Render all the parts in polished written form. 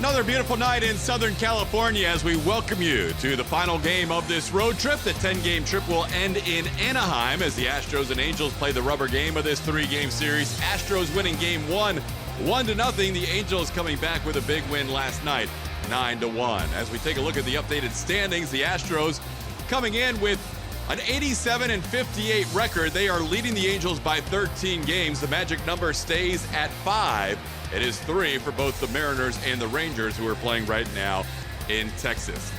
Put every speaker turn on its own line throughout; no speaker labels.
Another beautiful night in Southern California as we welcome you to the final game of this road trip. The 10-game trip will end in Anaheim as the Astros and Angels play the rubber game of this 3-game series. Astros winning game 1, 1-0. The Angels coming back with a big win last night, 9-1. As we take a look at the updated standings, the Astros coming in with an 87-58 record. They are leading the Angels by 13 games. The magic number stays at 5. It is 3 for both the Mariners and the Rangers, who are playing right now in Texas.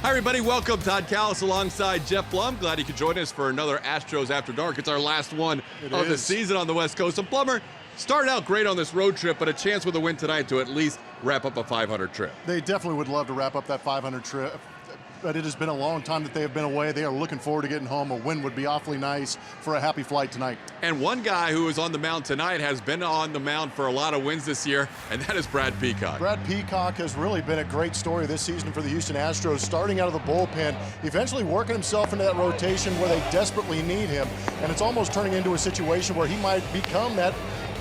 Hi, everybody. Welcome. Todd Callis alongside Jeff Blum. Glad you could join us for another Astros After Dark. It's our last one of the season on the West Coast. And Plummer started out great on this road trip, but a chance with a win tonight to at least wrap up a 500 trip.
They definitely would love to wrap up that 500 trip. But it has been a long time that they have been away. They are looking forward to getting home. A win would be awfully nice for a happy flight tonight.
And one guy who is on the mound tonight has been on the mound for a lot of wins this year, and that is Brad Peacock.
Brad Peacock has really been a great story this season for the Houston Astros, starting out of the bullpen, eventually working himself into that rotation where they desperately need him. And it's almost turning into a situation where he might become that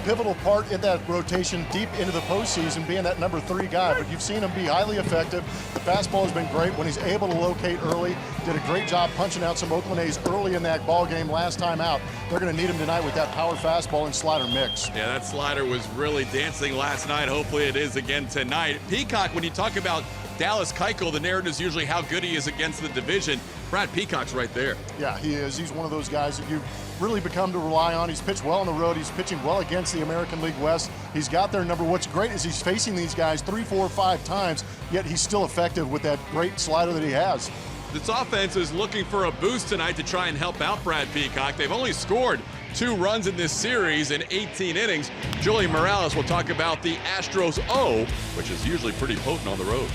pivotal part in that rotation deep into the postseason, being that number 3 guy. But you've seen him be highly effective. The fastball has been great when he's able to locate early. Did a great job punching out some Oakland A's early in that ball game last time out. They're going to need him tonight with that power fastball and slider mix.
Yeah, that slider was really dancing last night. Hopefully it is again tonight. Peacock, when you talk about Dallas Keuchel, the narrative is usually how good he is against the division. Brad Peacock's right there.
Yeah, he is. He's one of those guys that you really become to rely on. He's pitched well on the road. He's pitching well against the American League West. He's got their number. What's great is he's facing these guys 3, 4, 5 times, yet he's still effective with that great slider that he has.
This offense is looking for a boost tonight to try and help out Brad Peacock. They've only scored 2 runs in this series in 18 innings. Julian Morales will talk about the Astros O, which is usually pretty potent on the road.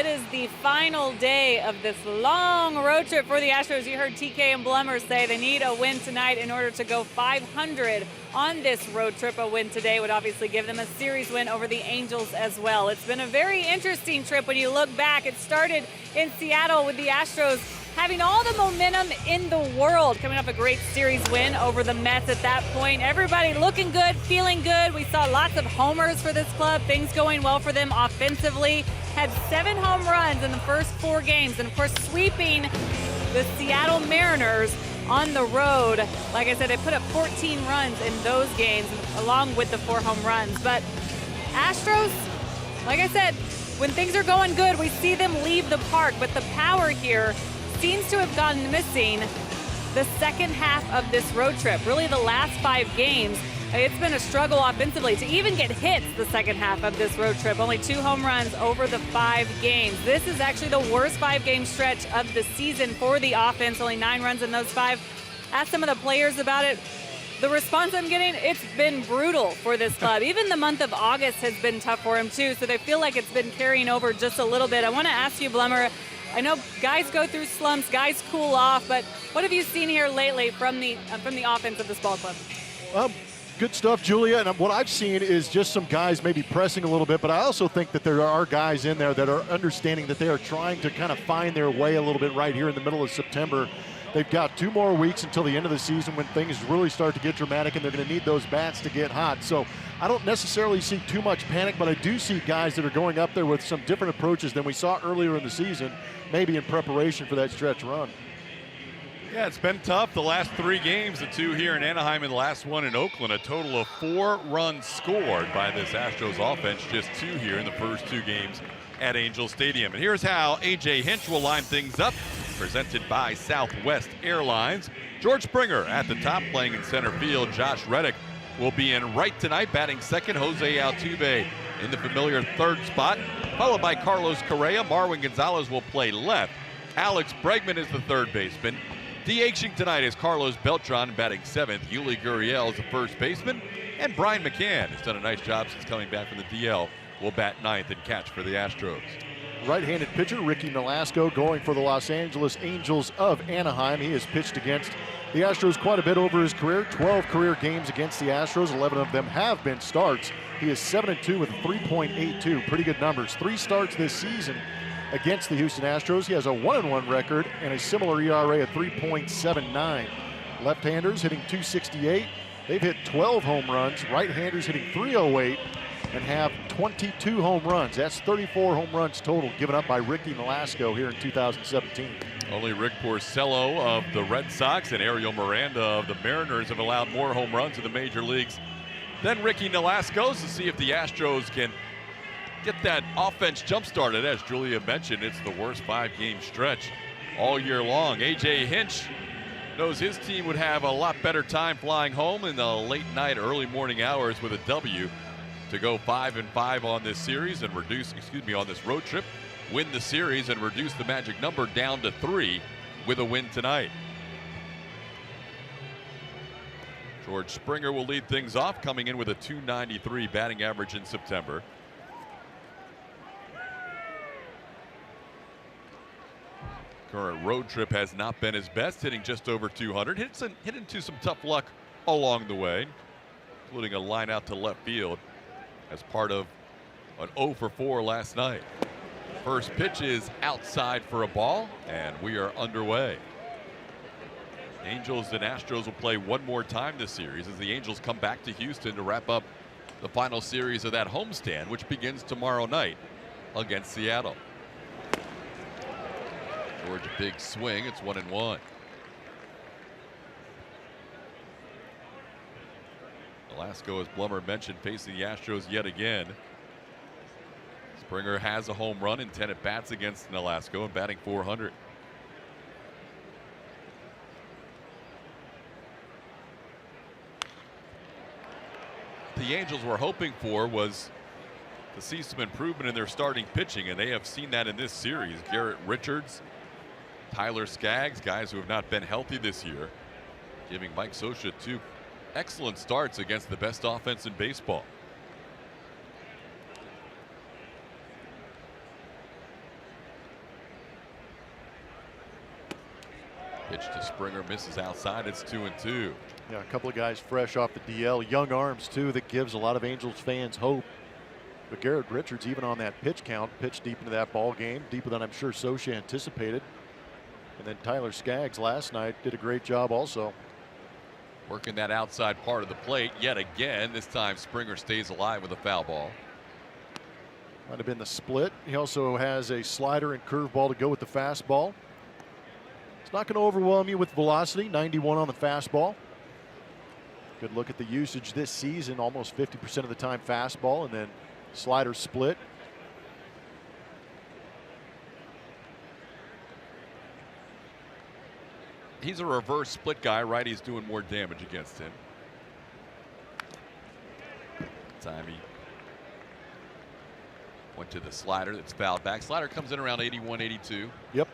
it is the final day of this long road trip for the Astros. You heard TK and Blummer say they need a win tonight in order to go 500 on this road trip. A win today would obviously give them a series win over the Angels as well. It's been a very interesting trip when you look back. It started in Seattle with the Astros having all the momentum in the world, coming off a great series win over the Mets at that point. Everybody looking good, feeling good. We saw lots of homers for this club, things going well for them offensively. Had 7 home runs in the first 4 games, and of course sweeping the Seattle Mariners on the road. Like I said, they put up 14 runs in those games along with the 4 home runs. But Astros, like I said, when things are going good, we see them leave the park, but the power here seems to have gone missing the second half of this road trip. Really the last 5 games, it's been a struggle offensively to even get hits the second half of this road trip. Only 2 home runs over the 5 games. This is actually the worst 5-game stretch of the season for the offense. Only 9 runs in those 5. Ask some of the players about it. The response I'm getting, it's been brutal for this club. Even the month of August has been tough for them too, so they feel like it's been carrying over just a little bit. I want to ask you, Blummer, I know guys go through slumps, guys cool off, but what have you seen here lately from the offense of this ball club?
Well, good stuff, Julia. And what I've seen is just some guys maybe pressing a little bit, but I also think that there are guys in there that are understanding that they are trying to kind of find their way a little bit right here in the middle of September. They've got 2 more weeks until the end of the season when things really start to get dramatic, and they're going to need those bats to get hot. So I don't necessarily see too much panic, but I do see guys that are going up there with some different approaches than we saw earlier in the season, maybe in preparation for that stretch run.
Yeah, it's been tough. The last 3 games, the 2 here in Anaheim and the last one in Oakland, a total of 4 runs scored by this Astros offense, just 2 here in the first 2 games at Angel Stadium. And here's how A.J. Hinch will line things up, presented by Southwest Airlines. George Springer at the top, playing in center field. Josh Reddick will be in right tonight, batting second. Jose Altuve in the familiar 3rd spot, followed by Carlos Correa. Marwin Gonzalez will play left. Alex Bregman is the 3rd baseman. DHing tonight is Carlos Beltran, batting 7th. Yuli Gurriel is the 1st baseman. And Brian McCann has done a nice job since coming back from the DL. Will bat 9th and catch for the Astros.
Right-handed pitcher Ricky Nolasco going for the Los Angeles Angels of Anaheim. He has pitched against the Astros quite a bit over his career. 12 career games against the Astros. 11 of them have been starts. He is 7-2 with a 3.82. Pretty good numbers. 3 starts this season against the Houston Astros. He has a 1-1 record and a similar ERA of 3.79. Left-handers hitting .268. They've hit 12 home runs. Right-handers hitting .308 and have 22 home runs. That's 34 home runs total given up by Ricky Nolasco here in 2017.
Only Rick Porcello of the Red Sox and Ariel Miranda of the Mariners have allowed more home runs in the major leagues than Ricky Nolasco. To see if the Astros can get that offense jump-started. As Julia mentioned, it's the worst 5-game stretch all year long. A.J. Hinch knows his team would have a lot better time flying home in the late night, early morning hours with a W to go 5-5 on this series and on this road trip, win the series and reduce the magic number down to 3 with a win tonight. George Springer will lead things off, coming in with a .293 batting average in September. Current road trip has not been his best, hitting just over 200. Hit into some tough luck along the way, including a line out to left field as part of an 0 for 4 last night. First pitch is outside for a ball, and we are underway. Angels and Astros will play one more time this series as the Angels come back to Houston to wrap up the final series of that homestand, which begins tomorrow night against Seattle. George, a big swing. It's 1-1. Nolasco, as Blummer mentioned, facing the Astros yet again. Springer has a home run in 10 at bats against Nolasco and batting .400. The Angels were hoping for was to see some improvement in their starting pitching, and they have seen that in this series. Garrett Richards, Tyler Skaggs, guys who have not been healthy this year, giving Mike Scioscia 2 excellent starts against the best offense in baseball. Pitch to Springer, misses outside. It's 2-2.
Yeah, a couple of guys fresh off the DL, young arms too. That gives a lot of Angels fans hope. But Garrett Richards, even on that pitch count, pitched deep into that ball game, deeper than I'm sure Socha anticipated. And then Tyler Skaggs last night did a great job also.
Working that outside part of the plate yet again. This time Springer stays alive with a foul ball.
Might have been the split. He also has a slider and curveball to go with the fastball. It's not going to overwhelm you with velocity. 91 on the fastball. Good look at the usage this season. Almost 50% of the time fastball, and then slider split.
He's a reverse split guy. Righty's doing more damage against him. Time he went to the slider that's fouled back. Slider comes in around 81, 82.
Yep.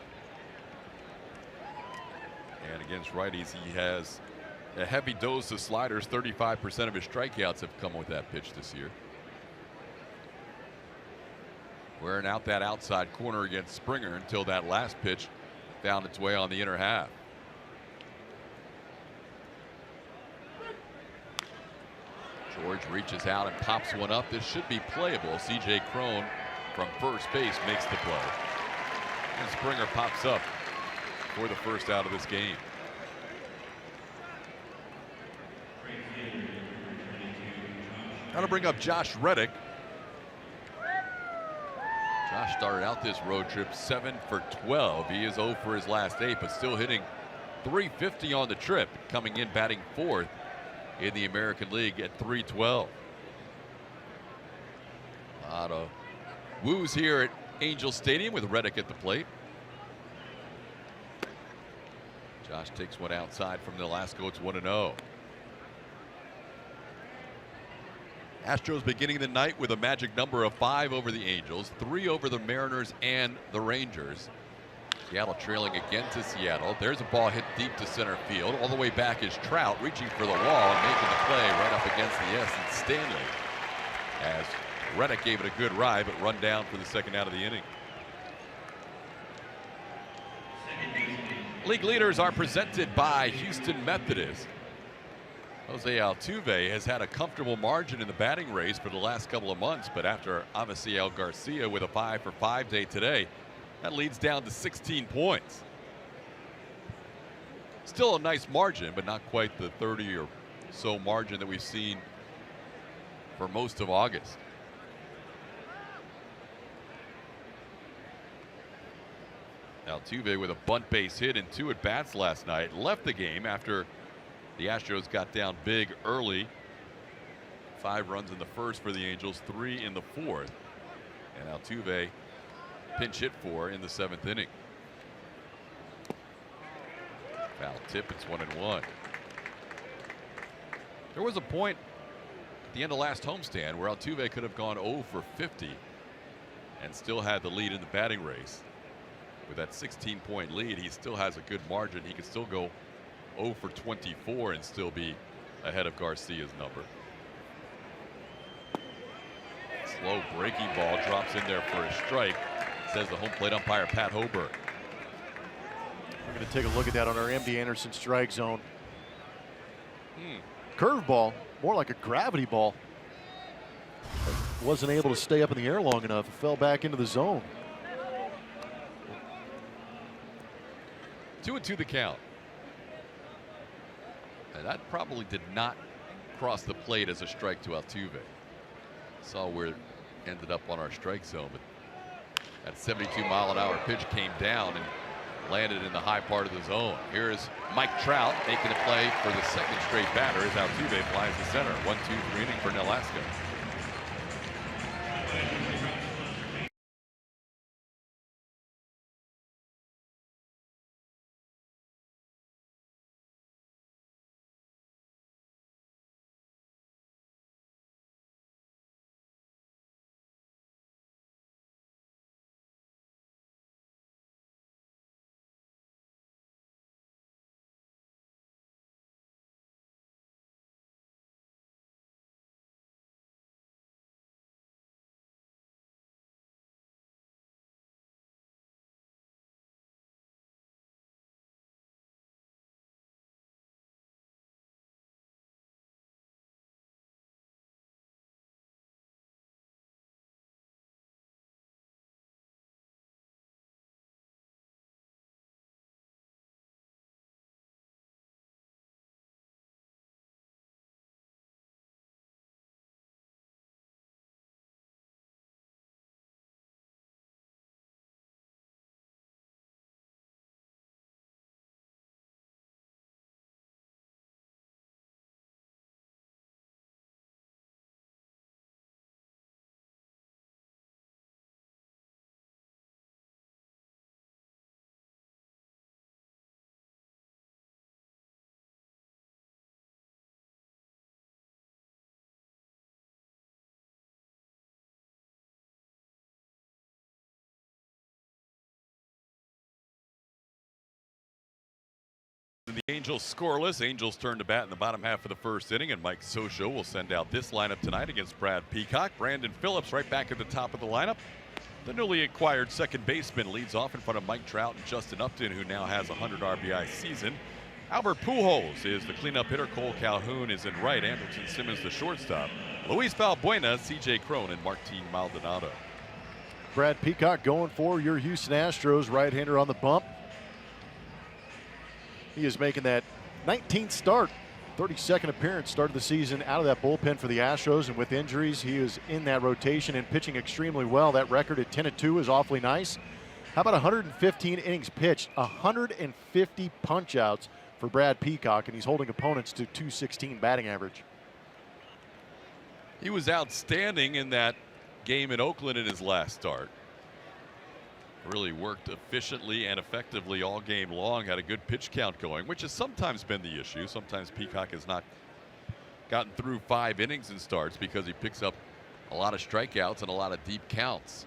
And against righties, he has a heavy dose of sliders. 35% of his strikeouts have come with that pitch this year. Wearing out that outside corner against Springer until that last pitch found its way on the inner half. George reaches out and pops one up. This should be playable. C.J. Cron from first base makes the play. And Springer pops up for the first out of this game. Got to bring up Josh Reddick. Josh started out this road trip 7 for 12. He is 0 for his last 8, but still hitting .350 on the trip. Coming in batting 4th in the American League at .312. A lot of woos here at Angel Stadium with Reddick at the plate. Josh takes one outside from Nolasco. It's 1-0. Astros beginning the night with a magic number of 5 over the Angels, 3 over the Mariners and the Rangers. Seattle trailing again to Seattle. There's a ball hit deep to center field. All the way back is Trout reaching for the wall and making the play right up against the S and Stanley. As Reddick gave it a good ride, but run down for the second out of the inning. League leaders are presented by Houston Methodist. Jose Altuve has had a comfortable margin in the batting race for the last couple of months, but after Avisaíl Garcia with a 5 for 5 day today, that leads down to 16 points. Still a nice margin, but not quite the 30 or so margin that we've seen for most of August. Altuve with a bunt base hit in 2 at bats last night. Left the game after the Astros got down big early. 5 runs in the first for the Angels, 3 in the 4th. And Altuve pinch hit for in the 7th inning. Foul tip, it's 1-1. There was a point at the end of last homestand where Altuve could have gone 0 for 50 and still had the lead in the batting race. With that 16-point lead, he still has a good margin. He could still go 0 for 24 and still be ahead of Garcia's number. Slow breaking ball drops in there for a strike, says the home plate umpire Pat Hoburg.
We're going to take a look at that on our MD Anderson strike zone. Curveball, more like a gravity ball. Wasn't able to stay up in the air long enough. It fell back into the zone.
2-2 the count. And that probably did not cross the plate as a strike to Altuve. Saw where it ended up on our strike zone, but that 72-mile-an-hour pitch came down and landed in the high part of the zone. Here's Mike Trout making a play for the second straight batter as Altuve flies to center. 1-2 inning for Nolasco. The Angels scoreless. Angels turn to bat in the bottom half of the first inning, and Mike Scioscia will send out this lineup tonight against Brad Peacock. Brandon Phillips right back at the top of the lineup. The newly acquired second baseman leads off in front of Mike Trout and Justin Upton, who now has a 100 RBI season. Albert Pujols is the cleanup hitter. Cole Calhoun is in right. Anderson Simmons the shortstop. Luis Valbuena, C.J. Cron, and Martin Maldonado.
Brad Peacock going for your Houston Astros, right-hander on the bump. He is making that 19th start, 32nd appearance, start of the season out of that bullpen for the Astros, and with injuries, he is in that rotation and pitching extremely well. That record at 10-2 is awfully nice. How about 115 innings pitched, 150 punch-outs for Brad Peacock, and he's holding opponents to .216 batting average.
He was outstanding in that game in Oakland in his last start. Really worked efficiently and effectively all game long, had a good pitch count going, which has sometimes been the issue. Sometimes Peacock has not gotten through 5 innings in starts because he picks up a lot of strikeouts and a lot of deep counts.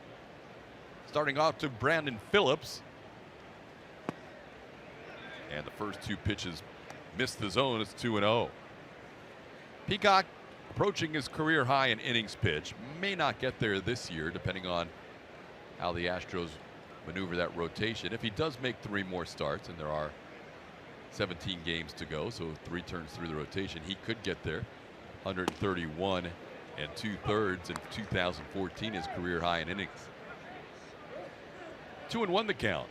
Starting off to Brandon Phillips. And the first 2 pitches missed the zone. It's 2-0. Peacock approaching his career high in innings pitched. May not get there this year, depending on how the Astros maneuver that rotation. If he does make 3 more starts, and there are 17 games to go, so 3 turns through the rotation, he could get there. 131 2/3 in 2014, his career high in innings. 2-1 the count.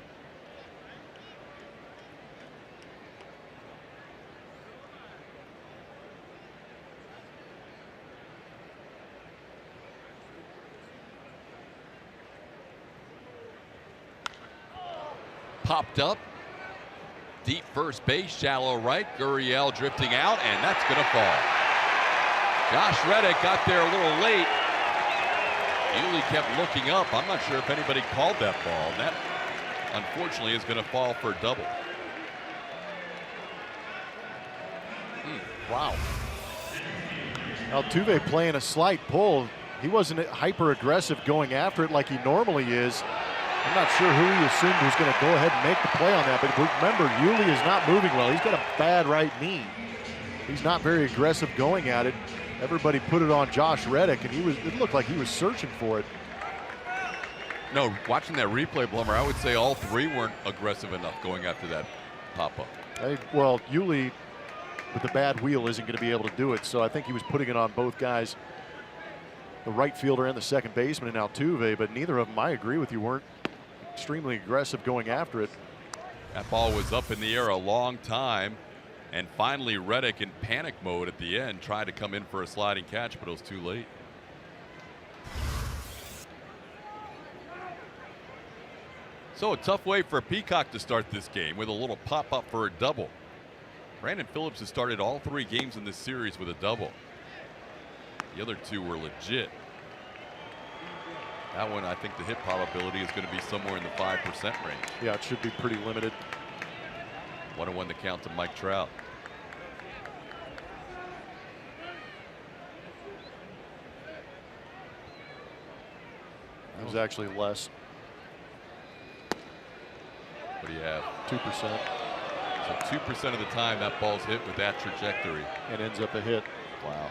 Popped up. Deep first base, shallow right. Gurriel drifting out, and that's going to fall. Josh Reddick got there a little late. Yuli kept looking up. I'm not sure if anybody called that ball. That, unfortunately, is going to fall for a double.
Wow. Altuve playing a slight pull. He wasn't hyper aggressive going after it like he normally is. I'm not sure who he assumed was going to go ahead and make the play on that, but remember, Yuli is not moving well. He's got a bad right knee. He's not very aggressive going at it. Everybody put it on Josh Reddick, and it looked like he was searching for it.
No, watching that replay, Blummer, I would say all 3 weren't aggressive enough going after that pop-up.
Well, Yuli with the bad wheel isn't going to be able to do it, so I think he was putting it on both guys, the right fielder and the second baseman in Altuve, but neither of them, I agree with you, weren't extremely aggressive going after it.
That ball was up in the air a long time, and finally Reddick in panic mode at the end tried to come in for a sliding catch, but it was too late. So a tough way for Peacock to start this game with a little pop-up for a double. Brandon Phillips has started all 3 games in this series with a double. The other 2 were legit. That one, I think the hit probability is going to be somewhere in the 5% range.
Yeah, it should be pretty limited.
1-1 the count to Mike Trout.
It was actually less.
What do you have?
2%.
So 2% of the time that ball's hit with that trajectory.
And ends up a hit.
Wow.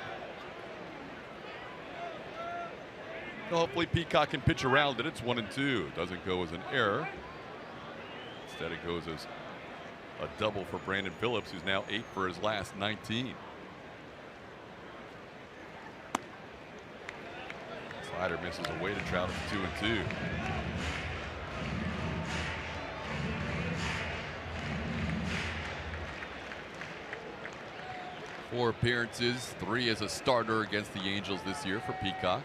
Hopefully Peacock can pitch around it. It's 1-2. It doesn't go as an error. Instead it goes as a double for Brandon Phillips, who's now 8 for his last 19. Slider misses away to Trout at 2-2. Four appearances, 3 as a starter against the Angels this year for Peacock.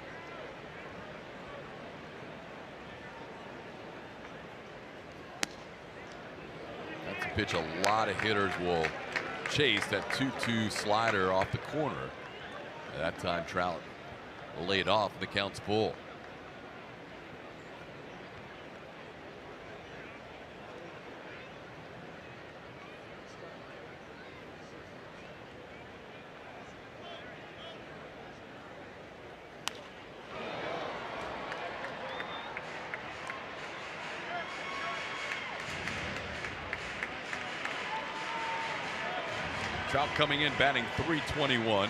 That's a pitch a lot of hitters will chase, that 2-2 slider off the corner. At that time Trout laid off, the count's full. Trout coming in batting .321.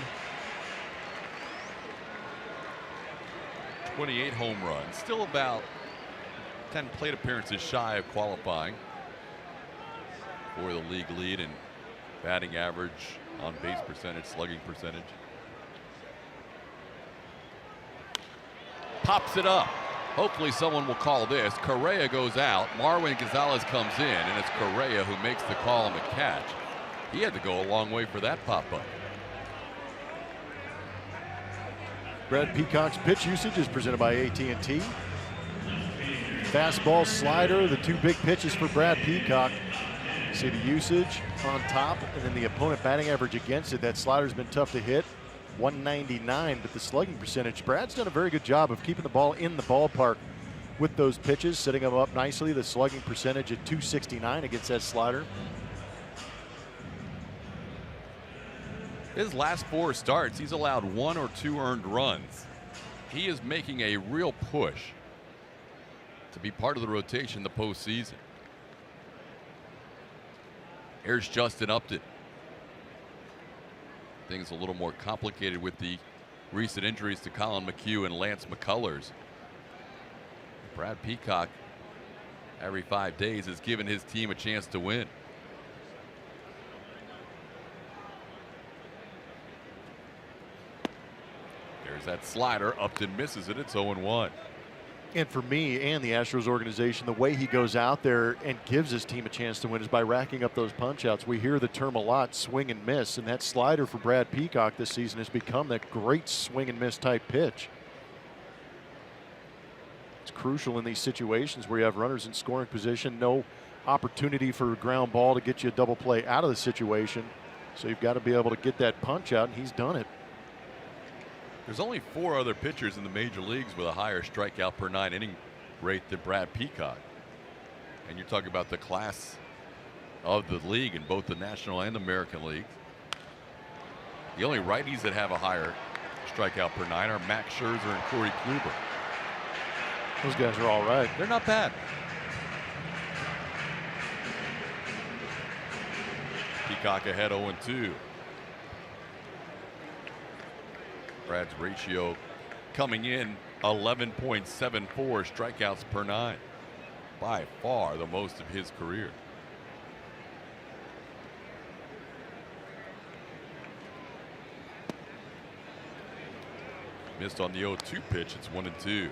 28 home runs. Still about 10 plate appearances shy of qualifying for the league lead in batting average, on base percentage, slugging percentage. Pops it up. Hopefully someone will call this. Correa goes out. Marwin Gonzalez comes in, and it's Correa who makes the call on the catch. He had to go a long way for that pop-up.
Brad Peacock's pitch usage is presented by AT&T. Fastball, slider, the two big pitches for Brad Peacock. See the usage on top, and then the opponent batting average against it. That slider's been tough to hit. 199, but the slugging percentage, Brad's done a very good job of keeping the ball in the ballpark with those pitches, setting them up nicely. The slugging percentage at 269 against that slider.
His last 4 starts, he's allowed 1 or 2 earned runs. He is making a real push to be part of the rotation in the postseason. Here's Justin Upton. Things a little more complicated with the recent injuries to Colin McHugh and Lance McCullers. Brad Peacock, every 5 days, has given his team a chance to win. There's that slider. Upton misses it. It's 0-1.
And for me and the Astros organization, the way he goes out there and gives his team a chance to win is by racking up those punch outs. We hear the term a lot, swing and miss, and that slider for Brad Peacock this season has become that great swing and miss type pitch. It's crucial in these situations where you have runners in scoring position, no opportunity for a ground ball to get you a double play out of the situation. So you've got to be able to get that punch out, and he's done it.
There's only 4 other pitchers in the major leagues with a higher strikeout per 9 inning rate than Brad Peacock. And you're talking about the class of the league in both the National and American League. The only righties that have a higher strikeout per 9 are Max Scherzer and Corey Kluber.
Those guys are all right.
They're not bad. Peacock ahead 0-2. Brad's ratio coming in 11.74 strikeouts per 9. By far the most of his career. Missed on the 0-2 pitch. It's 1-2.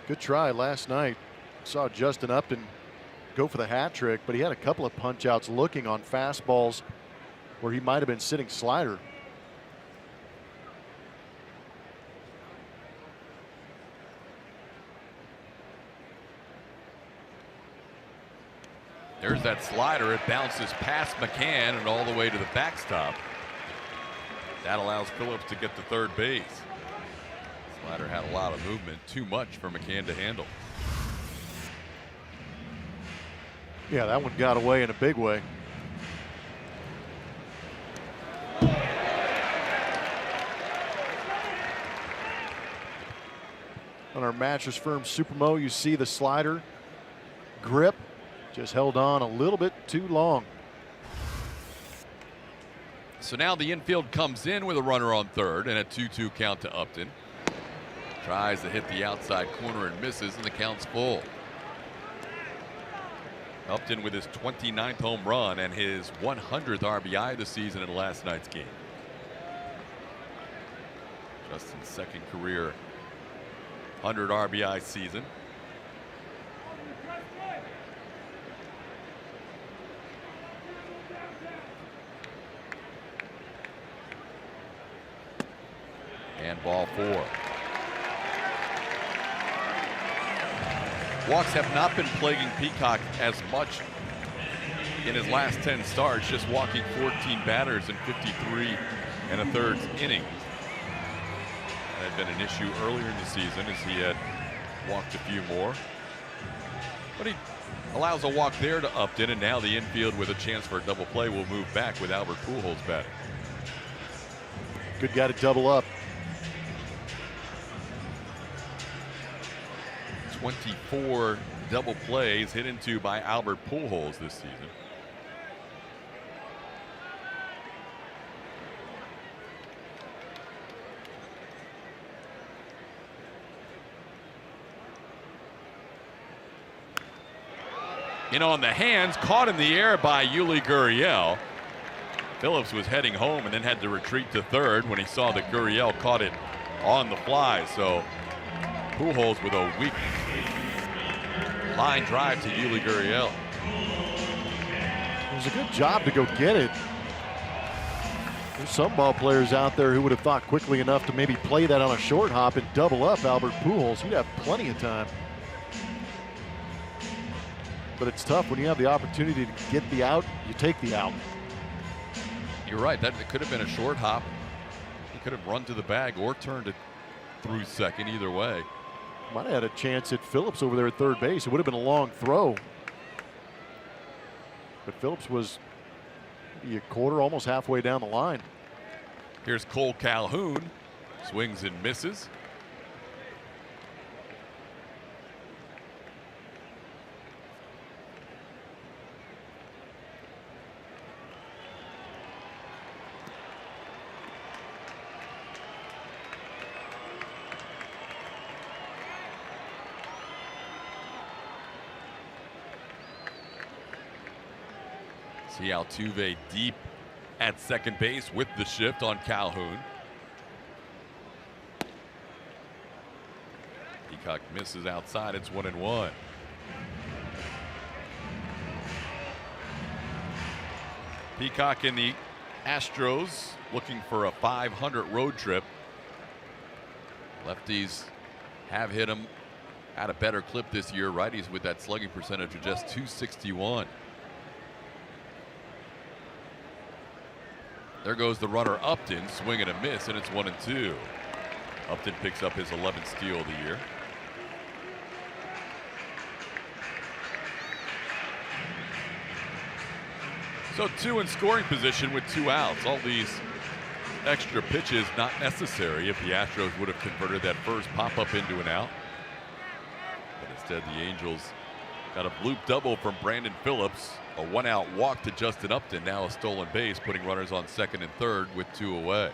Good try last night. Saw Justin Upton go for the hat trick, but he had a couple of punch outs looking on fastballs where he might have been sitting slider.
There's that slider. It bounces past McCann and all the way to the backstop. That allows Phillips to get to third base. Slider had a lot of movement, too much for McCann to handle.
Yeah, that one got away in a big way. On our Mattress Firm Supermo, you see the slider grip just held on a little bit too long.
So now the infield comes in with a runner on third and a 2-2 count to Upton. Tries to hit the outside corner and misses, and the count's full. Upton with his 29th home run and his 100th RBI this season in last night's game. Justin's second career 100 RBI season. And ball 4. Walks have not been plaguing Peacock as much in his last 10 starts, just walking 14 batters in 53 1/3 innings. That had been an issue earlier in the season as he had walked a few more. But he allows a walk there to Upton, and now the infield with a chance for a double play will move back with Albert Pujols batting.
Good guy to double up.
24 double plays hit into by Albert Pujols this season. On the hands, caught in the air by Yuli Gurriel. Phillips was heading home and then had to retreat to third when he saw that Gurriel caught it on the fly. So Pujols with a weak line drive to Yuli Gurriel.
It was a good job to go get it. There's some ball players out there who would have thought quickly enough to maybe play that on a short hop and double up Albert Pujols. He'd have plenty of time. But it's tough when you have the opportunity to get the out, you take the out.
You're right. That could have been a short hop. He could have run to the bag or turned it through second. Either way.
Might have had a chance at Phillips over there at third base. It would have been a long throw. But Phillips was a quarter, almost halfway down the line.
Here's Cole Calhoun. Swings and misses. See Altuve deep at second base with the shift on Calhoun. Peacock misses outside. It's 1-1. Peacock and the Astros looking for a 500 road trip. Lefties have hit him at a better clip this year. Righties with that slugging percentage of just .261. There goes the runner Upton, swing and a miss, and it's 1-2. Upton picks up his 11th steal of the year. So 2 in scoring position with 2 outs. All these extra pitches not necessary if the Astros would have converted that first pop-up into an out. But instead the Angels got a bloop double from Brandon Phillips. A 1-out walk to Justin Upton, now a stolen base, putting runners on second and third with 2 away.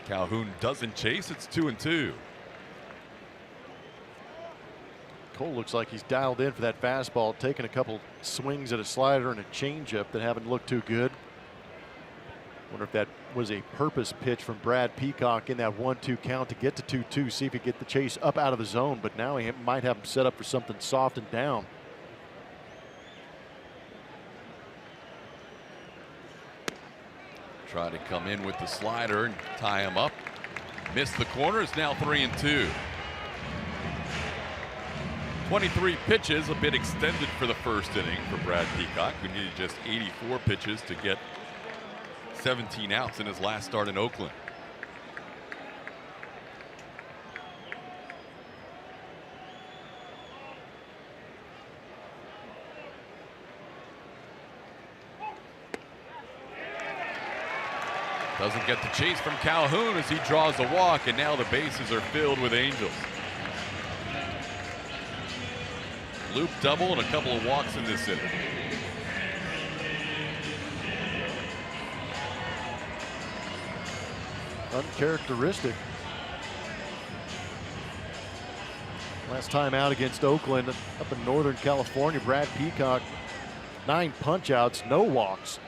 Calhoun doesn't chase, it's 2-2.
Cole looks like he's dialed in for that fastball, taking a couple swings at a slider and a changeup that haven't looked too good. Wonder if that was a purpose pitch from Brad Peacock in that 1-2 count to get to 2-2, see if he can get the chase up out of the zone, but now he might have him set up for something soft and down.
Try to come in with the slider and tie him up. Missed the corner, it's now 3-2. 23 pitches, a bit extended for the first inning for Brad Peacock, who needed just 84 pitches to get 17 outs in his last start in Oakland. Doesn't get the chase from Calhoun as he draws a walk, and now the bases are filled with Angels. Loop double and a couple of walks in this inning.
Uncharacteristic. Last time out against Oakland up in Northern California, Brad Peacock, 9 punch outs, no walks.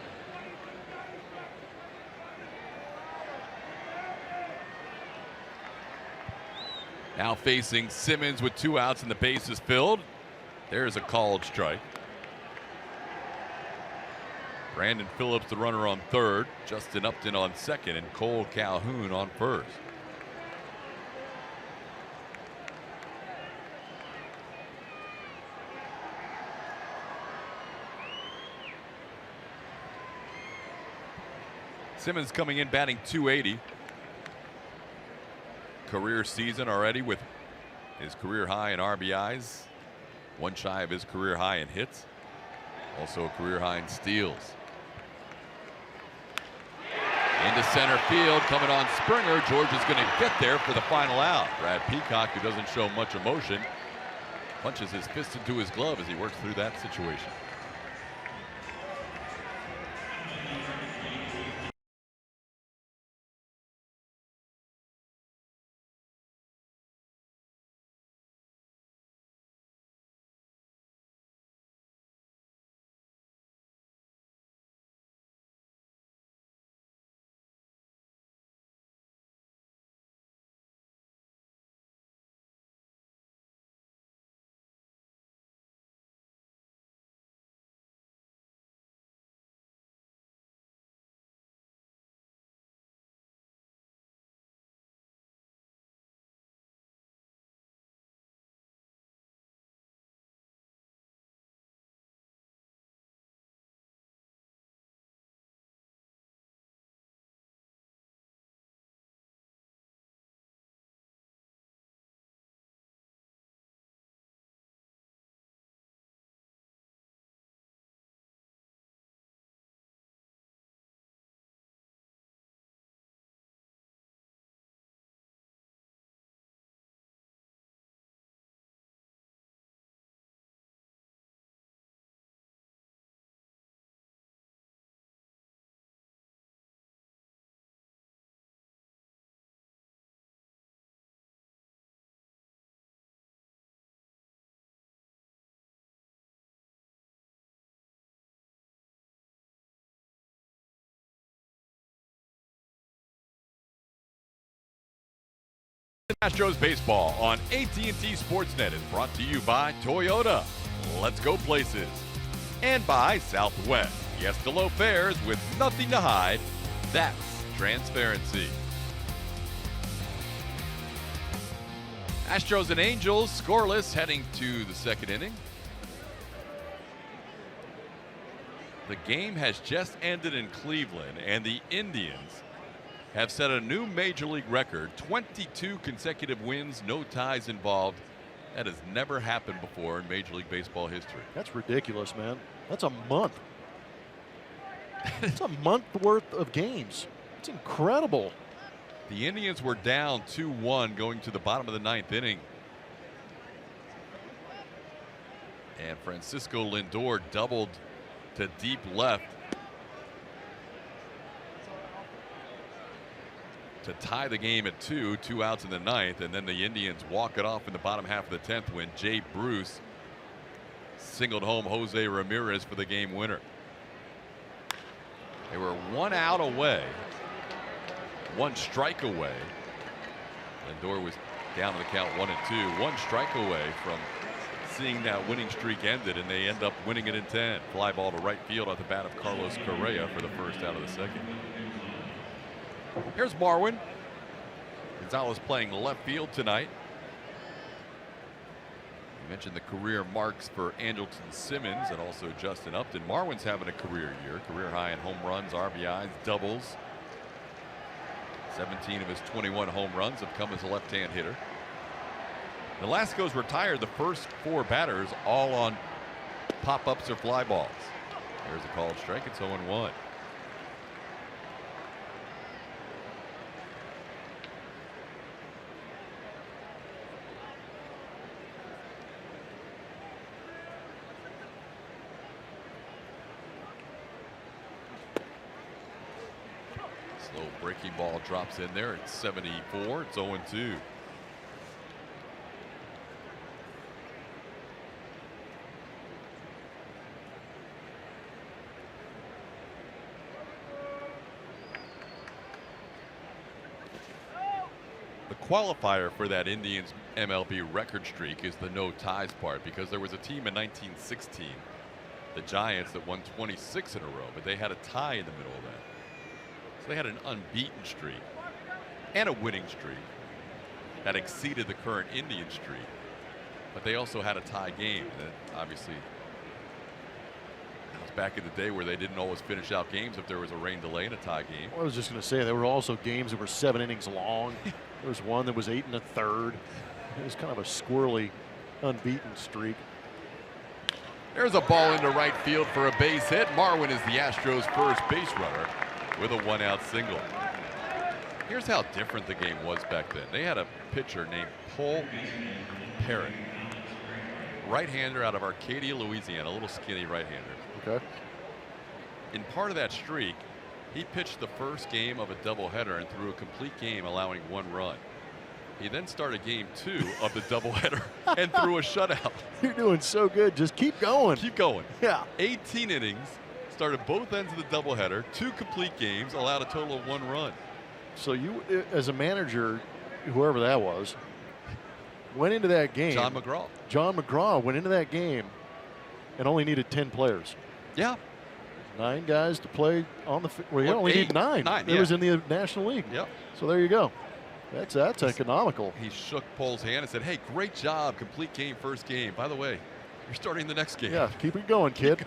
Now facing Simmons with 2 outs and the bases filled. There's a called strike. Brandon Phillips, the runner, on third. Justin Upton on second, and Cole Calhoun on first. Simmons coming in batting .280. Career season already with his career high in RBIs, one shy of his career high in hits, also a career high in steals. Into center field, coming on Springer. George is going to get there for the final out. Brad Peacock, who doesn't show much emotion, punches his fist into his glove as he works through that situation. Astros baseball on AT&T Sportsnet is brought to you by Toyota. Let's go places. And by Southwest. Yes to low fares with nothing to hide. That's transparency. Astros and Angels scoreless heading to the second inning. The game has just ended in Cleveland, and the Indians have set a new major league record. 22 consecutive wins, no ties involved. That has never happened before in Major League Baseball history.
That's ridiculous, man. That's a month. It's a month worth of games. It's incredible.
The Indians were down 2-1 going to the bottom of the ninth inning. And Francisco Lindor doubled to deep left to tie the game at 2 outs in the ninth, and then the Indians walk it off in the bottom half of the 10th when Jay Bruce singled home Jose Ramirez for the game winner. They were 1 out away, 1 strike away. Lindor was down to the count 1-2, 1 strike away from seeing that winning streak ended, and they end up winning it in 10. Fly ball to right field at the bat of Carlos Correa for the first out of the second. Here's Marwin. Gonzalez playing left field tonight. You mentioned the career marks for Andrelton Simmons and also Justin Upton. Marwin's having a career year. Career high in home runs, RBIs, doubles. 17 of his 21 home runs have come as a left-hand hitter. Velasco's retired the first 4 batters all on pop-ups or fly balls. There's a called strike. It's 0-1. Slow breaking ball drops in there. It's 74. It's 0-2. Qualifier for that Indians MLB record streak is the no ties part, because there was a team in 1916, the Giants, that won 26 in a row, but they had a tie in the middle of that. So they had an unbeaten streak and a winning streak that exceeded the current Indian streak, but they also had a tie game. And obviously it was back in the day where they didn't always finish out games if there was a rain delay in a tie game.
I was just going to say, there were also games that were 7 innings long. There was one that was 8 1/3. It was kind of a squirrely, unbeaten streak.
There's a ball into right field for a base hit. Marwin is the Astros' first base runner with a 1-out single. Here's how different the game was back then. They had a pitcher named Paul Parrott, right-hander out of Arcadia, Louisiana, a little skinny right-hander.
Okay.
In part of that streak, he pitched the first game of a doubleheader and threw a complete game, allowing 1 run. He then started game 2 of the doubleheader and threw a shutout.
You're doing so good. Just keep going.
Keep going.
Yeah.
18 innings, started both ends of the doubleheader, 2 complete games, allowed a total of 1 run.
So you, as a manager, whoever that was, went into that game.
John McGraw.
John McGraw went into that game and only needed 10 players.
Yeah.
9 guys to play on the well, you only need 9. It
yeah.
was in the National League.
Yep.
So there you go. That's economical.
He shook Pohl's hand and said, "Hey, great job, complete game, first game. By the way, you're starting the next game."
Yeah, keep it going, kid.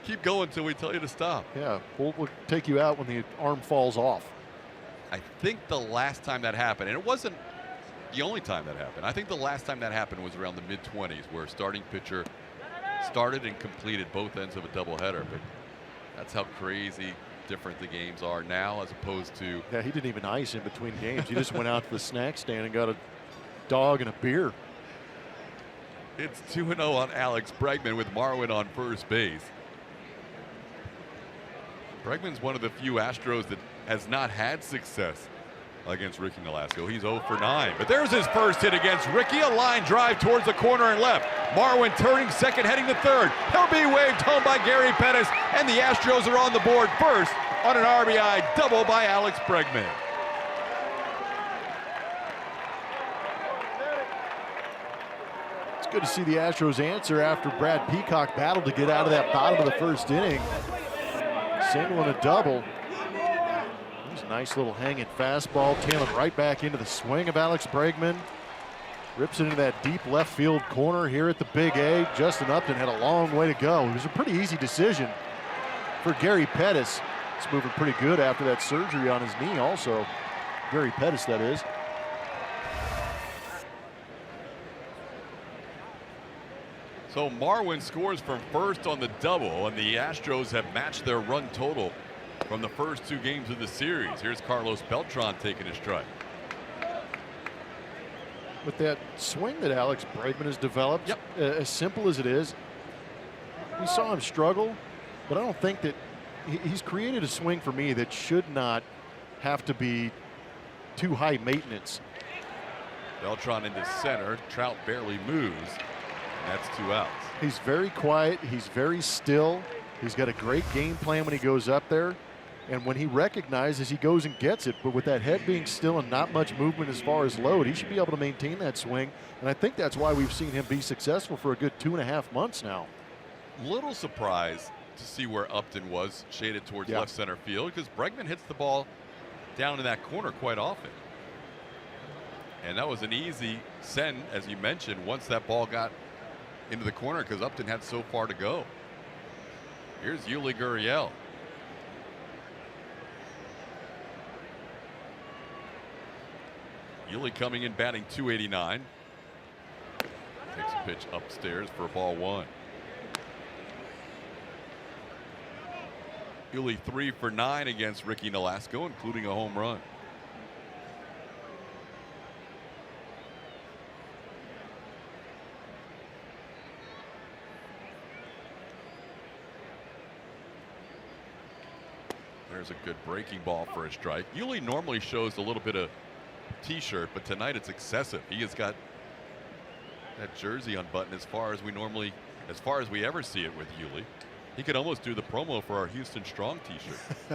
Keep going until we tell you to stop.
Yeah, we'll take you out when the arm falls off.
I think the last time that happened, and it wasn't the only time that happened. I think the last time that happened was around the mid-20s, where a starting pitcher started and completed both ends of a doubleheader. But that's how crazy different the games are now as opposed to.
Yeah, he didn't even ice in between games. He just went out to the snack stand and got a dog and a beer.
It's 2-0 on Alex Bregman with Marwin on first base. Bregman's one of the few Astros that has not had success against Ricky Nolasco. He's 0 for 9. But there's his first hit against Ricky. A line drive towards the corner and left. Marwin turning second, heading to third. He'll be waved home by Gary Pettis, and the Astros are on the board first on an RBI double by Alex Bregman.
It's good to see the Astros answer after Brad Peacock battled to get out of that bottom of the first inning. Single and a double. There's a nice little hanging fastball, tailing right back into the swing of Alex Bregman. Rips it into that deep left field corner here at the Big A. Justin Upton had a long way to go. It was a pretty easy decision for Gary Pettis. It's moving pretty good after that surgery on his knee also. Gary Pettis, that is.
So Marwin scores from first on the double, and the Astros have matched their run total from the first 2 games of the series. Here's Carlos Beltran taking a strike.
With that swing that Alex Bregman has developed, as simple as it is, we saw him struggle, but I don't think that he's created a swing for me that should not have to be too high maintenance.
Beltran into center. Trout barely moves. That's 2 outs.
He's very quiet. He's very still. He's got a great game plan when he goes up there. And when he recognizes, he goes and gets it. But with that head being still and not much movement as far as load, he should be able to maintain that swing. And I think that's why we've seen him be successful for a good 2.5 months now.
Little surprised to see where Upton was, shaded towards left center field, because Bregman hits the ball down in that corner quite often. And that was an easy send, as you mentioned, once that ball got into the corner, because Upton had so far to go. Here's Yuli Gurriel. Yuli coming in batting .289. Takes a pitch upstairs for ball 1. Yuli 3 for 9 against Ricky Nolasco, including a home run. There's a good breaking ball for a strike. Yuli normally shows a little bit of t-shirt, but tonight it's excessive. He has got that jersey unbuttoned as far as we ever see it with Yuli. He could almost do the promo for our Houston Strong t-shirt.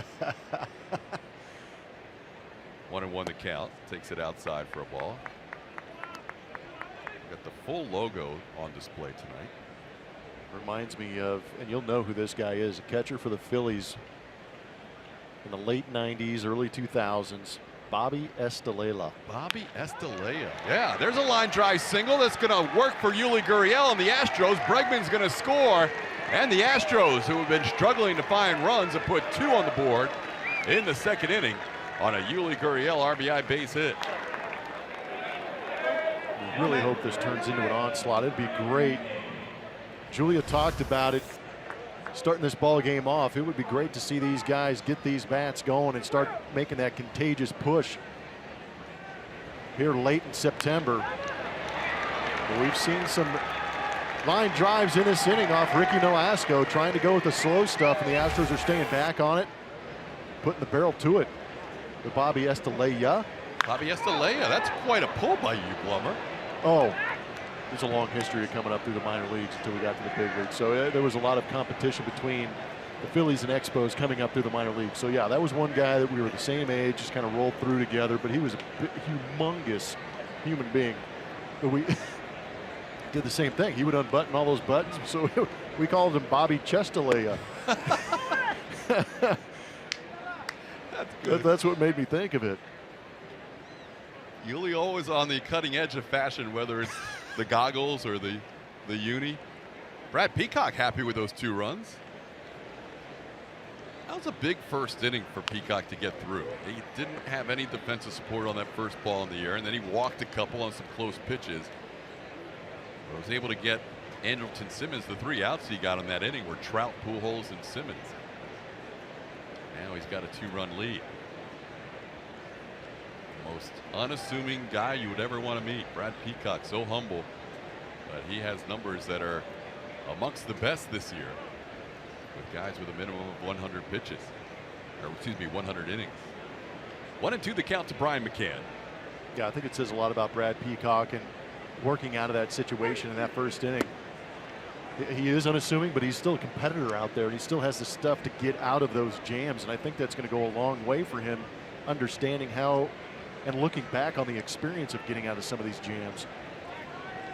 1-1 the count. Takes it outside for a ball. Got the full logo on display tonight.
Reminds me of, and you'll know who this guy is, a catcher for the Phillies in the late 90s, early 2000s, Bobby Estalella.
Bobby Estalella. Yeah, there's a line drive single that's going to work for Yuli Gurriel and the Astros. Bregman's going to score. And the Astros, who have been struggling to find runs, have put 2 on the board in the second inning on a Yuli Gurriel RBI base hit.
really hope this turns into an onslaught. It'd be great. Julia talked about it, starting this ball game off. It would be great to see these guys get these bats going and start making that contagious push here late in September. We've seen some line drives in this inning off Ricky Nolasco, trying to go with the slow stuff, and the Astros are staying back on it, putting the barrel to it with Bobby Estalella.
Bobby Estalella, that's quite a pull by you, Blummer.
Oh, there's a long history of coming up through the minor leagues until we got to the big leagues. So there was a lot of competition between the Phillies and Expos coming up through the minor leagues. So yeah, that was one guy that we were the same age, just kind of rolled through together, but he was a humongous human being. But we did the same thing. He would unbutton all those buttons, so we called him Bobby Chestalea.
That's good.
That's what made me think of it.
Yuli always on the cutting edge of fashion, whether it's the goggles or the uni. Brad Peacock happy with those 2 runs. That was a big first inning for Peacock to get through. He didn't have any defensive support on that first ball in the air, and then he walked a couple on some close pitches. But was able to get Andrelton Simmons. The 3 outs he got in that inning were Trout, Pujols, and Simmons. Now he's got a 2-run lead. Most unassuming guy you would ever want to meet. Brad Peacock, so humble, but he has numbers that are amongst the best this year, with guys with a minimum of 100 pitches, or excuse me, 100 innings. 1-2 the count to Brian McCann.
Yeah, I think it says a lot about Brad Peacock and working out of that situation in that first inning. He is unassuming, but he's still a competitor out there, and he still has the stuff to get out of those jams, and I think that's going to go a long way for him, understanding how and looking back on the experience of getting out of some of these jams.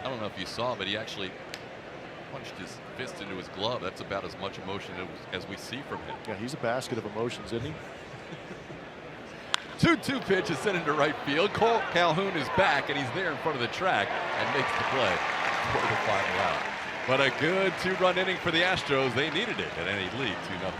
I don't know if you saw, but he actually punched his fist into his glove. That's about as much emotion as we see from him.
Yeah, he's a basket of emotions, isn't he?
2-2 pitch is sent into right field. Cole Calhoun is back, and he's there in front of the track and makes the play for the final out. But a good 2-run inning for the Astros. They needed it, and then they lead 2-0.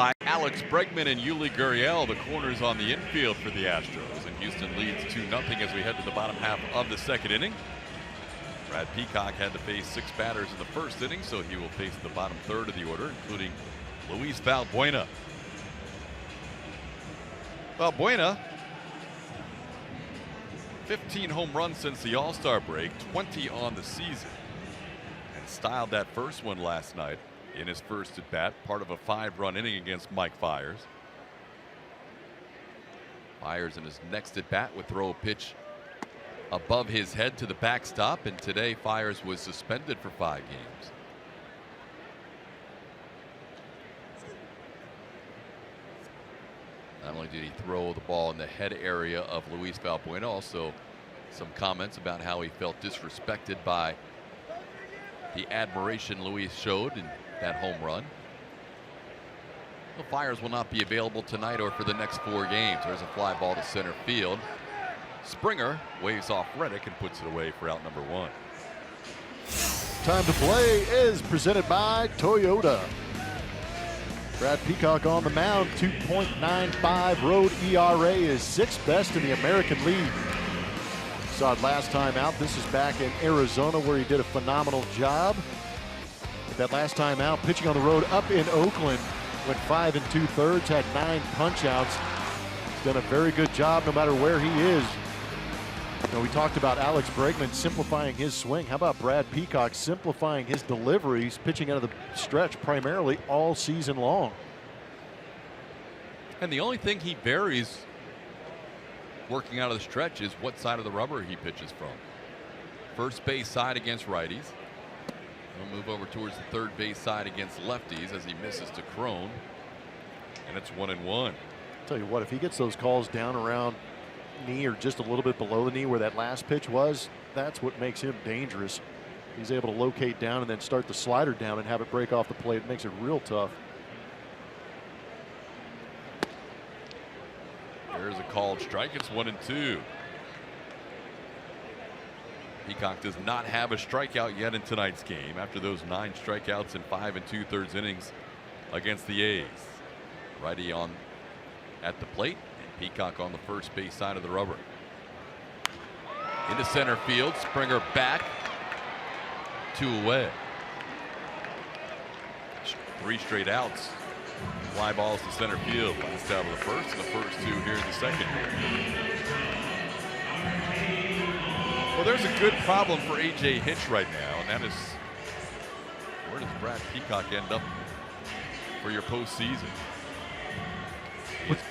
By Alex Bregman and Yuli Gurriel, the corners on the infield for the Astros, and Houston leads 2-0 as we head to the bottom half of the second inning. Brad Peacock had to face 6 batters in the first inning, so he will face the bottom third of the order, including Luis Valbuena. Valbuena, 15 home runs since the All-Star break, 20 on the season, and styled that first one last night in his first at bat, part of a 5-run inning against Mike Fiers. Fiers in his next at bat would throw a pitch above his head to the backstop, and today Fiers was suspended for 5 games. only did he throw the ball in the head area of Luis Valbuena, also some comments about how he felt disrespected by the admiration Luis showed in that home run. The Flyers will not be available tonight or for the next 4 games. There's a fly ball to center field. Springer waves off Reddick and puts it away for out number 1.
Time to play is presented by Toyota. Brad Peacock on the mound, 2.95 road ERA is 6th best in the American League. Saw it last time out. This is back in Arizona where he did a phenomenal job. But that last time out, pitching on the road up in Oakland, went 5 2/3, had 9 punch-outs. He's done a very good job no matter where he is. You know, we talked about Alex Bregman simplifying his swing. How about Brad Peacock simplifying his deliveries, pitching out of the stretch primarily all season long?
And the only thing he varies working out of the stretch is what side of the rubber he pitches from. First base side against righties. He'll move over towards the third base side against lefties as he misses to Crone. And it's 1-1.
Tell you what, if he gets those calls down around knee or just a little bit below the knee where that last pitch was, that's what makes him dangerous. He's able to locate down and then start the slider down and have it break off the plate. It makes it real tough.
There's a called strike. It's 1-2. Peacock does not have a strikeout yet in tonight's game after those 9 strikeouts in 5 2/3 innings against the A's. Righty on at the plate, and Peacock on the first base side of the rubber. Into center field, Springer back, 2 away. 3 straight outs. Fly balls to center field. Last out of the first, and the first 2 here in the second. Well, there's a good problem for A.J. Hinch right now, and that is, where does Brad Peacock end up for your postseason?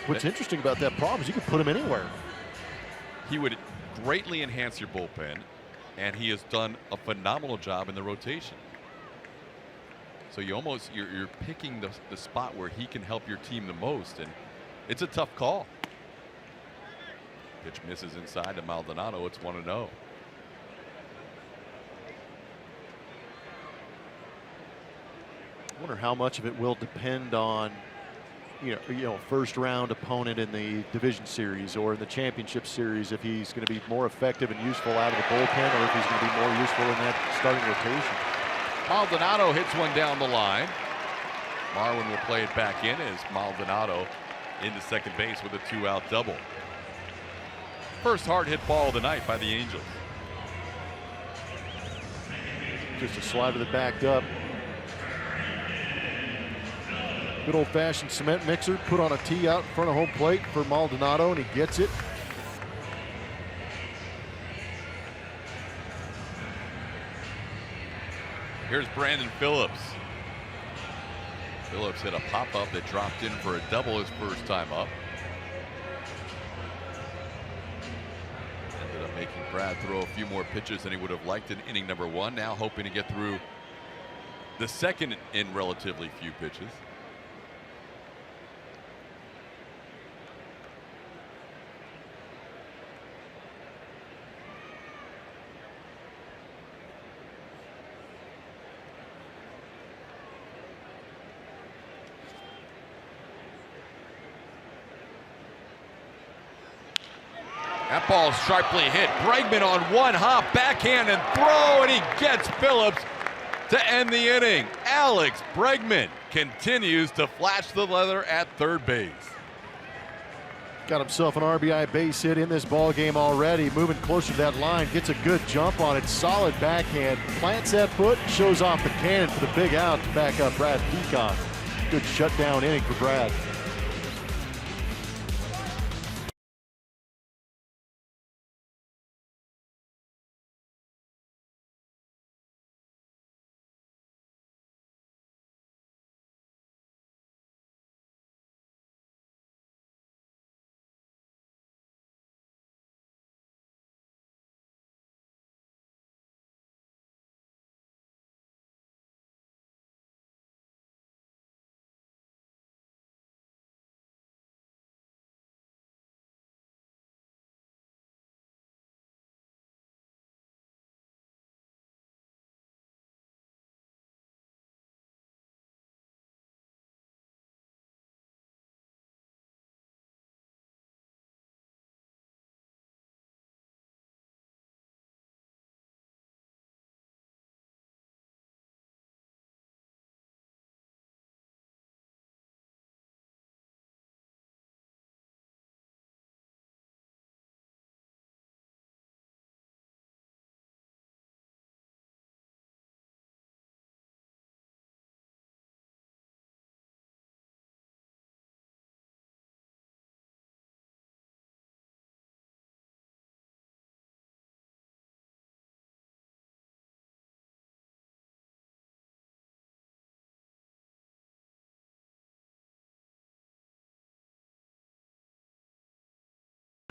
What's interesting about that problem is you could put him anywhere.
He would greatly enhance your bullpen, and he has done a phenomenal job in the rotation. So you're picking the spot where he can help your team the most, and it's a tough call. Pitch misses inside to Maldonado. It's 1-0.
I wonder how much of it will depend on you know first round opponent in the division series or in the championship series, if he's going to be more effective and useful out of the bullpen or if he's going to be more useful in that starting rotation.
Maldonado hits one down the line. Marwin will play it back in as Maldonado into second base with a 2-out double. First hard hit ball of the night by the Angels.
Just a slider that backed up. Good old-fashioned cement mixer put on a tee out in front of home plate for Maldonado, and he gets it.
Here's Brandon Phillips. Phillips hit a pop-up that dropped in for a double his first time up. Ended up making Brad throw a few more pitches than he would have liked in inning number 1. Now hoping to get through the second in relatively few pitches. That ball's sharply hit. Bregman on one hop, backhand and throw, and he gets Phillips to end the inning. Alex Bregman continues to flash the leather at third base.
Got himself an RBI base hit in this ball game already. Moving closer to that line, gets a good jump on it. Solid backhand, plants that foot, shows off the cannon for the big out to back up Brad Peacock. Good shutdown inning for Brad.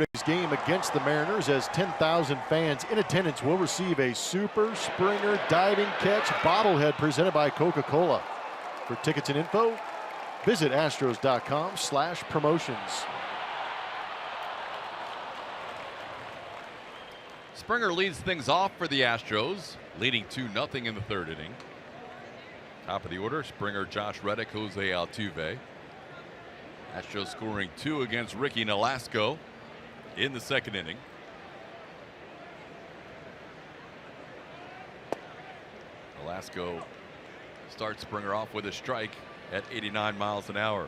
Yesterday's game against the Mariners, as 10,000 fans in attendance will receive a Super Springer Diving Catch bobblehead presented by Coca-Cola. For tickets and info, visit astros.com/promotions.
Springer leads things off for the Astros, leading 2-0 in the third inning. Top of the order, Springer, Josh Reddick, Jose Altuve. Astros scoring 2 against Ricky Nolasco in the second inning. Nolasco starts Springer off with a strike at 89 miles an hour.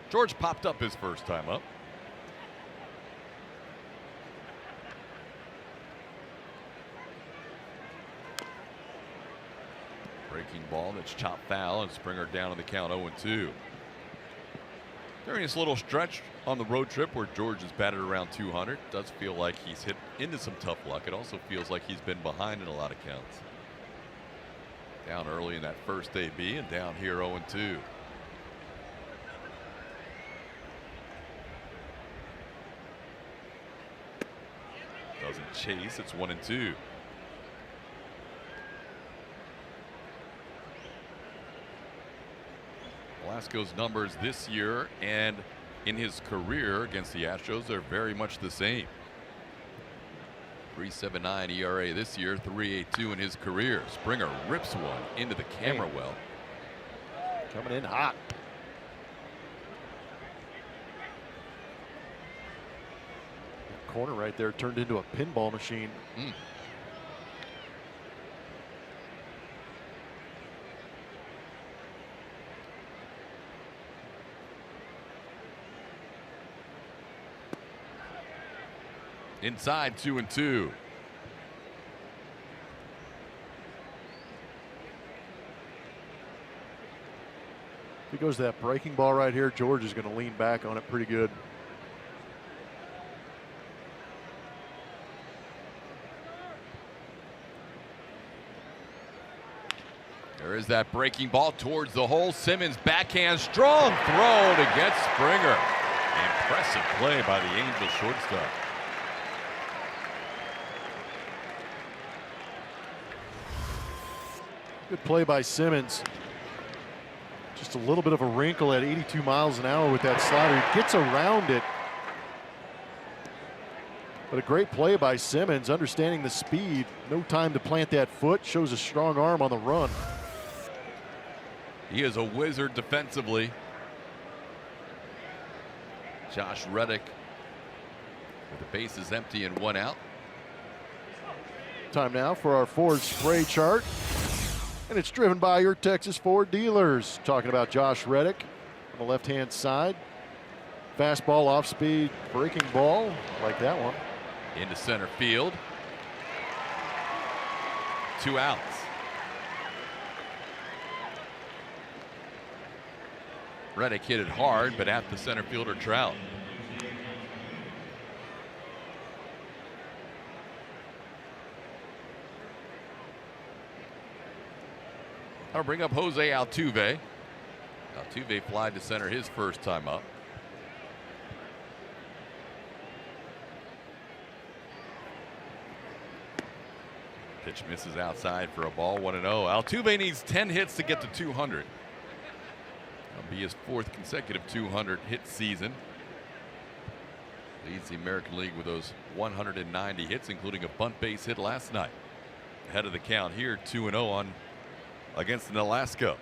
George popped up his first time up. Breaking ball that's chopped foul, and Springer down on the count 0-2. During this little stretch on the road trip where George has batted around 200, does feel like he's hit into some tough luck. It also feels like he's been behind in a lot of counts. Down early in that first AB and down here 0-2. Doesn't chase, it's 1-2. Velasco's numbers this year and in his career against the Astros are very much the same. 3.79 ERA this year, 3.82 in his career. Springer rips one into the camera well.
Coming in hot. That corner right there turned into a pinball machine.
Inside 2-2.
If he goes to that breaking ball right here, George is going to lean back on it pretty good.
There is that breaking ball towards the hole. Simmons backhand, strong throw to get Springer. Impressive play by the Angels shortstop.
Good play by Simmons. Just a little bit of a wrinkle at 82 miles an hour with that slider. He gets around it. But a great play by Simmons, understanding the speed. No time to plant that foot. Shows a strong arm on the run.
He is a wizard defensively. Josh Reddick with the bases empty and 1 out.
Time now for our Ford spray chart. And it's driven by your Texas Ford dealers. Talking about Josh Reddick on the left-hand side. Fastball, off-speed, breaking ball. Like that one.
Into center field. 2 outs. Reddick hit it hard, but at the center fielder Trout. I'll bring up Jose Altuve. Altuve flied to center his first time up. Pitch misses outside for a ball, 1-0. Altuve needs 10 hits to get to 200. That'll be his 4th consecutive 200 hit season. Leads the American League with those 190 hits, including a bunt base hit last night. Ahead of the count here, 2-0 on against Nolasco.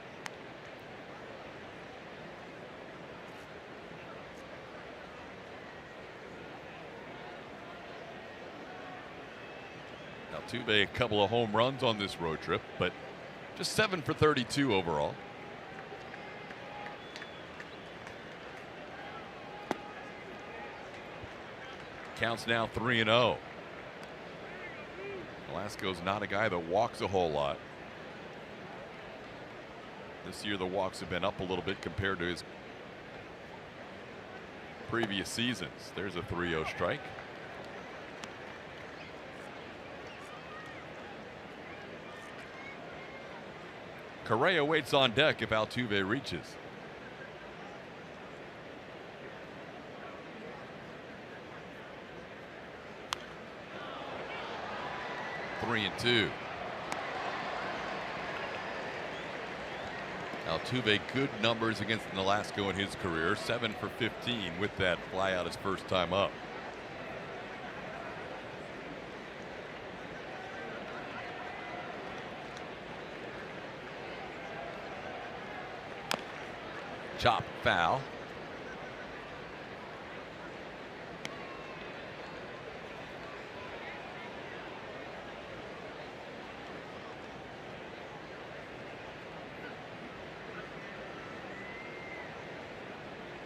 Altuve a couple of home runs on this road trip, but just 7 for 32 overall. Counts now 3-0. Nolasco's not a guy that walks a whole lot. This year the walks have been up a little bit compared to his previous seasons. There's a 3-0 strike. Correa waits on deck if Altuve reaches. 3-2. Altuve, good numbers against Nolasco in his career, 7 for 15 with that fly out his first time up. Chop foul.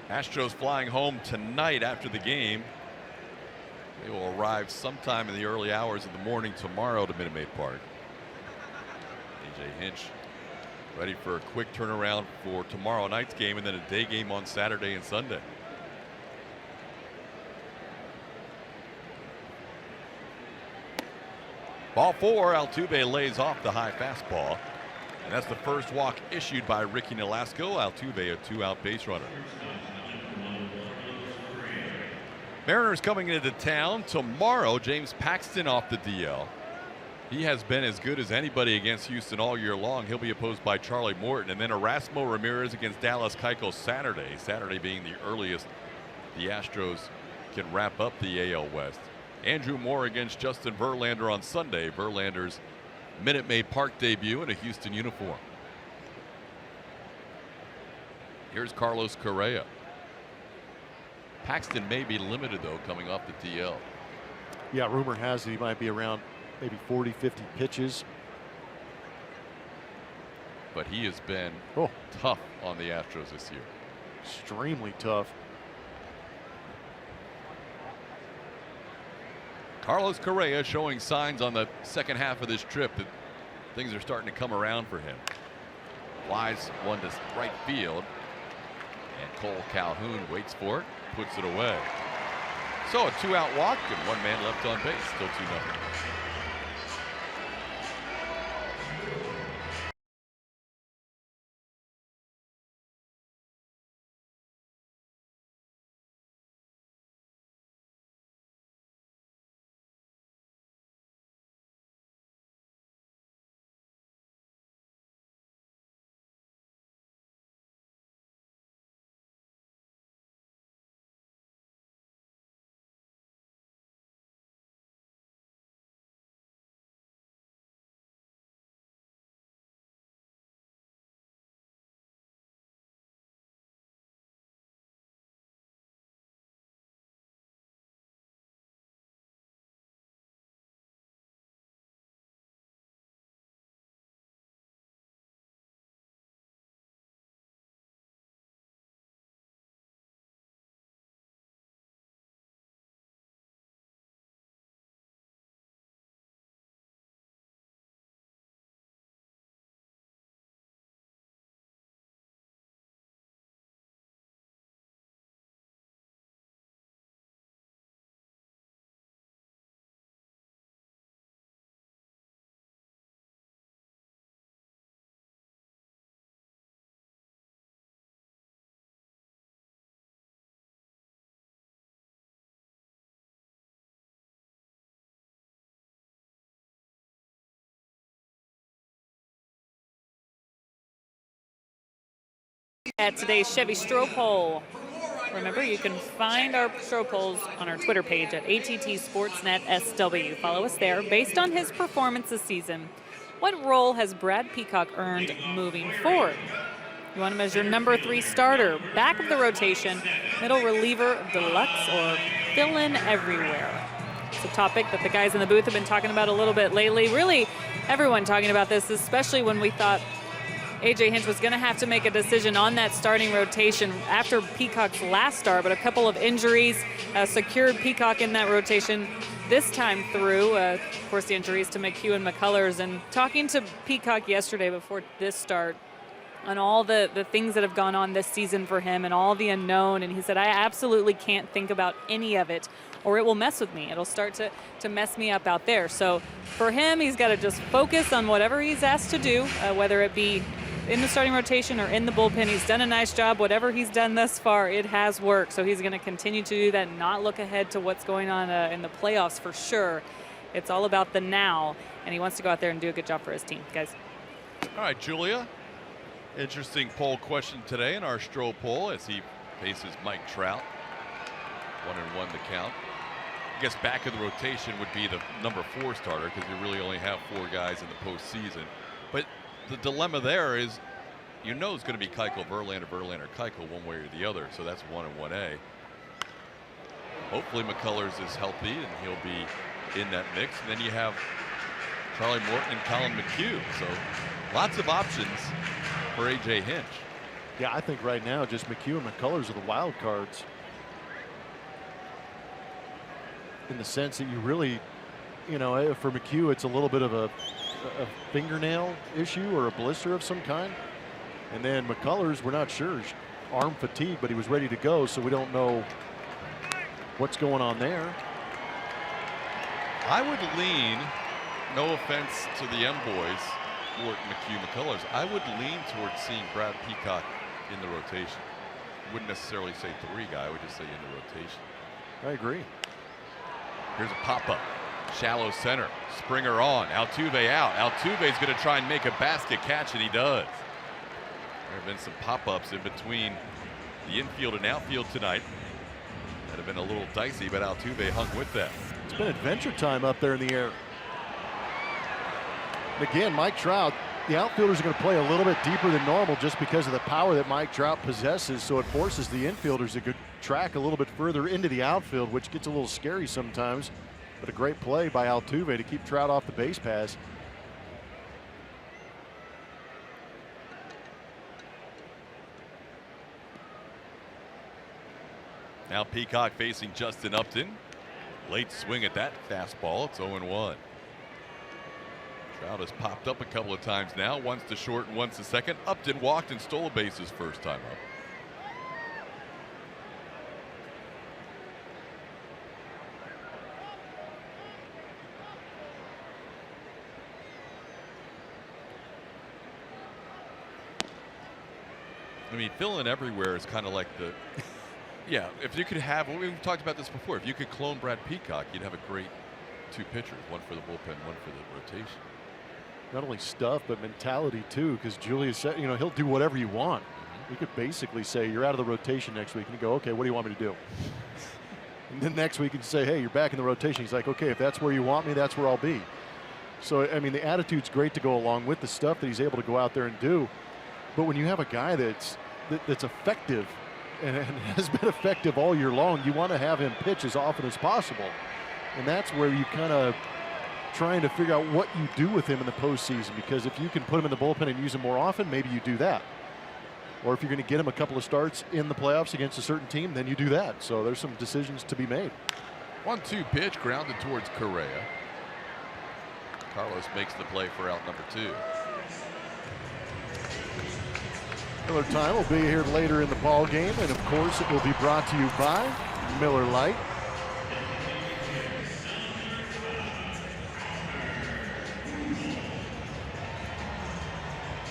Astros flying home tonight after the game. They will arrive sometime in the early hours of the morning tomorrow to Minute Maid Park. A.J. Hinch ready for a quick turnaround for tomorrow night's game and then a day game on Saturday and Sunday. Ball 4, Altuve lays off the high fastball. And that's the first walk issued by Ricky Nolasco. Altuve, a 2-out base runner. Mariners coming into town tomorrow. James Paxton off the DL. He has been as good as anybody against Houston all year long. He'll be opposed by Charlie Morton. And then Erasmo Ramirez against Dallas Keuchel Saturday. Saturday being the earliest the Astros can wrap up the AL West. Andrew Moore against Justin Verlander on Sunday. Verlander's Minute Maid Park debut in a Houston uniform. Here's Carlos Correa. Paxton may be limited, though, coming off the DL.
Yeah, rumor has it he might be around maybe 40, 50 pitches.
But he has been tough on the Astros this year.
Extremely tough.
Carlos Correa showing signs on the second half of this trip that things are starting to come around for him. Flies one to right field. And Cole Calhoun waits for it, puts it away. So a 2-out walk and 1 man left on base. Still 2-0.
At today's Chevy Stroh Poll. Remember, you can find our Stroh Polls on our Twitter page at ATT Sportsnet SW. Follow us there. Based on his performance this season, what role has Brad Peacock earned moving forward? You want him as your number 3 starter, back of the rotation, middle reliever, deluxe, or fill in everywhere? It's a topic that the guys in the booth have been talking about a little bit lately. Really, everyone talking about this, especially when we thought A.J. Hinch was going to have to make a decision on that starting rotation after Peacock's last start, but a couple of injuries secured Peacock in that rotation this time through. Of course, the injuries to McHugh and McCullers. And talking to Peacock yesterday before this start on all the things that have gone on this season for him and all the unknown, and he said, I absolutely can't think about any of it or it will mess with me. It'll start to mess me up out there. So for him, he's got to just focus on whatever he's asked to do, whether it be in the starting rotation or in the bullpen. He's done a nice job. Whatever he's done thus far, it has worked. So he's going to continue to do that and not look ahead to what's going on in the playoffs for sure. It's all about the now. and he wants to go out there and do a good job for his team, guys.
All right, Julia. Interesting poll question today in our Stroh poll as he faces Mike Trout. 1-1 the count. I guess back of the rotation would be the number 4 starter because you really only have 4 guys in the postseason. But the dilemma there is, you know, it's going to be Keuchel, Verlander, Keuchel one way or the other. So that's 1 and 1A. Hopefully McCullers is healthy and he'll be in that mix. And then you have Charlie Morton and Colin McHugh. So lots of options for A.J. Hinch.
Yeah, I think right now just McHugh and McCullers are the wild cards. In the sense that you really, you know, for McHugh, it's a little bit of a fingernail issue or a blister of some kind. And then McCullers, we're not sure. Arm fatigue, but he was ready to go, so we don't know what's going on there.
I would lean, no offense to the M-Boys, Morton, McHugh, McCullers, I would lean towards seeing Brad Peacock in the rotation. Wouldn't necessarily say 3 guy, I would just say in the rotation.
I agree.
Here's a pop-up. Shallow center. Springer on. Altuve out. Altuve's going to try and make a basket catch, and he does. There have been some pop-ups in between the infield and outfield tonight that have been a little dicey, but Altuve hung with that.
It's been adventure time up there in the air. And again, Mike Trout, the outfielders are going to play a little bit deeper than normal just because of the power that Mike Trout possesses, so it forces the infielders to track a little bit further into the outfield, which gets a little scary sometimes. But a great play by Altuve to keep Trout off the base pass.
Now Peacock facing Justin Upton. Late swing at that fastball. It's 0-1. Trout has popped up a couple of times now. Once to short and once to second. Upton walked and stole a base his first time up. I mean, filling everywhere is kind of like the, yeah, if you could have, we've talked about this before, if you could clone Brad Peacock, you'd have a great 2 pitchers, one for the bullpen, one for the rotation.
Not only stuff, but mentality too, because Julius said, you know, he'll do whatever you want. You could basically say, you're out of the rotation next week, and you go, okay, what do you want me to do? And then next week you can say, hey, you're back in the rotation. He's like, okay, if that's where you want me, that's where I'll be. So, I mean, the attitude's great to go along with the stuff that he's able to go out there and do. But when you have a guy that's effective and has been effective all year long, you want to have him pitch as often as possible. And that's where you kind of trying to figure out what you do with him in the postseason, because if you can put him in the bullpen and use him more often, maybe you do that. Or if you're going to get him a couple of starts in the playoffs against a certain team, then you do that. So there's some decisions to be made.
1-2 pitch grounded towards Correa. Carlos makes the play for out number 2.
Miller Time will be here later in the ball game, and of course it will be brought to you by Miller Lite.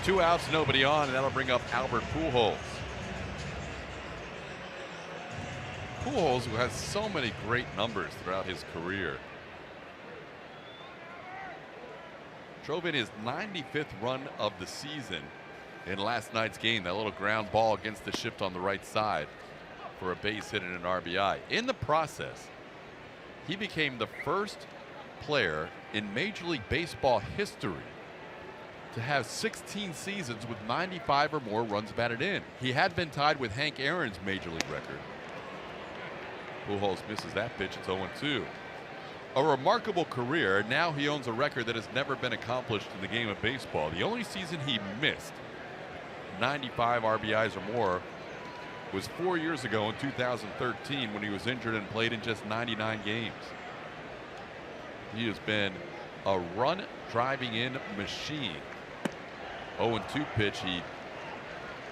Two outs, nobody on, and that'll bring up Albert Pujols. Pujols, who has so many great numbers throughout his career, drove in his 95th run of the season in last night's game. That little ground ball against the shift on the right side for a base hit and an RBI. In the process, he became the first player in Major League Baseball history to have 16 seasons with 95 or more runs batted in. He had been tied with Hank Aaron's Major League record. Pujols misses that pitch. It's 0-2. A remarkable career. Now he owns a record that has never been accomplished in the game of baseball. The only season he missed 95 RBIs or more was 4 years ago in 2013 when he was injured and played in just 99 games. He has been a run driving in machine. 0-2 pitch, he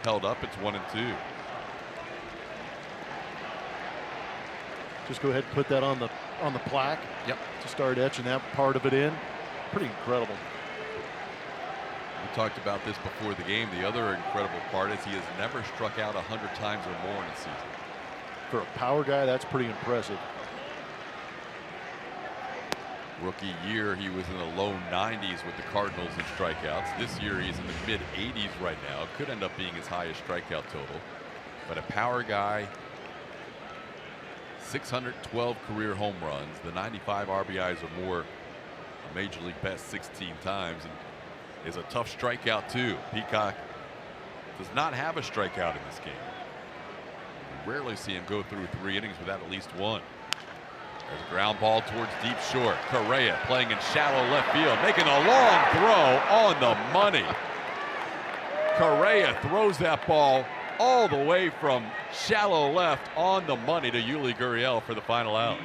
held up. It's 1-2.
Just go ahead and put that on the plaque.
Yep.
To start etching that part of it in. Pretty incredible.
We talked about this before the game. The other incredible part is he has never struck out 100 times or more in a season.
For a power guy, that's pretty impressive.
Rookie year, he was in the low 90s with the Cardinals in strikeouts. This year, he's in the mid 80s right now. Could end up being his highest strikeout total. But a power guy, 612 career home runs. The 95 RBIs or more, a major league best 16 times, and is a tough strikeout too. Peacock does not have a strikeout in this game. You rarely see him go through 3 innings without at least one. There's a ground ball towards deep short. Correa playing in shallow left field, making a long throw on the money. Correa throws that ball all the way from shallow left on the money to Yuli Gurriel for the final out.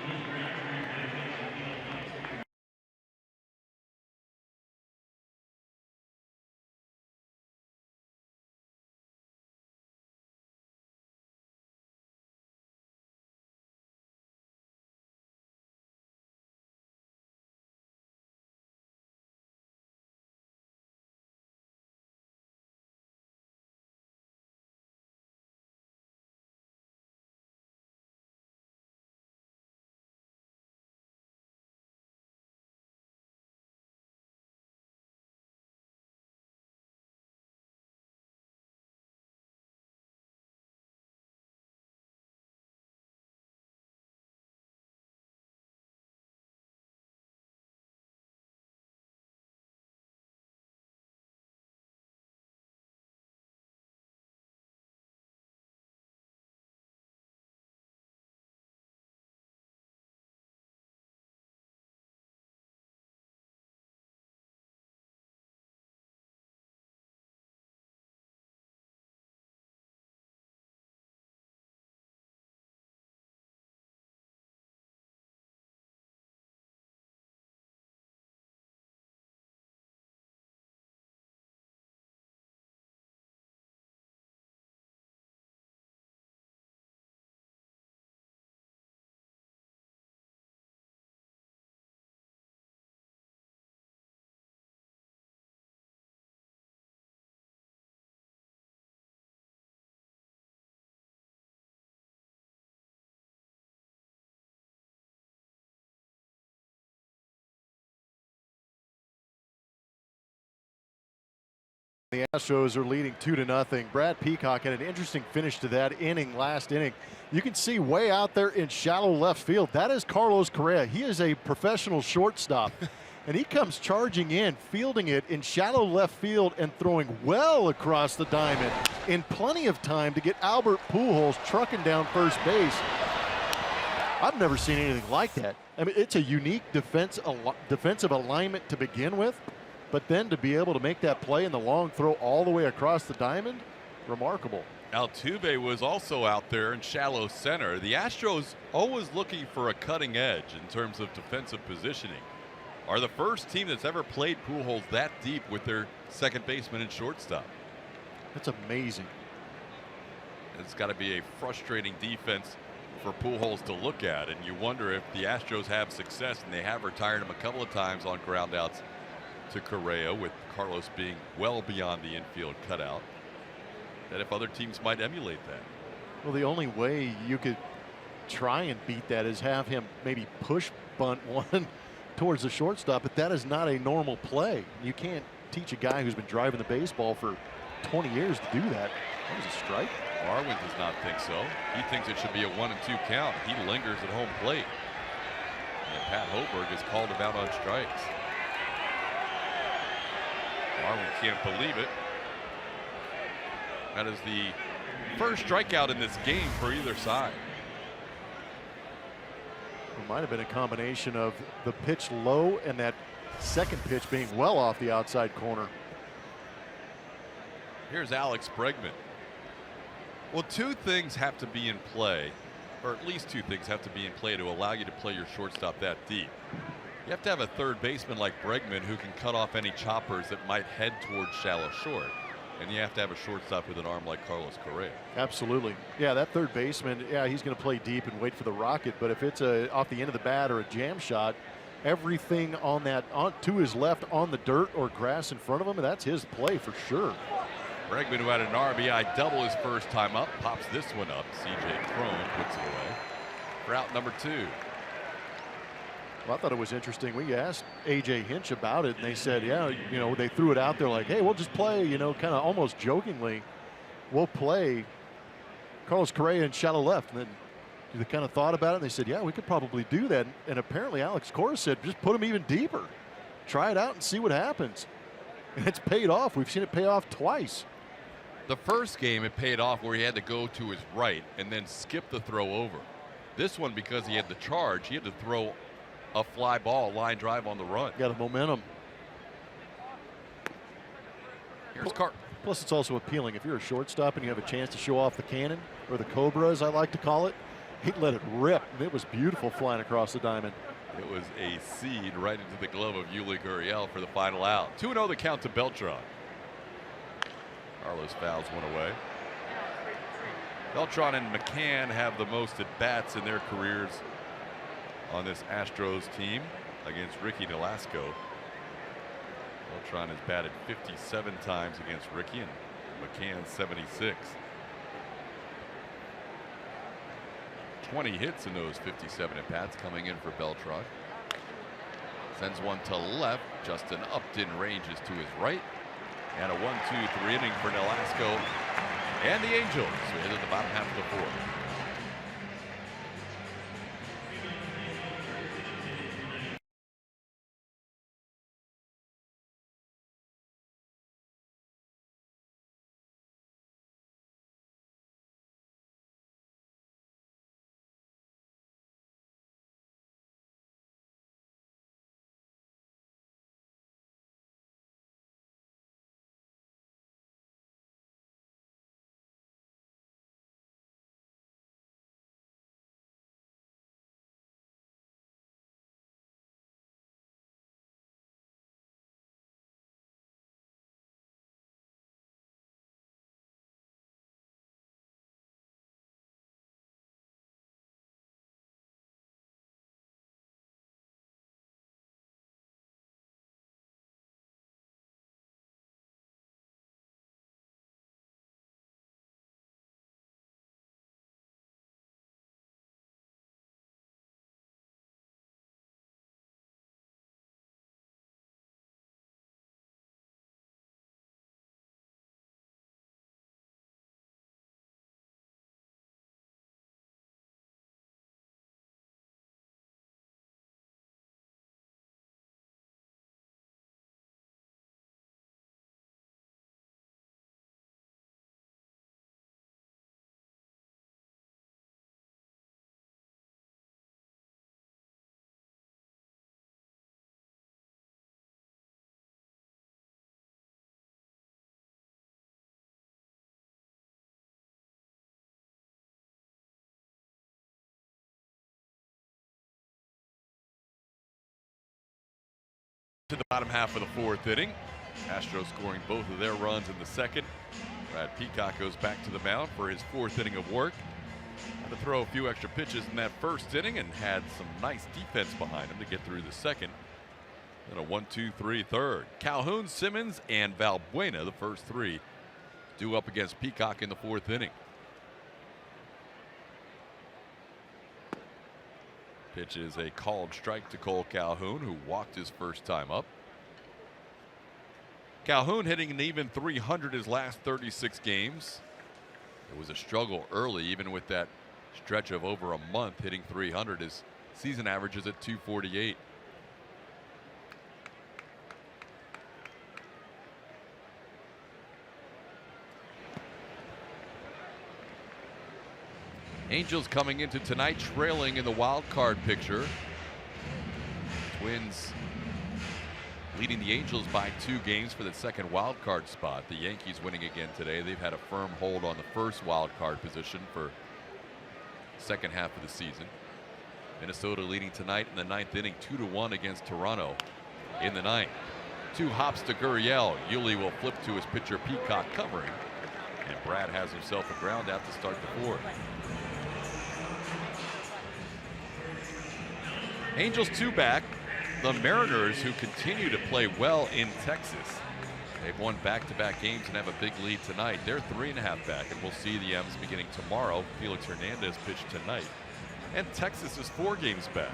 The Astros are leading 2-0. Brad Peacock had an interesting finish to that inning, last inning. You can see way out there in shallow left field, that is Carlos Correa. He is a professional shortstop. And he comes charging in, fielding it in shallow left field and throwing well across the diamond in plenty of time to get Albert Pujols trucking down first base. I've never seen anything like that. I mean, it's a unique defensive alignment to begin with. But then to be able to make that play in the long throw all the way across the diamond, remarkable.
Altuve was also out there in shallow center. The Astros, always looking for a cutting edge in terms of defensive positioning, are the first team that's ever played Pujols that deep with their second baseman and shortstop.
That's amazing.
It's got to be a frustrating defense for Pujols to look at, and you wonder if the Astros have success, and they have retired him a couple of times on groundouts to Correa, with Carlos being well beyond the infield cutout, that if other teams might emulate that.
Well, the only way you could try and beat that is have him maybe push bunt one towards the shortstop, but that is not a normal play. You can't teach a guy who's been driving the baseball for 20 years to do that. That was a strike.
Marwin does not think so. He thinks it should be a 1-2 count. He lingers at home plate. And Pat Hoberg has called him out on strikes. Marwin can't believe it. That is the first strikeout in this game for either side.
It might have been a combination of the pitch low and that second pitch being well off the outside corner.
Here's Alex Bregman. Well, two things have to be in play, or at least two things have to be in play to allow you to play your shortstop that deep. You have to have a third baseman like Bregman who can cut off any choppers that might head towards shallow short. And you have to have a shortstop with an arm like Carlos Correa.
Absolutely. Yeah, that third baseman, yeah, he's going to play deep and wait for the rocket. But if it's off the end of the bat or a jam shot, everything on that to his left on the dirt or grass in front of him, that's his play for sure.
Bregman, who had an RBI double his first time up, pops this one up. C.J. Cron puts it away for out number 2.
Well, I thought it was interesting. We asked A.J. Hinch about it, and they said, yeah, they threw it out there like, hey, we'll just play, kind of almost jokingly, we'll play Carlos Correa in shallow left. And then they kind of thought about it, and they said, yeah, we could probably do that. And apparently Alex Cora said, just put him even deeper. Try it out and see what happens. And it's paid off. We've seen it pay off twice.
The first game, it paid off where he had to go to his right and then skip the throw over. This one, because he had the charge, he had to throw a fly ball, line drive on the run.
Got a momentum.
Here's Carter.
Plus, it's also appealing. If you're a shortstop and you have a chance to show off the cannon, or the Cobra, as I like to call it, he'd let it rip. And it was beautiful flying across the diamond.
It was a seed right into the glove of Yuli Gurriel for the final out. 2-0 the count to Beltran. Carlos fouls one away. Beltran and McCann have the most at-bats in their careers on this Astros team against Ricky Nolasco. Beltran has batted 57 times against Ricky and McCann 76. 20 hits in those 57 at-bats coming in for Beltran. Sends one to left. Justin Upton ranges to his right. And a 1-2-3 inning for Nolasco and the Angels. We hit at the bottom half of the fourth. To the bottom half of the fourth inning. Astros scoring both of their runs in the second. Brad Peacock goes back to the mound for his fourth inning of work. Had to throw a few extra pitches in that first inning and had some nice defense behind him to get through the second. Then a 1-2-3 third. Calhoun, Simmons, and Valbuena, the first three, due up against Peacock in the fourth inning. Pitch is a called strike to Cole Calhoun, who walked his first time up. Calhoun hitting an even 300 his last 36 games. It was a struggle early, even with that stretch of over a month hitting 300. His season average is at 248. Angels coming into tonight trailing in the wild card picture. Twins leading the Angels by 2 games for the second wild card spot. The Yankees winning again today. They've had a firm hold on the first wild card position for the second half of the season. Minnesota leading tonight in the ninth inning 2-1 against Toronto in the ninth. 2 hops to Gurriel. Yuli will flip to his pitcher Peacock covering. And Brad has himself a ground out to start the fourth. Angels 2 back. The Mariners, who continue to play well in Texas. They've won back-to-back games and have a big lead tonight. They're 3.5 back, and we'll see the M's beginning tomorrow. Felix Hernandez pitched tonight. And Texas is 4 games back.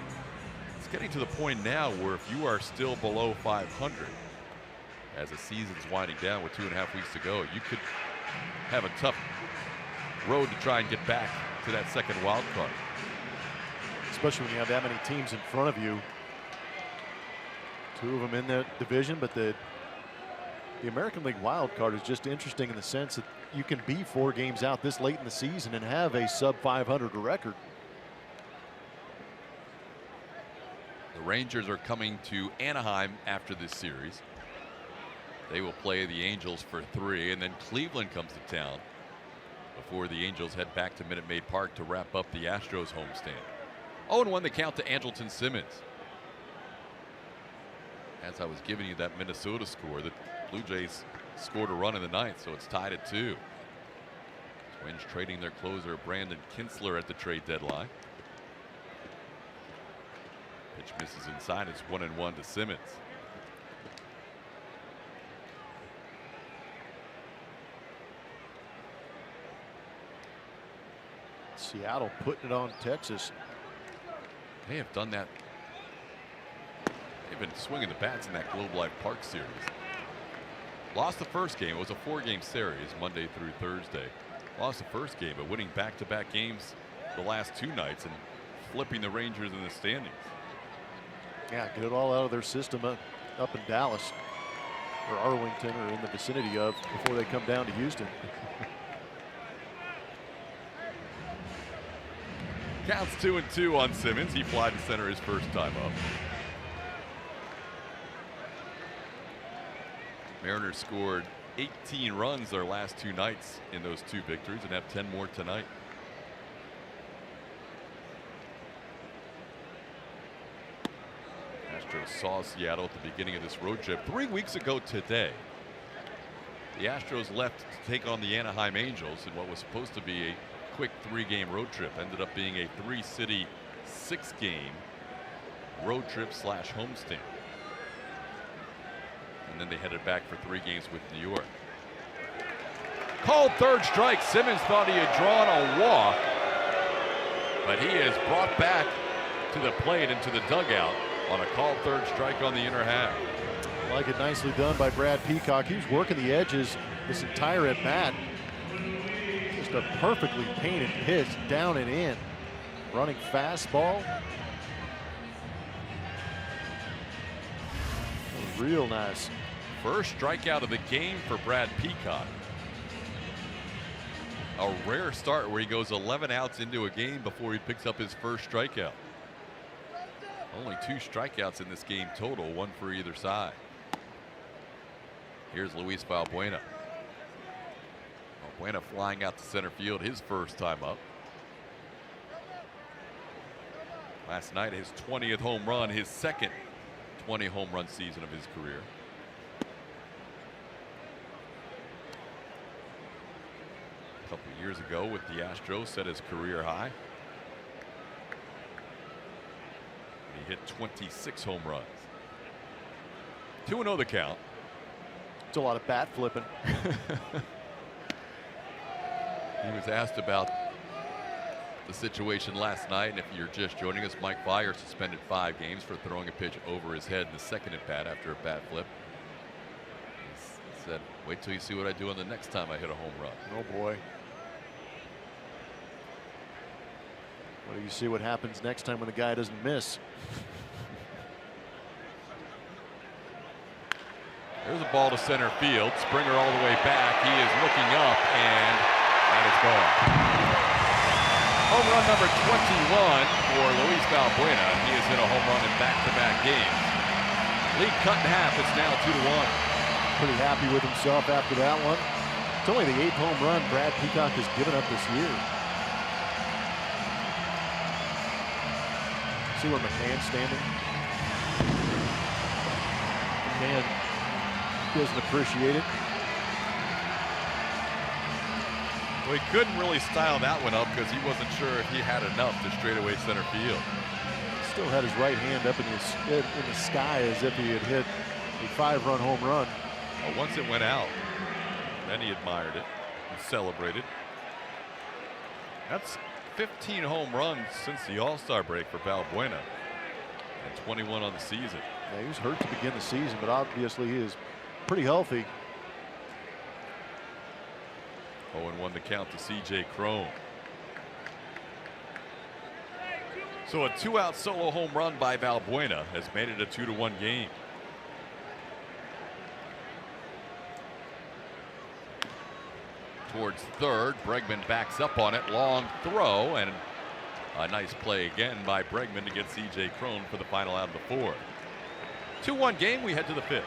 It's getting to the point now where if you are still below 500 as the season's winding down with 2.5 weeks to go, you could have a tough road to try and get back to that second wild card.
Especially when you have that many teams in front of you. 2 of them in that division, but the American League wild card is just interesting in the sense that you can be 4 games out this late in the season and have a sub 500 record.
The Rangers are coming to Anaheim after this series. They will play the Angels for 3, and then Cleveland comes to town before the Angels head back to Minute Maid Park to wrap up the Astros homestand. 0-1 the count to Andrelton Simmons. As I was giving you that Minnesota score, the Blue Jays scored a run in the 9th, so it's tied at 2. Twins trading their closer Brandon Kinsler at the trade deadline. Pitch misses inside. It's 1-1 to Simmons.
Seattle putting it on Texas.
They have done that. They've been swinging the bats in that Globe Life Park series. Lost the first game. It was a 4-game series, Monday through Thursday. Lost the first game, but winning back-to-back games the last 2 nights and flipping the Rangers in the standings.
Yeah, get it all out of their system up in Dallas or Arlington or in the vicinity of before they come down to Houston.
Counts 2-2 on Simmons. He flied to center his first time up. Mariners scored 18 runs their last 2 nights in those 2 victories and have 10 more tonight. Astros saw Seattle at the beginning of this road trip 3 weeks ago today. The Astros left to take on the Anaheim Angels in what was supposed to be a quick 3-game road trip. Ended up being a 3-city 6-game road trip / homestand. And then they headed back for 3 games with New York. Called third strike. Simmons thought he had drawn a walk, but he is brought back to the plate and to the dugout on a called third strike on the inner half.
Like it nicely done by Brad Peacock. He was working the edges this entire at bat. Just a perfectly painted pitch down and in. Running fastball. Real nice.
First strikeout of the game for Brad Peacock. A rare start where he goes 11 outs into a game before he picks up his first strikeout. Only 2 strikeouts in this game total, 1 for either side. Here's Luis Valbuena. Valbuena flying out to center field, his first time up. Last night, his 20th home run, his second 20 home run season of his career. A couple of years ago with the Astros, set his career high. He hit 26 home runs. 2-0 the count.
It's a lot of bat flipping.
He was asked about the situation last night, and if you're just joining us, Mike Fire suspended 5 games for throwing a pitch over his head in the second at bat after a bat flip. He said, "Wait till you see what I do on the next time I hit a home run."
Oh boy. Well, you see what happens next time when the guy doesn't miss.
There's a ball to center field. Springer all the way back. He is looking up, and that is gone. Home run number 21 for Luis Valbuena. He has hit a home run in back-to-back games. Lead cut in half. It's now 2-1.
Pretty happy with himself after that one. It's only the 8th home run Brad Peacock has given up this year. See where McCann's standing? McCann doesn't appreciate it.
Well, he couldn't really style that one up because he wasn't sure if he had enough to straightaway center field.
Still had his right hand up in the sky as if he had hit a 5-run home run.
Well, once it went out, then he admired it and celebrated. That's 15 home runs since the All-Star break for Valbuena. and 21 on the season.
Yeah, he was hurt to begin the season, but obviously he is pretty healthy.
0-1 the count to C.J. Cron. So a 2-out solo home run by Valbuena has made it a 2-1 game. Towards third, Bregman backs up on it, long throw, and a nice play again by Bregman to get C.J. Cron for the final out of the fourth. 2-1 game, we head to the fifth.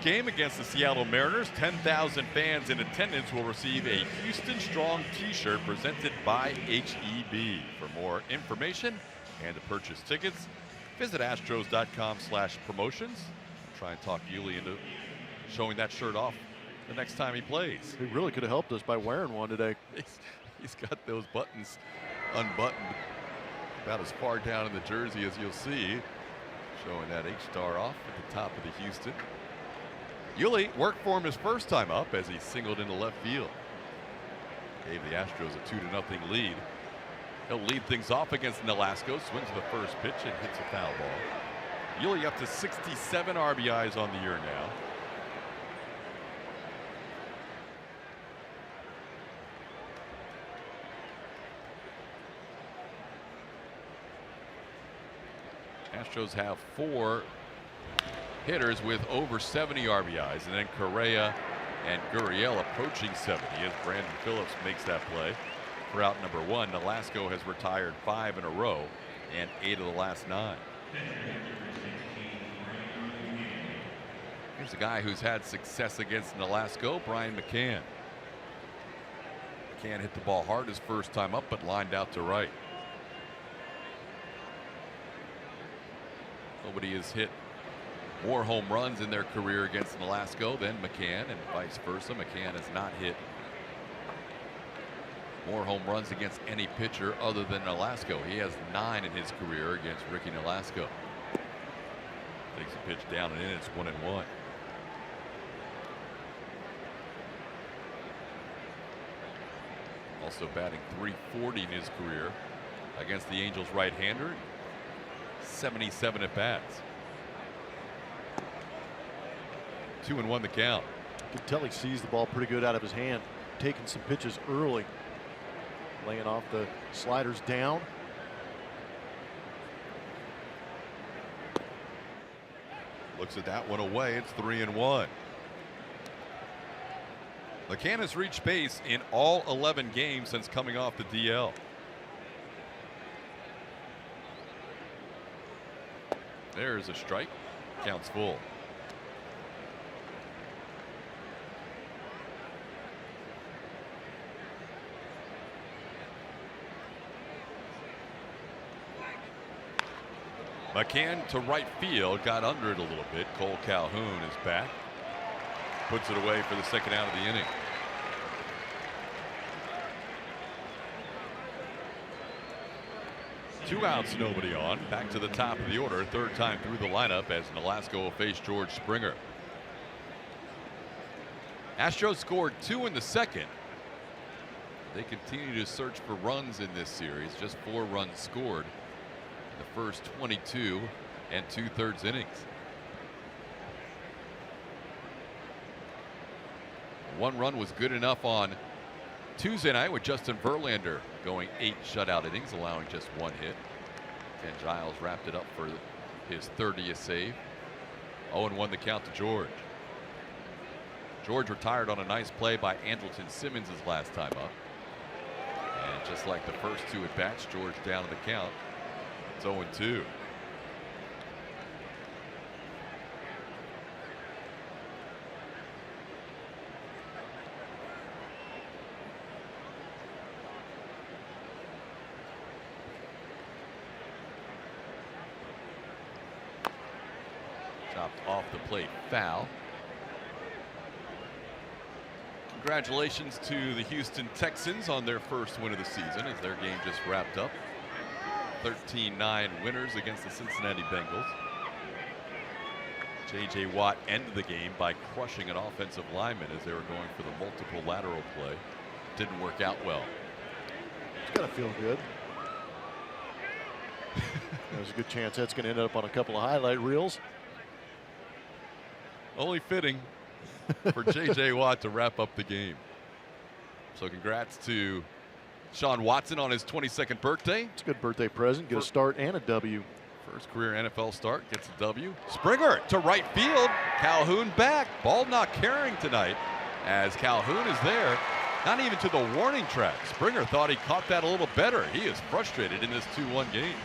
Game against the Seattle Mariners. 10,000 fans in attendance will receive a Houston Strong t-shirt presented by HEB. For more information and to purchase tickets, visit astros.com/promotions. Try and talk Yuli into showing that shirt off the next time he plays.
He really could have helped us by wearing one today.
He's got those buttons unbuttoned about as far down in the jersey as you'll see, showing that H-star off at the top of the Houston. Yuli worked for him his first time up as he singled into left field. Gave the Astros a 2-0 lead. He'll lead things off against Nolasco. Swings the first pitch and hits a foul ball. Yuli up to 67 RBIs on the year now. Astros have 4 hitters with over 70 RBIs, and then Correa and Gurriel approaching 70 as Brandon Phillips makes that play for out number 1. Nolasco has retired 5 in a row and 8 of the last 9. Here's a guy who's had success against Nolasco, Brian McCann. McCann hit the ball hard his first time up, but lined out to right. Nobody has hit more home runs in their career against Nolasco than McCann, and vice versa. McCann has not hit more home runs against any pitcher other than Nolasco. He has 9 in his career against Ricky Nolasco. Takes a pitch down and in. It's 1-1. Also batting .340 in his career against the Angels right-hander. 77 at bats. 2-1 the count.
You can tell he sees the ball pretty good out of his hand, taking some pitches early, laying off the sliders down.
Looks at that one away. It's 3-1. McCann has reached base in all 11 games since coming off the DL. There's a strike. Counts full. McCann to right field, got under it a little bit. Cole Calhoun is back. Puts it away for the second out of the inning. 2 outs, nobody on. Back to the top of the order. Third time through the lineup as Nolasco will face George Springer. Astros scored 2 in the second. They continue to search for runs in this series. Just 4 runs scored in the first 22 and 2/3 innings. 1 run was good enough on Tuesday night with Justin Verlander going 8 shutout innings, allowing just 1 hit. Ken Giles wrapped it up for his 30th save. 0-1 the count to George. George retired on a nice play by Andrelton Simmons his last time up. And just like the first 2 at bats, George down in the count. It's 0-2. Chopped off the plate, foul. Congratulations to the Houston Texans on their first win of the season as their game just wrapped up. 13-9 winners against the Cincinnati Bengals. J.J. Watt ended the game by crushing an offensive lineman as they were going for the multiple lateral play. Didn't work out well.
It's got to feel good. There's a good chance that's going to end up on a couple of highlight reels.
Only fitting for J.J. Watt to wrap up the game. So congrats to Sean Watson on his 22nd birthday.
It's a good birthday present. Get a start and a W.
First career NFL start, gets a W. Springer to right field. Calhoun back. Ball not carrying tonight as Calhoun is there. Not even to the warning track. Springer thought he caught that a little better. He is frustrated in this 2-1 game.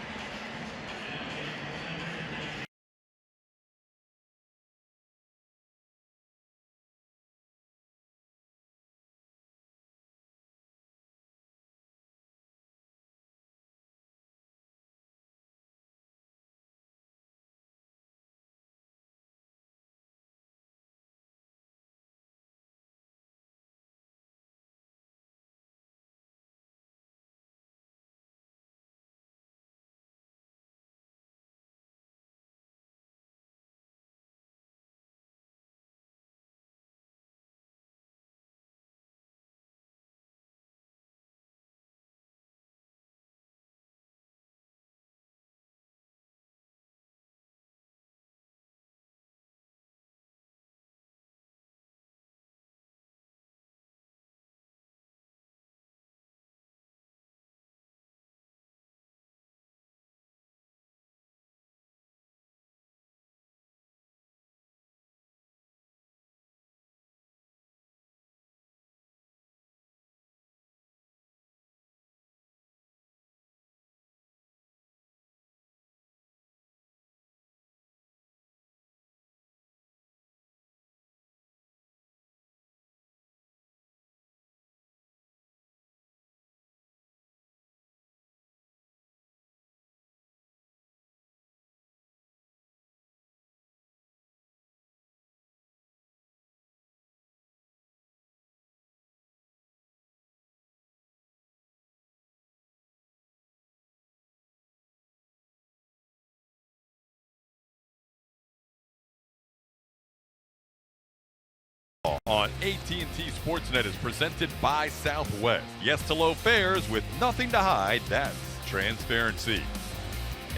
On AT&T Sportsnet is presented by Southwest. Yes to low fares with nothing to hide. That's transparency.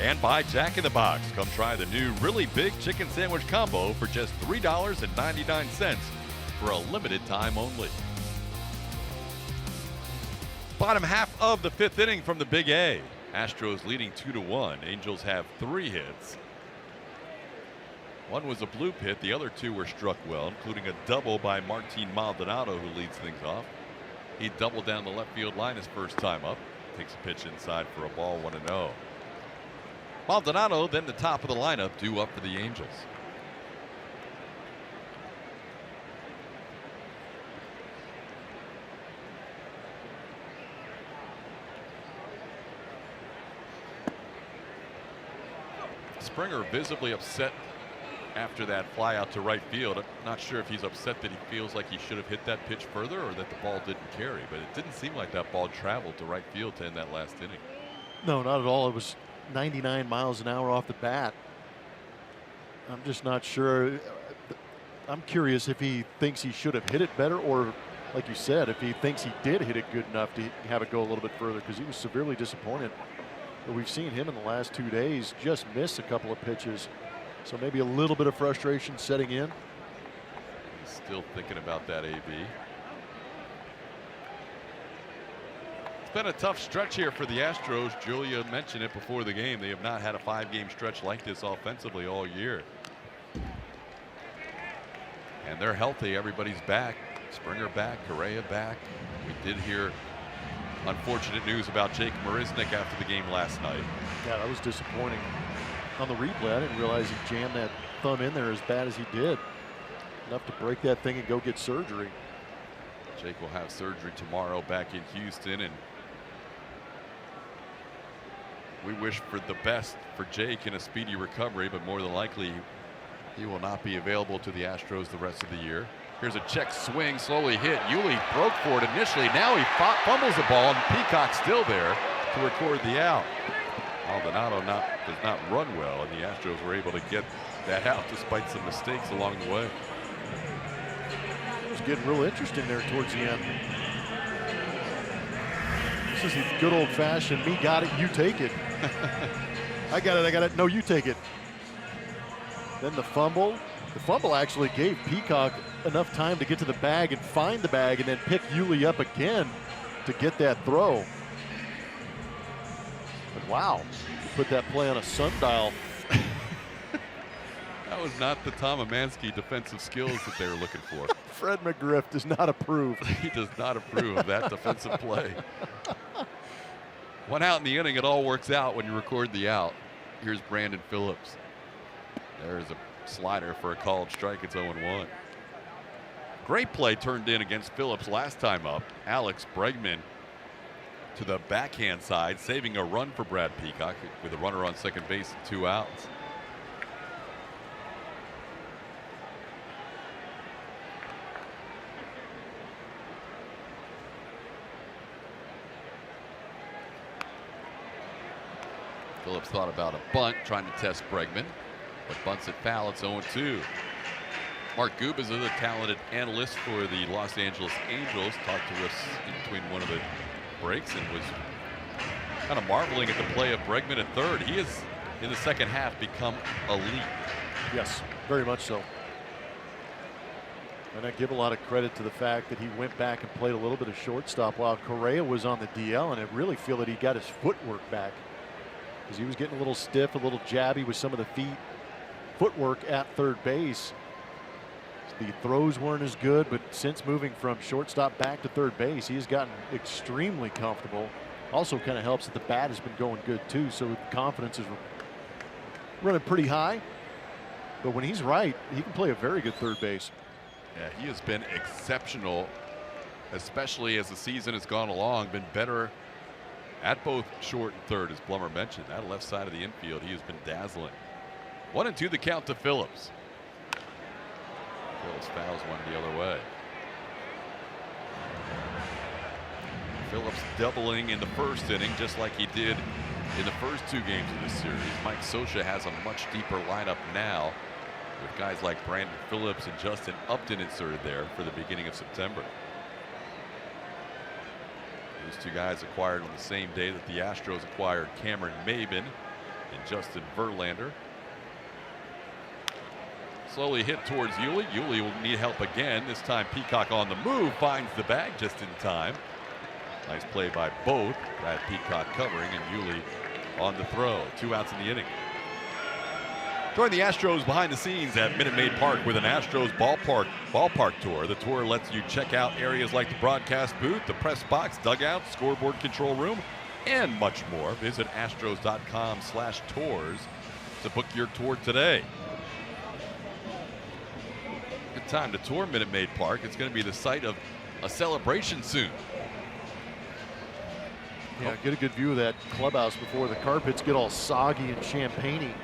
And by Jack in the Box. Come try the new really big chicken sandwich combo for just $3.99 for a limited time only. Bottom half of the 5th inning from the Big A. Astros leading 2-1. Angels have 3 hits. One was a bloop hit. The other 2 were struck well, including a double by Martin Maldonado, who leads things off. He doubled down the left field line his first time up. Takes a pitch inside for a ball, 1-0. Maldonado then the top of the lineup, due up for the Angels. Springer visibly upset after that fly out to right field. I'm not sure if he's upset that he feels like he should have hit that pitch further or that the ball didn't carry, but it didn't seem like that ball traveled to right field to end that last inning.
No, not at all. It was 99 miles an hour off the bat. I'm just not sure. I'm curious if he thinks he should have hit it better, or like you said, if he thinks he did hit it good enough to have it go a little bit further, because he was severely disappointed. But we've seen him in the last 2 days just miss a couple of pitches. So maybe a little bit of frustration setting in.
He's still thinking about that, AB. It's been a tough stretch here for the Astros. Julia mentioned it before the game. They have not had a 5-game stretch like this offensively all year. And they're healthy. Everybody's back. Springer back, Correa back. We did hear unfortunate news about Jake Marisnick after the game last night.
Yeah, that was disappointing. On the replay, I didn't realize he jammed that thumb in there as bad as he did. Enough to break that thing and go get surgery.
Jake will have surgery tomorrow back in Houston, and we wish for the best for Jake in a speedy recovery, but more than likely he will not be available to the Astros the rest of the year. Here's a check swing, slowly hit. Yuli broke for it initially. Now he fumbles the ball, and Peacock's still there to record the out. Maldonado does not run well, and the Astros were able to get that out despite some mistakes along the way.
It was getting real interesting there towards the end. This is the good old-fashioned me got it, you take it. I got it, no, you take it. Then the fumble. The fumble actually gave Peacock enough time to get to the bag and find the bag and then pick Yuli up again to get that throw. But wow, you put that play on a sundial.
That was not the Tom Amansky defensive skills that they were looking for.
Fred McGriff does not approve.
He does not approve of that defensive play. 1 out in the inning, it all works out when you record the out. Here's Brandon Phillips. There's a slider for a called strike. It's 0-1. Great play turned in against Phillips last time up. Alex Bregman to the backhand side, saving a run for Brad Peacock with a runner on second base and 2 outs. Phillips thought about a bunt, trying to test Bregman, but bunts it foul. It's 0-2. Mark Gubas is a talented analyst for the Los Angeles Angels. Talked to us in between one of the breaks and was kind of marveling at the play of Bregman at third. He has, in the second half, become elite.
Yes, very much so. And I give a lot of credit to the fact that he went back and played a little bit of shortstop while Correa was on the DL, and I really feel that he got his footwork back, because he was getting a little stiff, a little jabby with some of the footwork at third base. The throws weren't as good, but since moving from shortstop back to third base, he has gotten extremely comfortable. Also kind of helps that the bat has been going good too, so the confidence is running pretty high. But when he's right, he can play a very good third base.
Yeah, he has been exceptional, especially as the season has gone along, been better at both short and third, as Blummer mentioned. That left side of the infield, he has been dazzling. 1-2 the count to Phillips. Phillips fouls one the other way. Phillips doubling in the first inning, just like he did in the first 2 games of this series. Mike Scioscia has a much deeper lineup now, with guys like Brandon Phillips and Justin Upton inserted there for the beginning of September. These 2 guys acquired on the same day that the Astros acquired Cameron Maybin and Justin Verlander. Slowly hit towards Yuli. Yuli will need help again. This time Peacock on the move, finds the bag just in time. Nice play by both. Brad Peacock covering and Yuli on the throw. 2 outs in the inning. Join the Astros behind the scenes at Minute Maid Park with an Astros ballpark tour. The tour lets you check out areas like the broadcast booth, the press box, dugout, scoreboard control room, and much more. Visit astros.com/tours to book your tour today. Good time to tour Minute Maid Park. It's going to be the site of a celebration soon.
Yeah, get a good view of that clubhouse before the carpets get all soggy and champagne-y.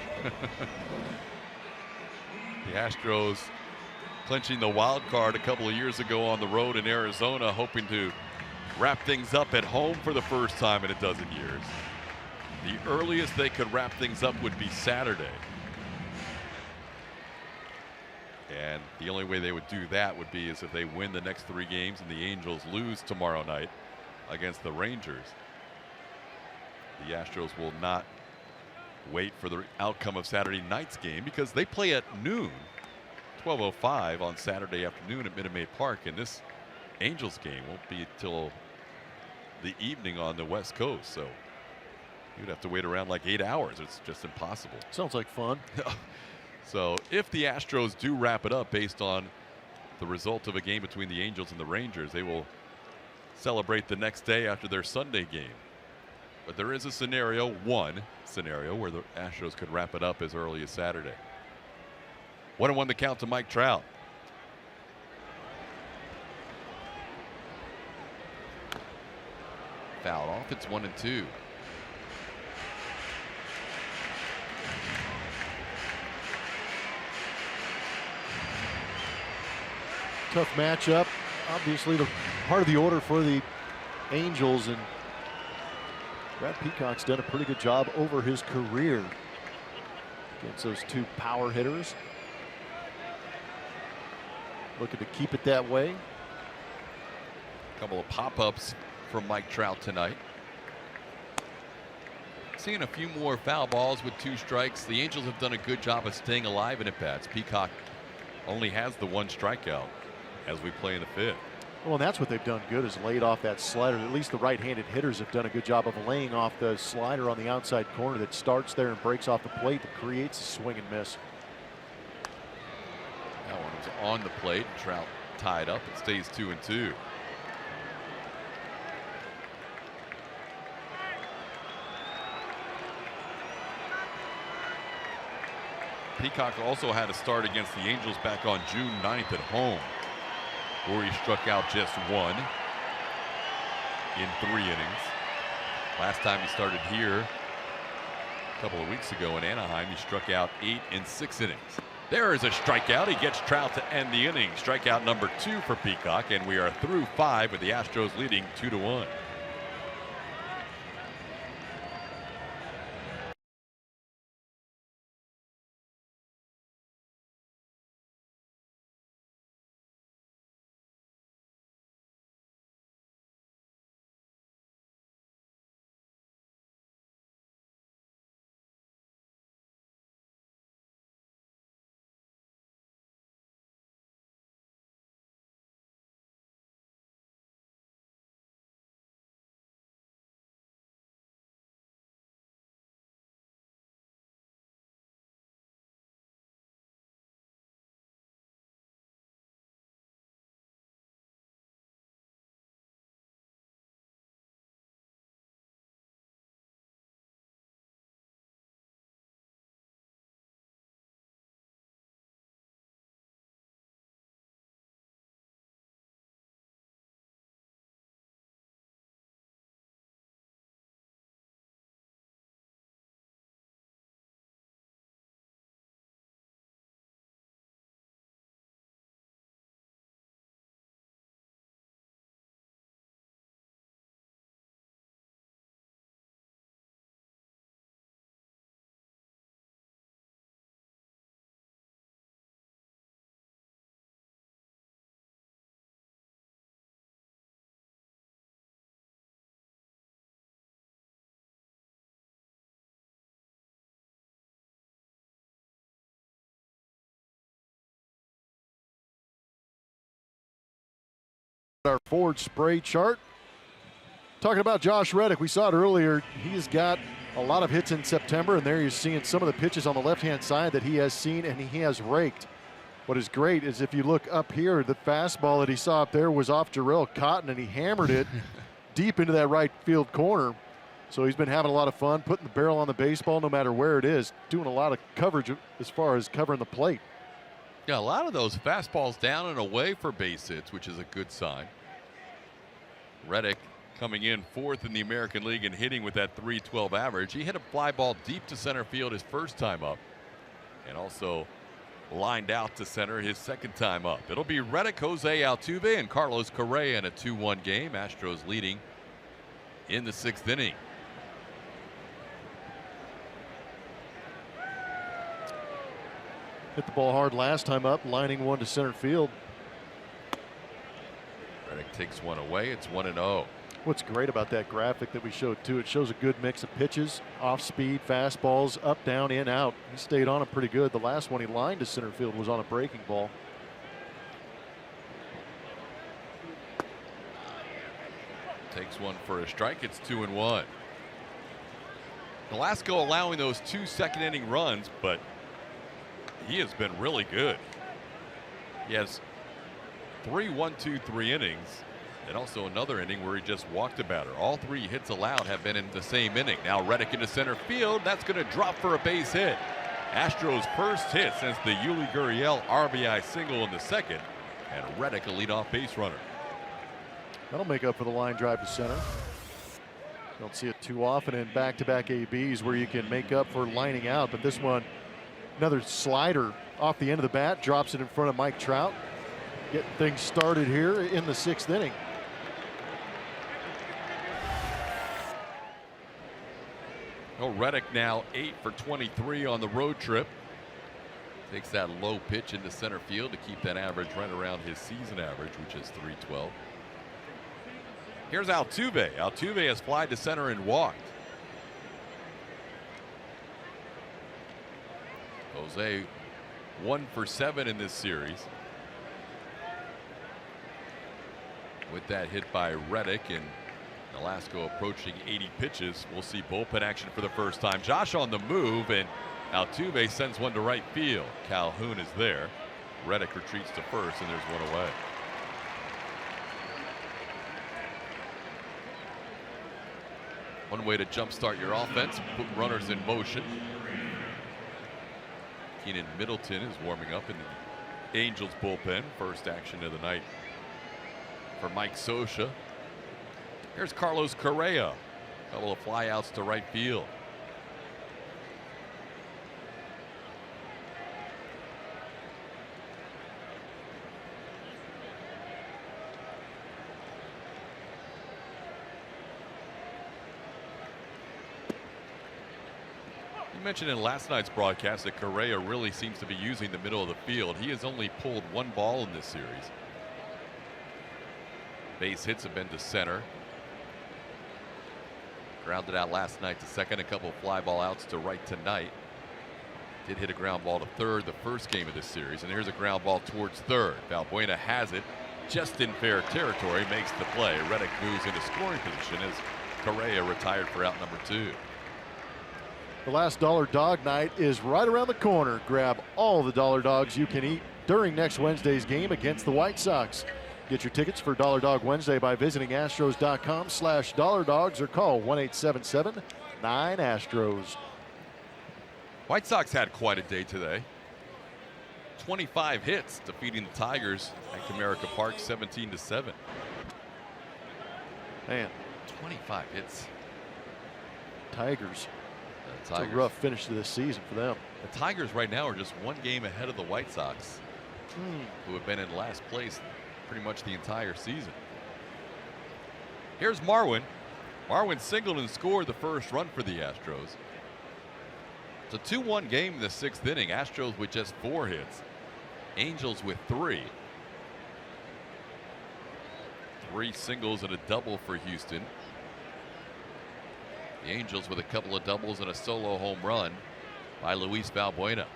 The Astros clinching the wild card a couple of years ago on the road in Arizona, hoping to wrap things up at home for the first time in a dozen years. The earliest they could wrap things up would be Saturday. And the only way they would do that would be is if they win the next 3 games and the Angels lose tomorrow night against the Rangers. The Astros will not wait for the outcome of Saturday night's game because they play at noon, 12:05 on Saturday afternoon at Minute Maid Park, and this Angels game won't be until the evening on the West Coast, so you'd have to wait around like 8 hours. It's just impossible.
Sounds like fun.
So if the Astros do wrap it up based on the result of a game between the Angels and the Rangers, they will celebrate the next day after their Sunday game. But there is a scenario, one scenario, where the Astros could wrap it up as early as Saturday. 1-1 the count to Mike Trout. Fouled off. It's 1-2.
Tough matchup. Obviously, the part of the order for the Angels, and Brad Peacock's done a pretty good job over his career against those 2 power hitters. Looking to keep it that way.
A couple of pop-ups from Mike Trout tonight. Seeing a few more foul balls with 2 strikes. The Angels have done a good job of staying alive in at-bats. Peacock only has the 1 strikeout as we play in the 5th.
Well, and that's what they've done good, is laid off that slider. At least the right-handed hitters have done a good job of laying off the slider on the outside corner that starts there and breaks off the plate, that creates a swing and miss.
That one was on the plate. Trout tied up. It stays 2-2. Peacock also had a start against the Angels back on June 9th at home, where he struck out just 1 in 3 innings. Last time he started here a couple of weeks ago in Anaheim, he struck out 8 in 6 innings. There is a strikeout. He gets Trout to end the inning. Strikeout number 2 for Peacock, and we are through 5 with the Astros leading 2-1.
Our forward spray chart. Talking about Josh Reddick, we saw it earlier. He's got a lot of hits in September, and there you're seeing some of the pitches on the left-hand side that he has seen and he has raked. What is great is if you look up here, the fastball that he saw up there was off Jarrell Cotton, and he hammered it deep into that right field corner. So he's been having a lot of fun putting the barrel on the baseball no matter where it is, doing a lot of coverage as far as covering the plate.
Yeah, a lot of those fastballs down and away for base hits, which is a good sign. Reddick coming in 4th in the American League and hitting with that .312 average. He hit a fly ball deep to center field his first time up, and also lined out to center his second time up. It'll be Reddick, Jose Altuve, and Carlos Correa in a 2-1 game. Astros leading in the 6th inning.
Hit the ball hard last time up, lining one to center field.
Reddick takes one away. It's 1-0.
What's great about that graphic that we showed too, it shows a good mix of pitches, off speed, fastballs, up, down, in, out. He stayed on it pretty good. The last one he lined to center field was on a breaking ball.
Takes one for a strike. It's 2-1. Velasco allowing those 2 second-inning runs, but he has been really good. He has 3 1-2-3 innings, and also another inning where he just walked a batter. All 3 hits allowed have been in the same inning. Now Reddick into center field. That's going to drop for a base hit. Astros' first hit since the Yuli Gurriel RBI single in the second, and Reddick a leadoff base runner.
That'll make up for the line drive to center. Don't see it too often in back-to-back ABs where you can make up for lining out, but this one, another slider off the end of the bat, drops it in front of Mike Trout. Getting things started here in the 6th inning.
Well, Reddick now 8 for 23 on the road trip. Takes that low pitch into center field to keep that average right around his season average, which is 312. Here's Altuve. Altuve has flied to center and walked. Jose 1 for 7 in this series. With that hit by Reddick and Velasco approaching 80 pitches, we'll see bullpen action for the first time. Josh on the move, and Altuve sends one to right field. Calhoun is there. Reddick retreats to first, and there's one away. One way to jumpstart your offense, put runners in motion. Keenan Middleton is warming up in the Angels bullpen. First action of the night for Mike Scioscia. Here's Carlos Correa. A couple of flyouts to right field. You mentioned in last night's broadcast that Correa really seems to be using the middle of the field. He has only pulled 1 ball in this series. Base hits have been to center. Grounded out last night to second. A couple of fly ball outs to right tonight. Did hit a ground ball to third the first game of this series. And here's a ground ball towards third. Valbuena has it just in fair territory. Makes the play. Reddick moves into scoring position as Correa retired for out number 2.
The last Dollar Dog Night is right around the corner. Grab all the Dollar Dogs you can eat during next Wednesday's game against the White Sox. Get your tickets for Dollar Dog Wednesday by visiting Astros.com/dollardogs or call 1-877-9-ASTROS.
White Sox had quite a day today. 25 hits, defeating the Tigers at Comerica Park 17-7.
Man,
25 hits.
Tigers. It's a
Tigers.
rough finish to this season for them.
The Tigers right now are just 1 game ahead of the White Sox, who have been in last place pretty much the entire season. Here's Marwin. Marwin singled and scored the first run for the Astros. It's a 2-1 game in the 6th inning. Astros with just 4 hits. Angels with 3. 3 singles and a double for Houston. The Angels with a couple of doubles and a solo home run by Luis Valbuena.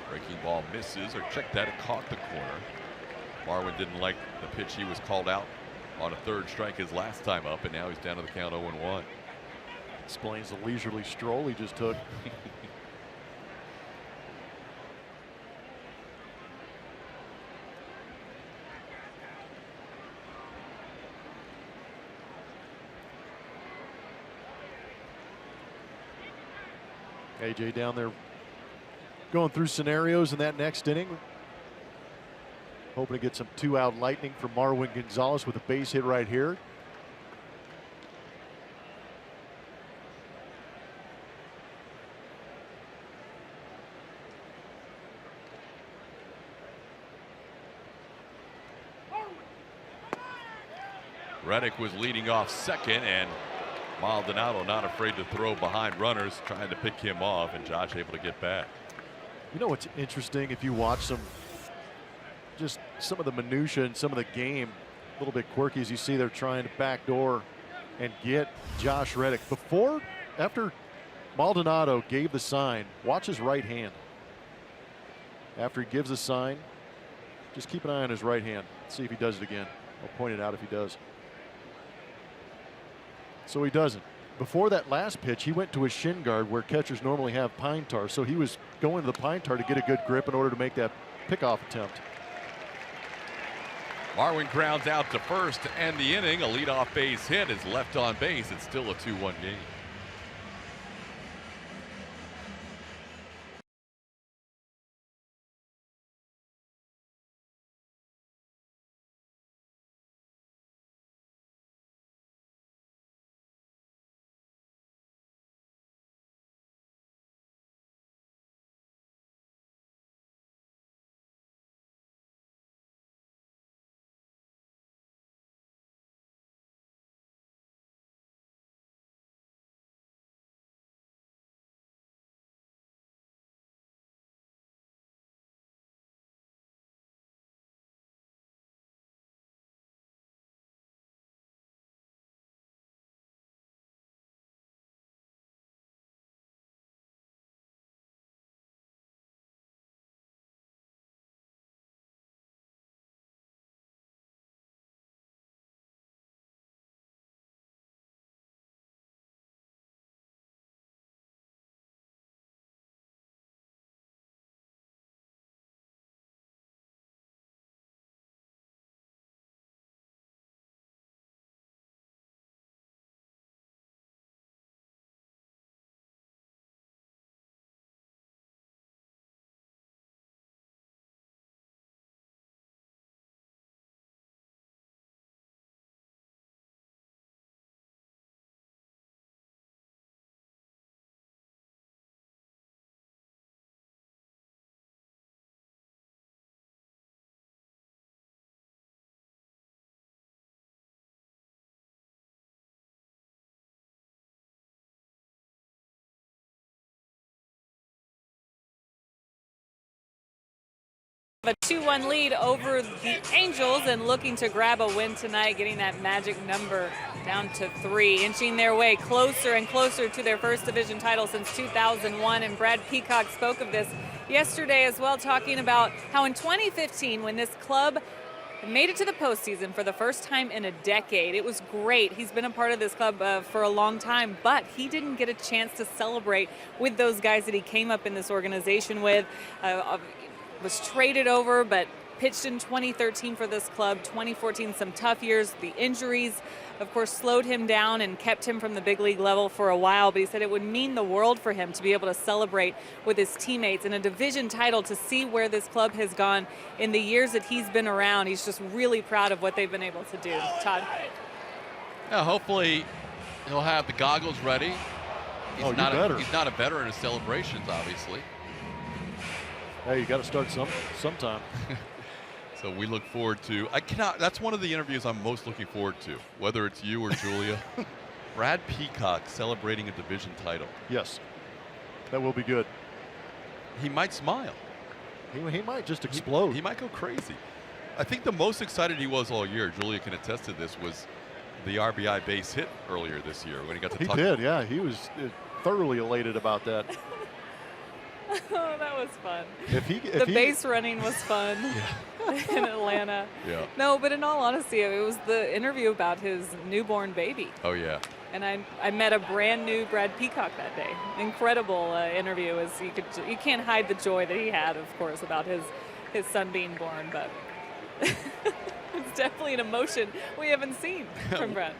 Breaking ball misses, or check that, it caught the corner. Marwin didn't like the pitch. He was called out on a 3rd strike his last time up, and now he's down to the count 0-1.
Explains the leisurely stroll he just took. AJ down there going through scenarios in that next inning. Hoping to get some 2-out lightning from Marwin Gonzalez with a base hit right here.
Reddick was leading off second, and Maldonado not afraid to throw behind runners, trying to pick him off, and Josh able to get back.
You know what's interesting, if you watch just some of the minutia and some of the game, a little bit quirky, as you see they're trying to backdoor and get Josh Reddick. After Maldonado gave the sign, watch his right hand. After he gives the sign, just keep an eye on his right hand. See if he does it again. I'll point it out if he does. So he doesn't. Before that last pitch, he went to his shin guard where catchers normally have pine tar. So he was going to the pine tar to get a good grip in order to make that pickoff attempt.
Marwin grounds out to first to end the inning. A leadoff base hit is left on base. It's still a 2-1 game.
A 2-1 lead over the Angels and looking to grab a win tonight, getting that magic number down to 3, inching their way closer and closer to their first division title since 2001. And Brad Peacock spoke of this yesterday as well, talking about how in 2015, when this club made it to the postseason for the first time in a decade, it was great. He's been a part of this club for a long time, but he didn't get a chance to celebrate with those guys that he came up in this organization with. Was traded over, but pitched in 2013 for this club. 2014, some tough years. The injuries, of course, slowed him down and kept him from the big league level for a while, but he said it would mean the world for him to be able to celebrate with his teammates in a division title, to see where this club has gone in the years that he's been around. He's just really proud of what they've been able to do. Todd?
Yeah, hopefully he'll have the goggles ready. He's not a veteran of celebrations, obviously.
Hey, you got to start sometime.
So we look forward to. That's one of the interviews I'm most looking forward to, whether it's you or Julia. Brad Peacock celebrating a division title.
Yes, that will be good.
He might smile.
He might just explode.
He might go crazy. I think the most excited he was all year, Julia can attest to this, was the RBI base hit earlier this year when he got to talk.
He did, yeah. He was thoroughly elated about that.
Oh, that was fun.
The
base running was fun in Atlanta.
Yeah.
No, but in all honesty, it was the interview about his newborn baby.
Oh, yeah.
And I met a brand new Brad Peacock that day. Incredible interview. You can't hide the joy that he had, of course, about his son being born, but it's definitely an emotion we haven't seen from Brad.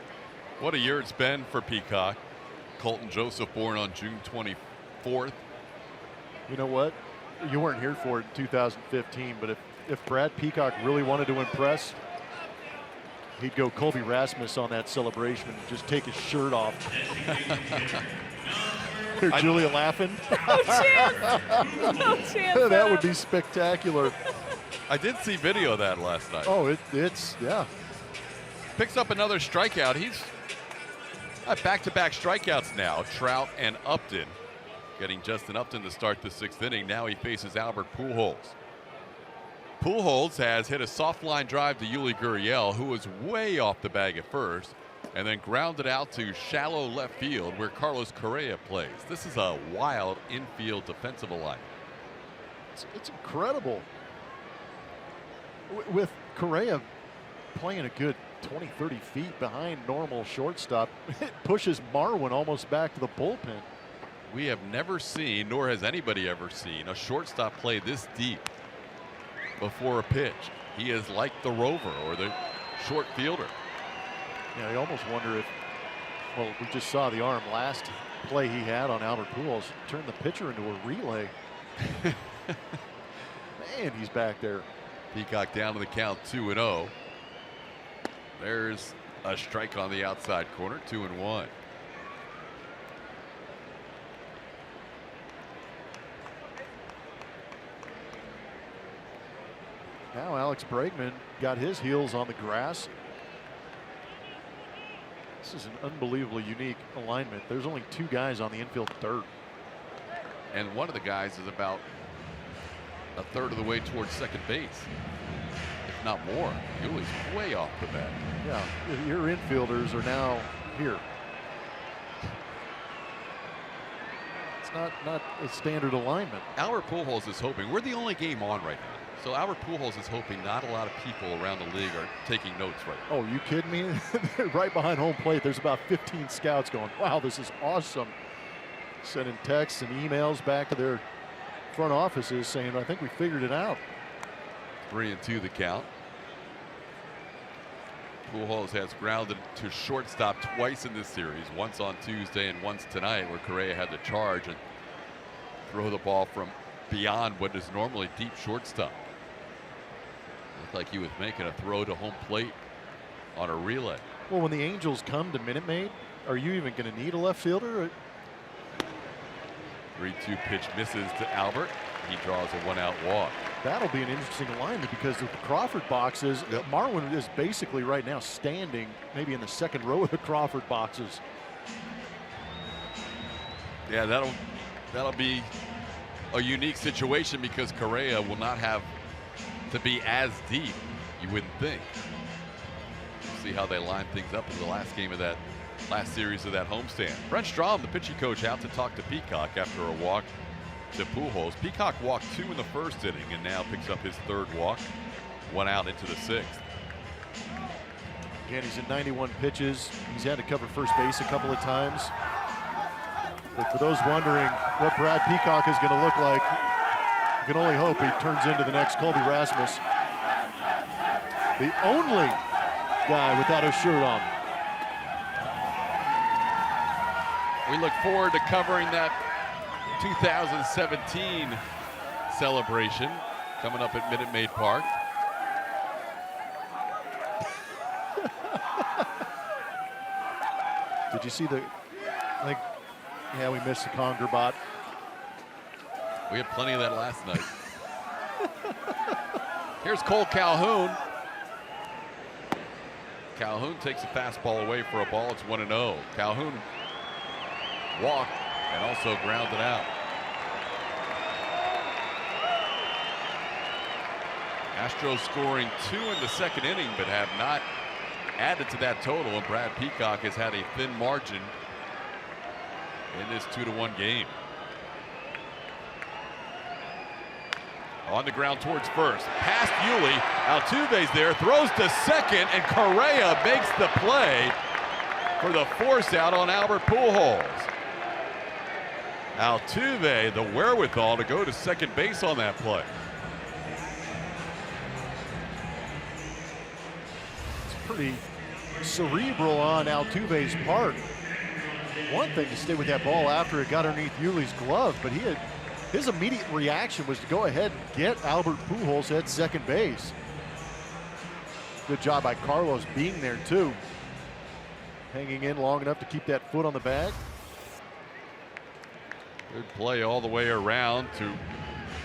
What a year it's been for Peacock. Colton Joseph born on June 24th.
You know what? You weren't here for it in 2015, but if Brad Peacock really wanted to impress, he'd go Colby Rasmus on that celebration and just take his shirt off. Hear Julia laughing.
No chance. No chance.
That would be spectacular.
I did see video of that last night.
Oh, it's yeah.
Picks up another strikeout. He's at back-to-back strikeouts now, Trout and Upton. getting Justin Upton to start the 6th inning. Now he faces Albert Pujols. Pujols has hit a soft line drive to Yuli Gurriel, who was way off the bag at first, and then grounded out to shallow left field where Carlos Correa plays. This is a wild infield defensive alignment.
It's incredible. With Correa playing a good 20-30 feet behind normal shortstop, it pushes Marwin almost back to the bullpen.
We have never seen, nor has anybody ever seen, a shortstop play this deep before a pitch. He is like the rover or the short fielder.
Yeah, I almost wonder if, well, we just saw the arm last play he had on Albert Pujols turn the pitcher into a relay. Man, he's back there.
Peacock down to the count, 2-0. There's a strike on the outside corner, 2-1.
Now Alex Bregman got his heels on the grass. This is an unbelievably unique alignment. There's only 2 guys on the infield dirt.
And one of the guys is about a third of the way towards second base, if not more. Yuli's way off the bat.
Yeah, your infielders are now here. It's not a standard alignment.
Albert Pujols is hoping, we're the only game on right now. So Albert Pujols is hoping not a lot of people around the league are taking notes right now.
Oh, you kidding me? Right behind home plate, there's about 15 scouts going, wow, this is awesome. Sending texts and emails back to their front offices saying, I think we figured it out.
3-2 the count. Pujols has grounded to shortstop twice in this series, once on Tuesday and once tonight, where Correa had to charge and throw the ball from beyond what is normally deep shortstop. Looked like he was making a throw to home plate on a relay.
Well, when the Angels come to Minute Maid, are you even going to need a left fielder?
3-2 pitch misses to Albert. He draws a 1-out walk.
That'll be an interesting alignment because of the Crawford boxes.
Yep.
Marwin is basically right now standing maybe in the second row of the Crawford boxes.
Yeah, that'll be a unique situation because Correa will not have to be as deep, you wouldn't think. See how they line things up in the last game of that last series of that homestand. Brent Strom, the pitching coach, out to talk to Peacock after a walk to Pujols. Peacock walked 2 in the first inning and now picks up his 3rd walk. 1 out into the 6th.
Again, he's in 91 pitches. He's had to cover first base a couple of times. But for those wondering what Brad Peacock is going to look like, you can only hope he turns into the next Colby Rasmus. The only guy without a shirt on.
We look forward to covering that 2017 celebration coming up at Minute Maid Park.
Did you see yeah, we missed the Conger bot.
We had plenty of that last night. Here's Cole Calhoun. Calhoun takes a fastball away for a ball. It's 1-0. Calhoun walked and also grounded out. Astros scoring 2 in the second inning, but have not added to that total, and Brad Peacock has had a thin margin in this 2-1 game. On the ground towards first, past Yuli. Altuve's there, throws to second, and Correa makes the play for the force out on Albert Pujols. Altuve, the wherewithal to go to second base on that play.
It's pretty cerebral on Altuve's part. One thing to stay with that ball after it got underneath Yuli's glove, but his immediate reaction was to go ahead and get Albert Pujols at second base. Good job by Carlos being there too. Hanging in long enough to keep that foot on the bag.
Good play all the way around to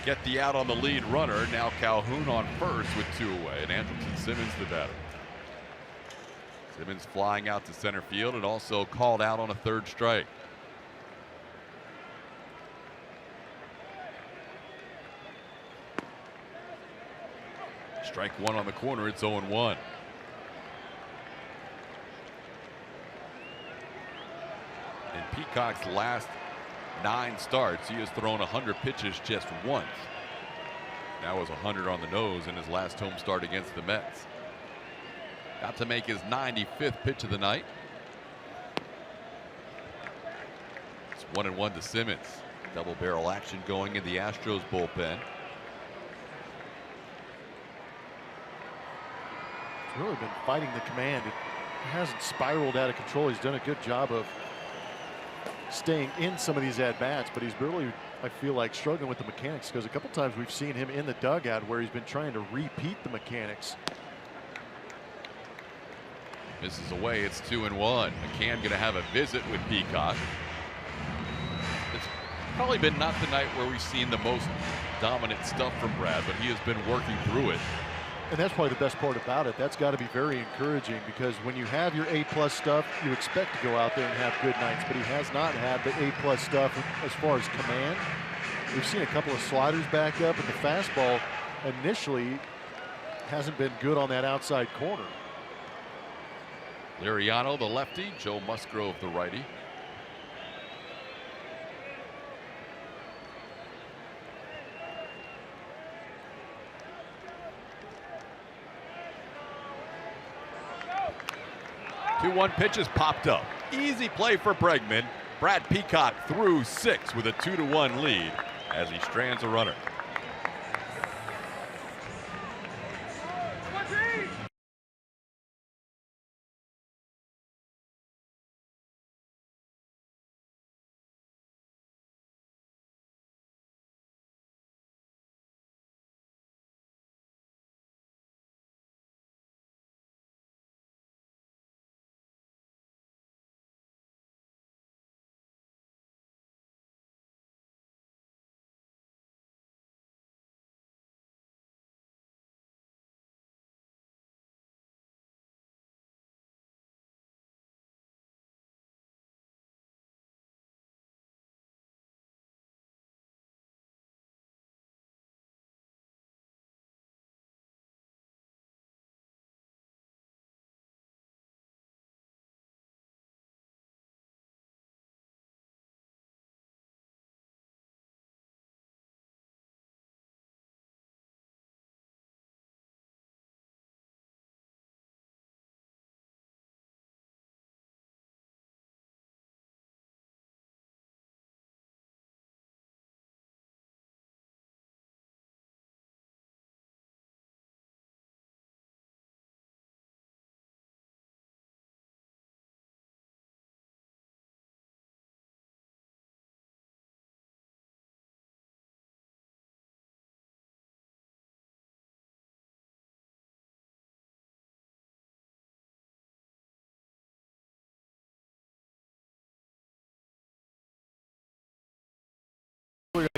get the out on the lead runner. Now Calhoun on first with 2 away, and Andrelton Simmons the batter. Simmons flying out to center field and also called out on a 3rd strike. Strike one on the corner. It's 0-1. In Peacock's last 9 starts, he has thrown 100 pitches just once. That was 100 on the nose in his last home start against the Mets. Got to make his 95th pitch of the night. It's 1-1 to Simmons. Double barrel action going in the Astros bullpen.
He's really been fighting the command. It hasn't spiraled out of control. He's done a good job of staying in some of these at-bats, but he's really, I feel like, struggling with the mechanics, because a couple times we've seen him in the dugout where he's been trying to repeat the mechanics.
Misses away. It's 2-1. McCann going to have a visit with Peacock. It's probably been not the night where we've seen the most dominant stuff from Brad, but he has been working through it.
And that's probably the best part about it. That's got to be very encouraging, because when you have your A+ stuff, you expect to go out there and have good nights, but he has not had the A+ stuff as far as command. We've seen a couple of sliders back up, but the fastball initially hasn't been good on that outside corner.
Liriano, the lefty. Joe Musgrove, the righty. Two-one pitches popped up. Easy play for Bregman. Brad Peacock through 6 with a 2-1 lead as he strands a runner.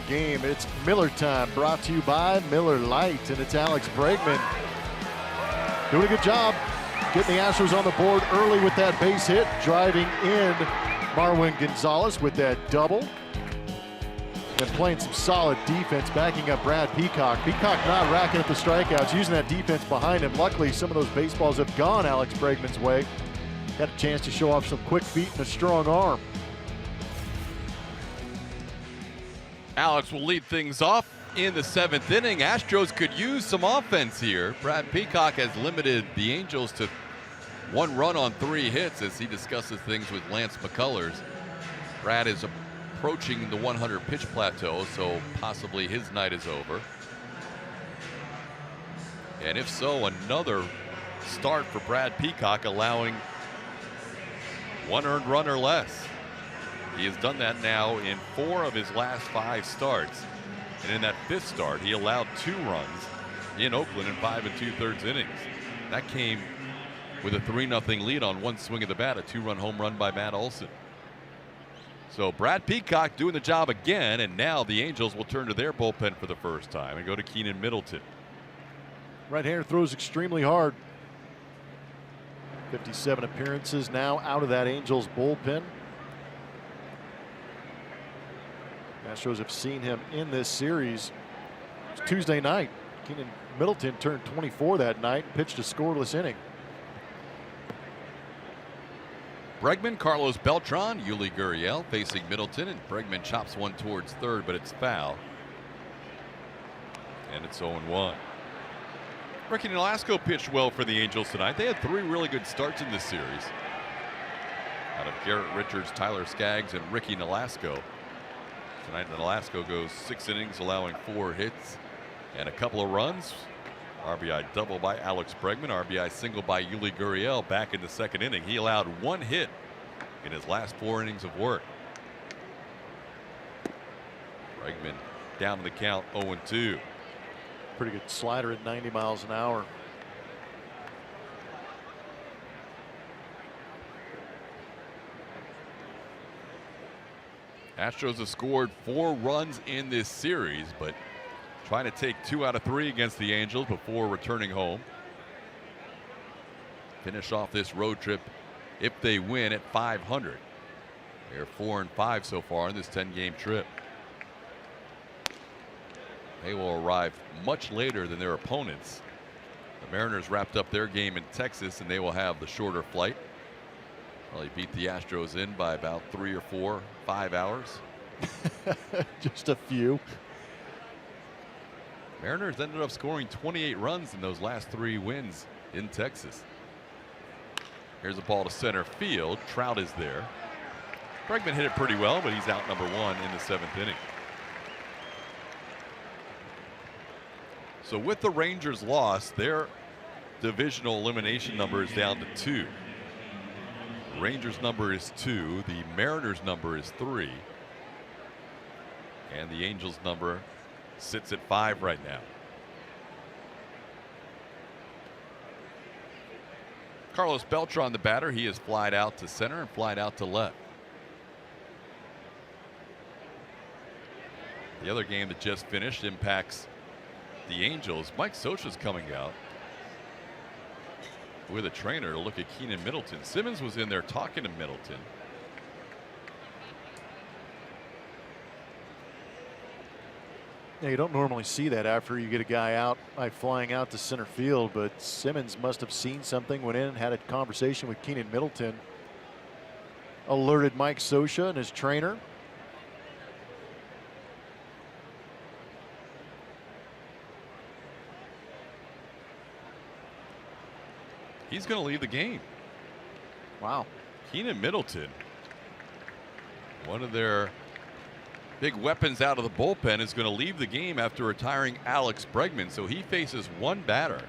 Game. It's Miller time, brought to you by Miller Lite, and it's Alex Bregman doing a good job getting the Astros on the board early with that base hit, driving in Marwin Gonzalez with that double, and playing some solid defense, backing up Brad Peacock. Peacock not racking up the strikeouts, using that defense behind him. Luckily, some of those baseballs have gone Alex Bregman's way. Got a chance to show off some quick feet and a strong arm.
Alex will lead things off in the 7th inning. Astros could use some offense here. Brad Peacock has limited the Angels to 1 run on 3 hits as he discusses things with Lance McCullers. Brad is approaching the 100 pitch plateau, so possibly his night is over. And if so, another start for Brad Peacock, allowing 1 earned run or less. He has done that now in 4 of his last 5 starts. And in that 5th start, he allowed 2 runs in Oakland in 5 2/3 innings. That came with a 3-0 lead on 1 swing of the bat, a 2-run home run by Matt Olson. So Brad Peacock doing the job again, and now the Angels will turn to their bullpen for the first time and go to Keenan Middleton.
Right-hander throws extremely hard. 57 appearances now out of that Angels bullpen. Astros have seen him in this series. It's Tuesday night. Keenan Middleton turned 24 that night and pitched a scoreless inning.
Bregman, Carlos Beltran, Yuli Gurriel facing Middleton, and Bregman chops one towards third, but it's foul. And it's 0-1. Ricky Nolasco pitched well for the Angels tonight. They had 3 really good starts in this series. Out of Garrett Richards, Tyler Skaggs, and Ricky Nolasco. Tonight, Nolasco goes 6 innings, allowing 4 hits and a couple of runs. RBI double by Alex Bregman. RBI single by Yuli Gurriel back in the 2nd inning. He allowed 1 hit in his last 4 innings of work. Bregman down to the count, 0-2.
Pretty good slider at 90 miles an hour.
Astros have scored 4 runs in this series, but trying to take 2 out of 3 against the Angels before returning home. Finish off this road trip if they win at 500. They're 4-5 so far in this 10-game trip. They will arrive much later than their opponents. The Mariners wrapped up their game in Texas, and they will have the shorter flight. Probably beat the Astros in by about 3 or 4, 5 hours.
Just a few.
Mariners ended up scoring 28 runs in those last 3 wins in Texas. Here's a ball to center field. Trout is there. Bregman hit it pretty well, but he's out number 1 in the 7th inning. So with the Rangers' loss, their divisional elimination number is down to 2. The Rangers' number is 2. The Mariners' number is 3. And the Angels' number sits at 5 right now. Carlos Beltran, the batter, he has flied out to center and flied out to left. The other game that just finished impacts the Angels. Mike Scioscia's coming out with a trainer to look at Keenan Middleton. Simmons was in there talking to Middleton.
Yeah, you don't normally see that after you get a guy out by flying out to center field, but Simmons must have seen something, went in and had a conversation with Keenan Middleton. Alerted Mike Scioscia and his trainer.
He's going to leave the game.
Wow.
Keenan Middleton, one of their big weapons out of the bullpen, is going to leave the game after retiring Alex Bregman. So he faces 1 batter,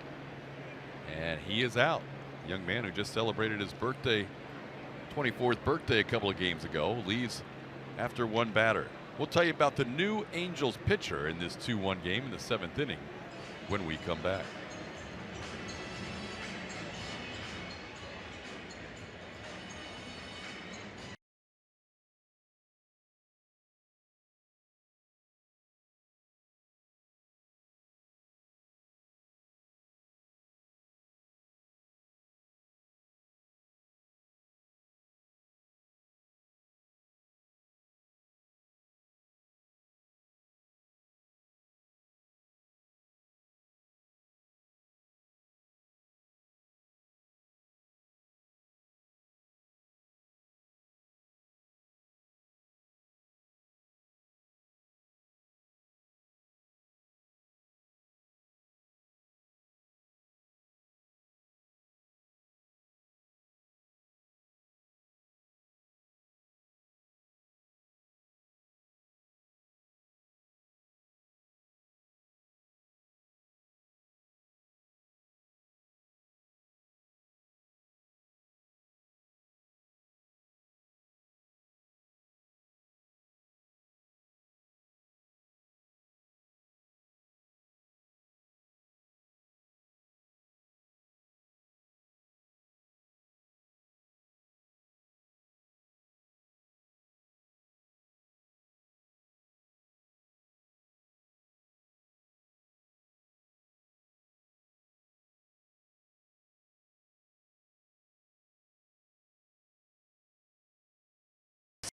and he is out. A young man who just celebrated his birthday, 24th birthday, a couple of games ago, leaves after 1 batter. We'll tell you about the new Angels pitcher in this 2-1 game in the 7th inning when we come back.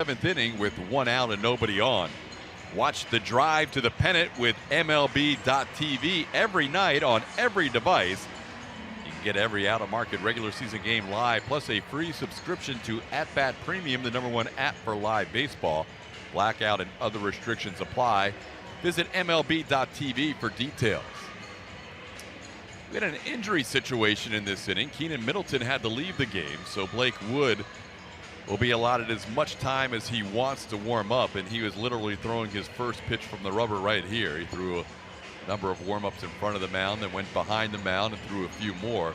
Seventh inning with 1 out and nobody on. Watch The Drive to the Pennant with MLB.tv every night on every device. You can get every out-of-market regular season game live, plus a free subscription to At Bat Premium, the #1 app for live baseball. Blackout and other restrictions apply. Visit MLB.tv for details. We had an injury situation in this inning. Keenan Middleton had to leave the game, so Blake Wood will be allotted as much time as he wants to warm up, and he was literally throwing his first pitch from the rubber right here. He threw a number of warm-ups in front of the mound, then went behind the mound and threw a few more.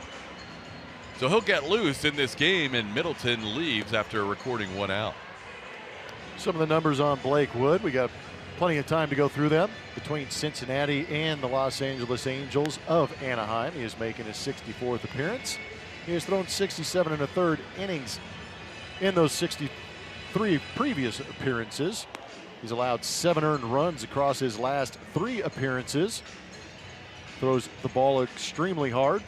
So he'll get loose in this game, and Middleton leaves after recording 1 out.
Some of the numbers on Blake Wood, we got plenty of time to go through them. Between Cincinnati and the Los Angeles Angels of Anaheim, he is making his 64th appearance. He has thrown 67 1/3 innings in those 63 previous appearances. He's allowed 7 earned runs across his last 3 appearances. Throws the ball extremely hard.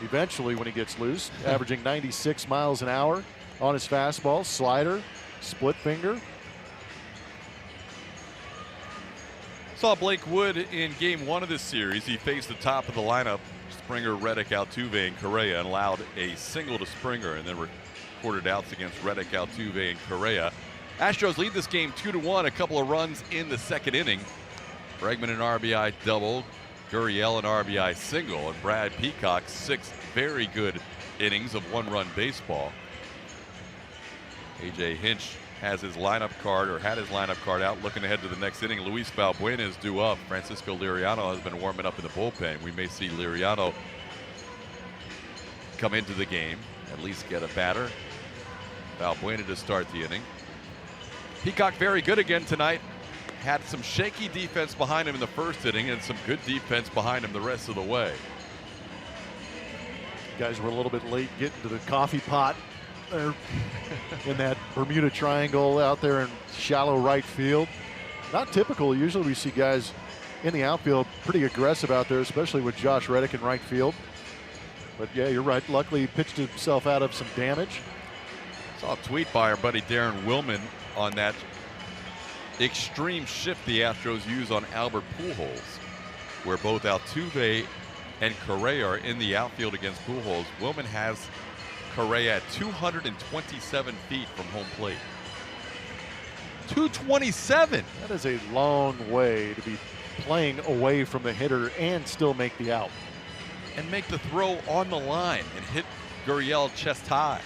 Eventually, when he gets loose, averaging 96 miles an hour on his fastball, slider, split finger.
Saw Blake Wood in game 1 of this series. He faced the top of the lineup, Springer, Reddick, Altuve, and Correa, and allowed a single to Springer, and then recorded outs against Reddick, Altuve, and Correa. Astros lead this game 2-1. A couple of runs in the second inning. Bregman an RBI double, Gurriel an RBI single, and Brad Peacock 6 very good innings of 1-run baseball. A.J. Hinch has his lineup card, or had his lineup card out, looking ahead to the next inning. Luis Valbuena is due up. Francisco Liriano has been warming up in the bullpen. We may see Liriano come into the game, at least get a batter. Valbuena to start the inning. Peacock very good again tonight. Had some shaky defense behind him in the first inning and some good defense behind him the rest of the way.
Guys were a little bit late getting to the coffee pot there in that Bermuda Triangle out there in shallow right field. Not typical. Usually we see guys in the outfield pretty aggressive out there, especially with Josh Reddick in right field. But yeah, you're right. Luckily he pitched himself out of some damage.
Saw a tweet by our buddy Darren Willman on that extreme shift the Astros use on Albert Pujols, where both Altuve and Correa are in the outfield against Pujols. Willman has Correa at 227 feet from home plate. 227!
That is a long way to be playing away from the hitter and still make the out.
And make the throw on the line and hit Gurriel chest high.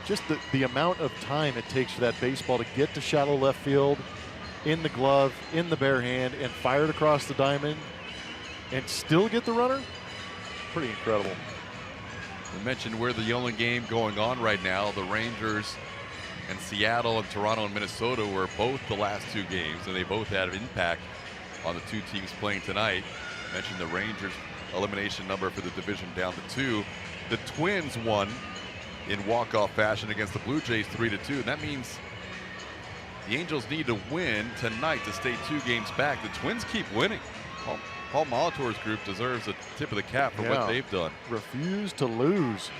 Just the amount of time it takes for that baseball to get to shallow left field, in the glove, in the bare hand, and fire it across the diamond, and still get the runner, pretty incredible.
We mentioned we're the only game going on right now. The Rangers and Seattle and Toronto and Minnesota were both the last 2 games, and they both had an impact on the 2 teams playing tonight. I mentioned the Rangers elimination number for the division down to 2. The Twins won in walk-off fashion against the Blue Jays 3-2. And that means the Angels need to win tonight to stay 2 games back. The Twins keep winning. Paul Molitor's group deserves a tip of the cap for what they've done.
Refuse to lose.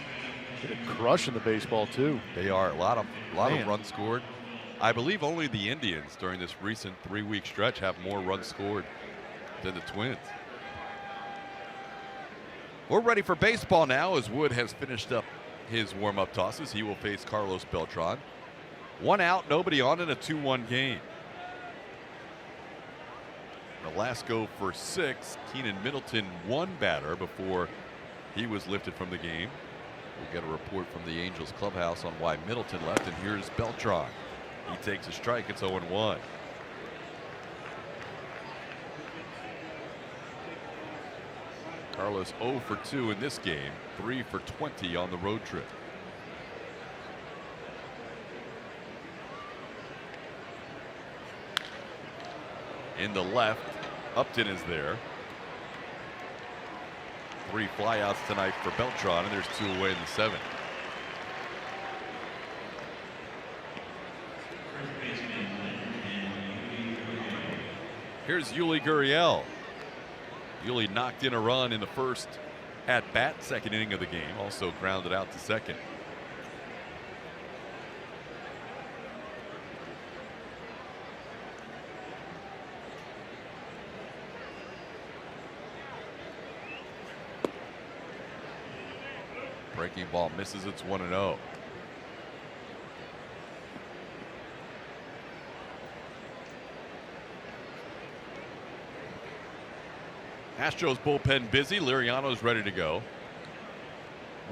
They're crushing the baseball too.
They are. A lot of runs scored. I believe only the Indians during this recent 3-week stretch have more runs scored than the Twins. We're ready for baseball now as Wood has finished up his warm-up tosses. He will face Carlos Beltran. 1 out, nobody on in a 2-1 game. Velasco for 6. Keenan Middleton 1 batter before he was lifted from the game. We'll get a report from the Angels clubhouse on why Middleton left, and here's Beltran. He takes a strike. It's 0-1. Carlos 0 for 2 in this game, 3 for 20 on the road trip. In the left, Upton is there. 3 flyouts tonight for Beltran, and there's 2 away in the 7th. Here's Yuli Gurriel. Yuli knocked in a run in the first at bat, second inning of the game, also grounded out to second. Breaking ball misses. It's 1-0. Astros bullpen busy. Liriano's ready to go.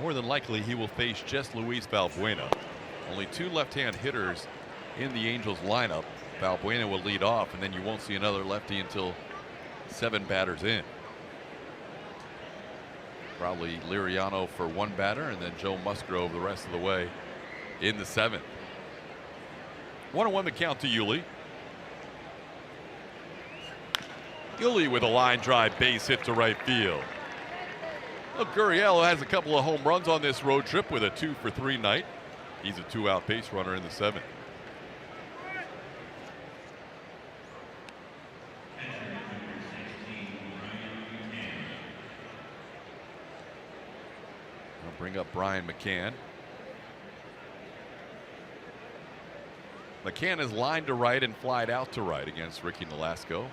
More than likely, he will face just Luis Valbuena. Only 2 left-hand hitters in the Angels lineup. Valbuena will lead off, and then you won't see another lefty until 7 batters in. Probably Liriano for 1 batter, and then Joe Musgrove the rest of the way in the 7th. 1-1 the count to Yuli. Yuli with a line drive base hit to right field. Well, Gurriel has a couple of home runs on this road trip with a 2-for-3 night. He's a 2-out base runner in the 7th. I'll bring up Brian McCann. McCann is lined to right and flied out to right against Ricky Nolasco.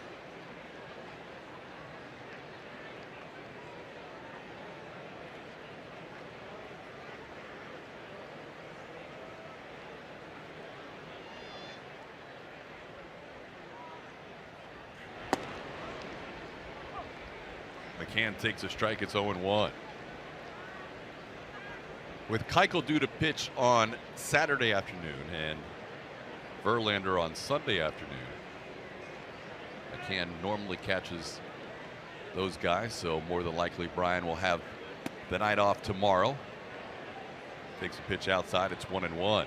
McCann takes a strike. It's 0-1. With Keuchel due to pitch on Saturday afternoon and Verlander on Sunday afternoon, McCann normally catches those guys, so more than likely Brian will have the night off tomorrow. Takes a pitch outside. It's 1-1.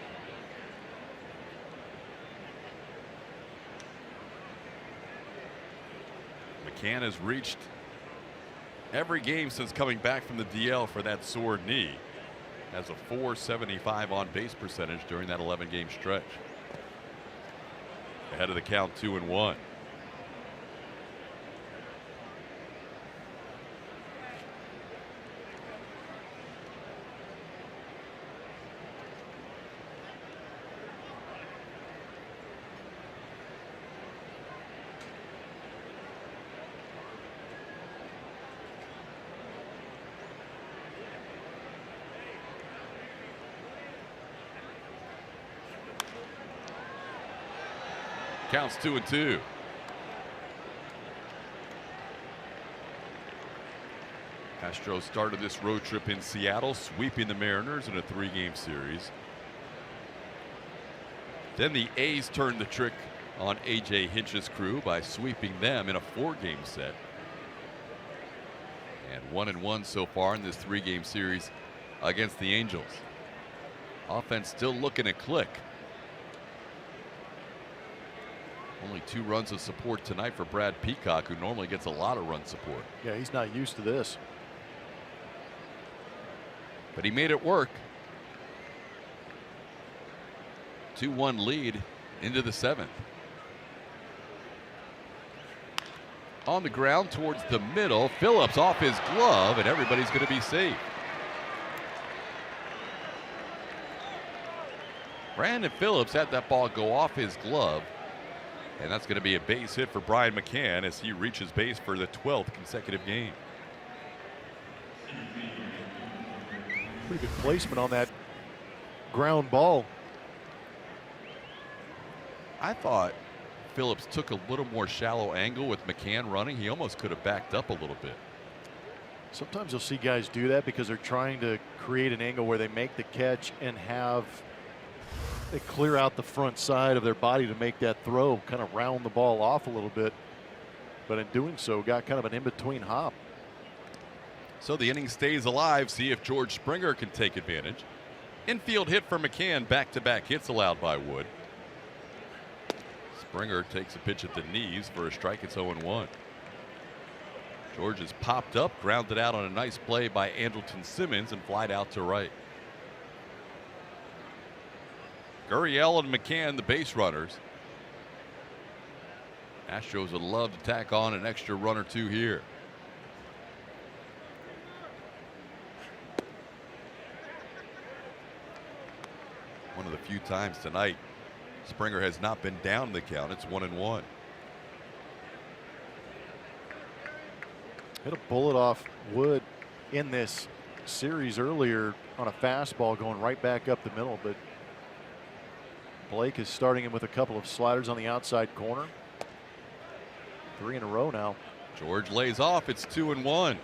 McCann has reached every game since coming back from the DL for that sore knee. Has a .475 on base percentage during that 11-game stretch. Ahead of the count, 2-1. Counts 2-2. Astros started this road trip in Seattle, sweeping the Mariners in a 3-game series. Then the A's turned the trick on A.J. Hinch's crew by sweeping them in a 4-game set. And 1-1 so far in this 3-game series against the Angels. Offense still looking to click. Only 2 runs of support tonight for Brad Peacock, who normally gets a lot of run support.
Yeah, he's not used to this.
But he made it work. 2-1 lead into the 7th. On the ground towards the middle. Phillips off his glove, and everybody's going to be safe. Brandon Phillips had that ball go off his glove. And that's going to be a base hit for Brian McCann as he reaches base for the 12th consecutive game.
Pretty good placement on that ground ball.
I thought Phillips took a little more shallow angle with McCann running. He almost could have backed up a little bit.
Sometimes you'll see guys do that because they're trying to create an angle where they make the catch and they clear out the front side of their body to make that throw, kind of round the ball off a little bit. But in doing so, got kind of an in-between hop.
So the inning stays alive. See if George Springer can take advantage. Infield hit for McCann. Back-to-back hits allowed by Wood. Springer takes a pitch at the knees for a strike. It's 0-1. George has popped up, grounded out on a nice play by Andrelton Simmons, and flied out to right. Gurriel and McCann, the base runners. Astros would love to tack on an extra run or 2 here. One of the few times tonight Springer has not been down the count. It's 1-1.
Hit a bullet off Wood in this series earlier on a fastball going right back up the middle, but Blake is starting him with a couple of sliders on the outside corner. 3 in a row now.
George lays off. It's 2-1.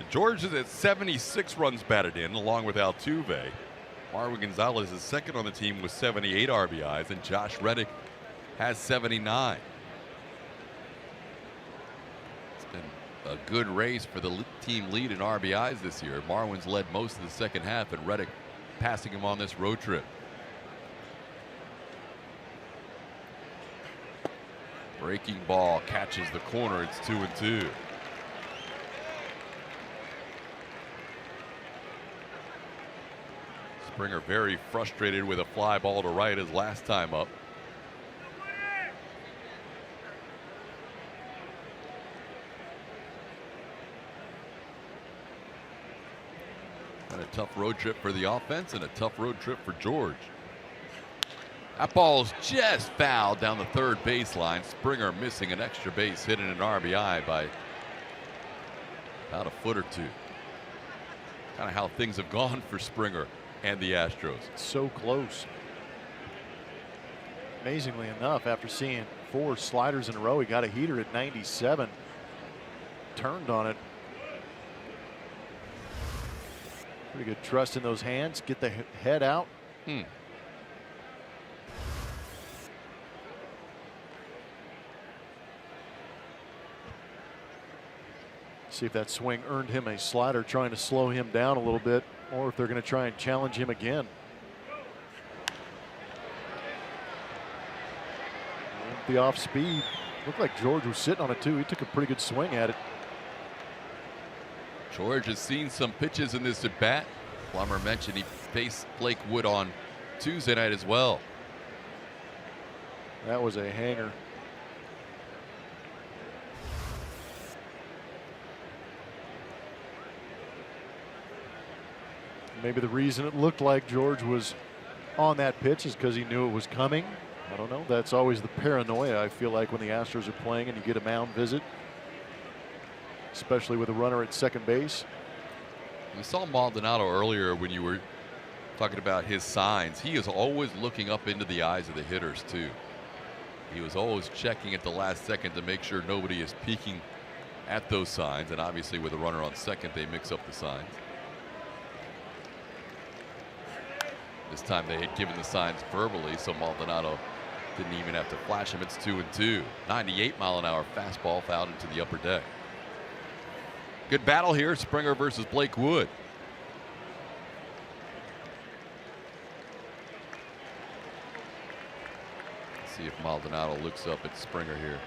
George is at 76 runs batted in, along with Altuve. Marwin Gonzalez is second on the team with 78 RBIs, and Josh Reddick has 79. It's been a good race for the team lead in RBIs this year. Marwin's led most of the second half, and Reddick passing him on this road trip. Breaking ball catches the corner. It's 2-2. Springer very frustrated with a fly ball to right his last time up. And a tough road trip for the offense and a tough road trip for George. That ball's just fouled down the third baseline. Springer missing an extra base hit and an RBI by about a foot or two. Kind of how things have gone for Springer and the Astros.
So close. Amazingly enough, after seeing 4 sliders in a row, he got a heater at 97. Turned on it. Pretty good trust in those hands. Get the head out. See if that swing earned him a slider, trying to slow him down a little bit, or if they're going to try and challenge him again. The off speed. Looked like George was sitting on it too. He took a pretty good swing at it.
George has seen some pitches in this at bat. Plummer mentioned he faced Blake Wood on Tuesday night as well.
That was a hanger. Maybe the reason it looked like George was on that pitch is because he knew it was coming. I don't know. That's always the paranoia, I feel like, when the Astros are playing and you get a mound visit, especially with a runner at second base.
We saw Maldonado earlier when you were talking about his signs. He is always looking up into the eyes of the hitters, too. He was always checking at the last second to make sure nobody is peeking at those signs. And obviously, with a runner on second, they mix up the signs. This time they had given the signs verbally, so Maldonado didn't even have to flash him. It's 2-2. 98-mile-an-hour fastball fouled into the upper deck. Good battle here. Springer versus Blake Wood. Let's see if Maldonado looks up at Springer here.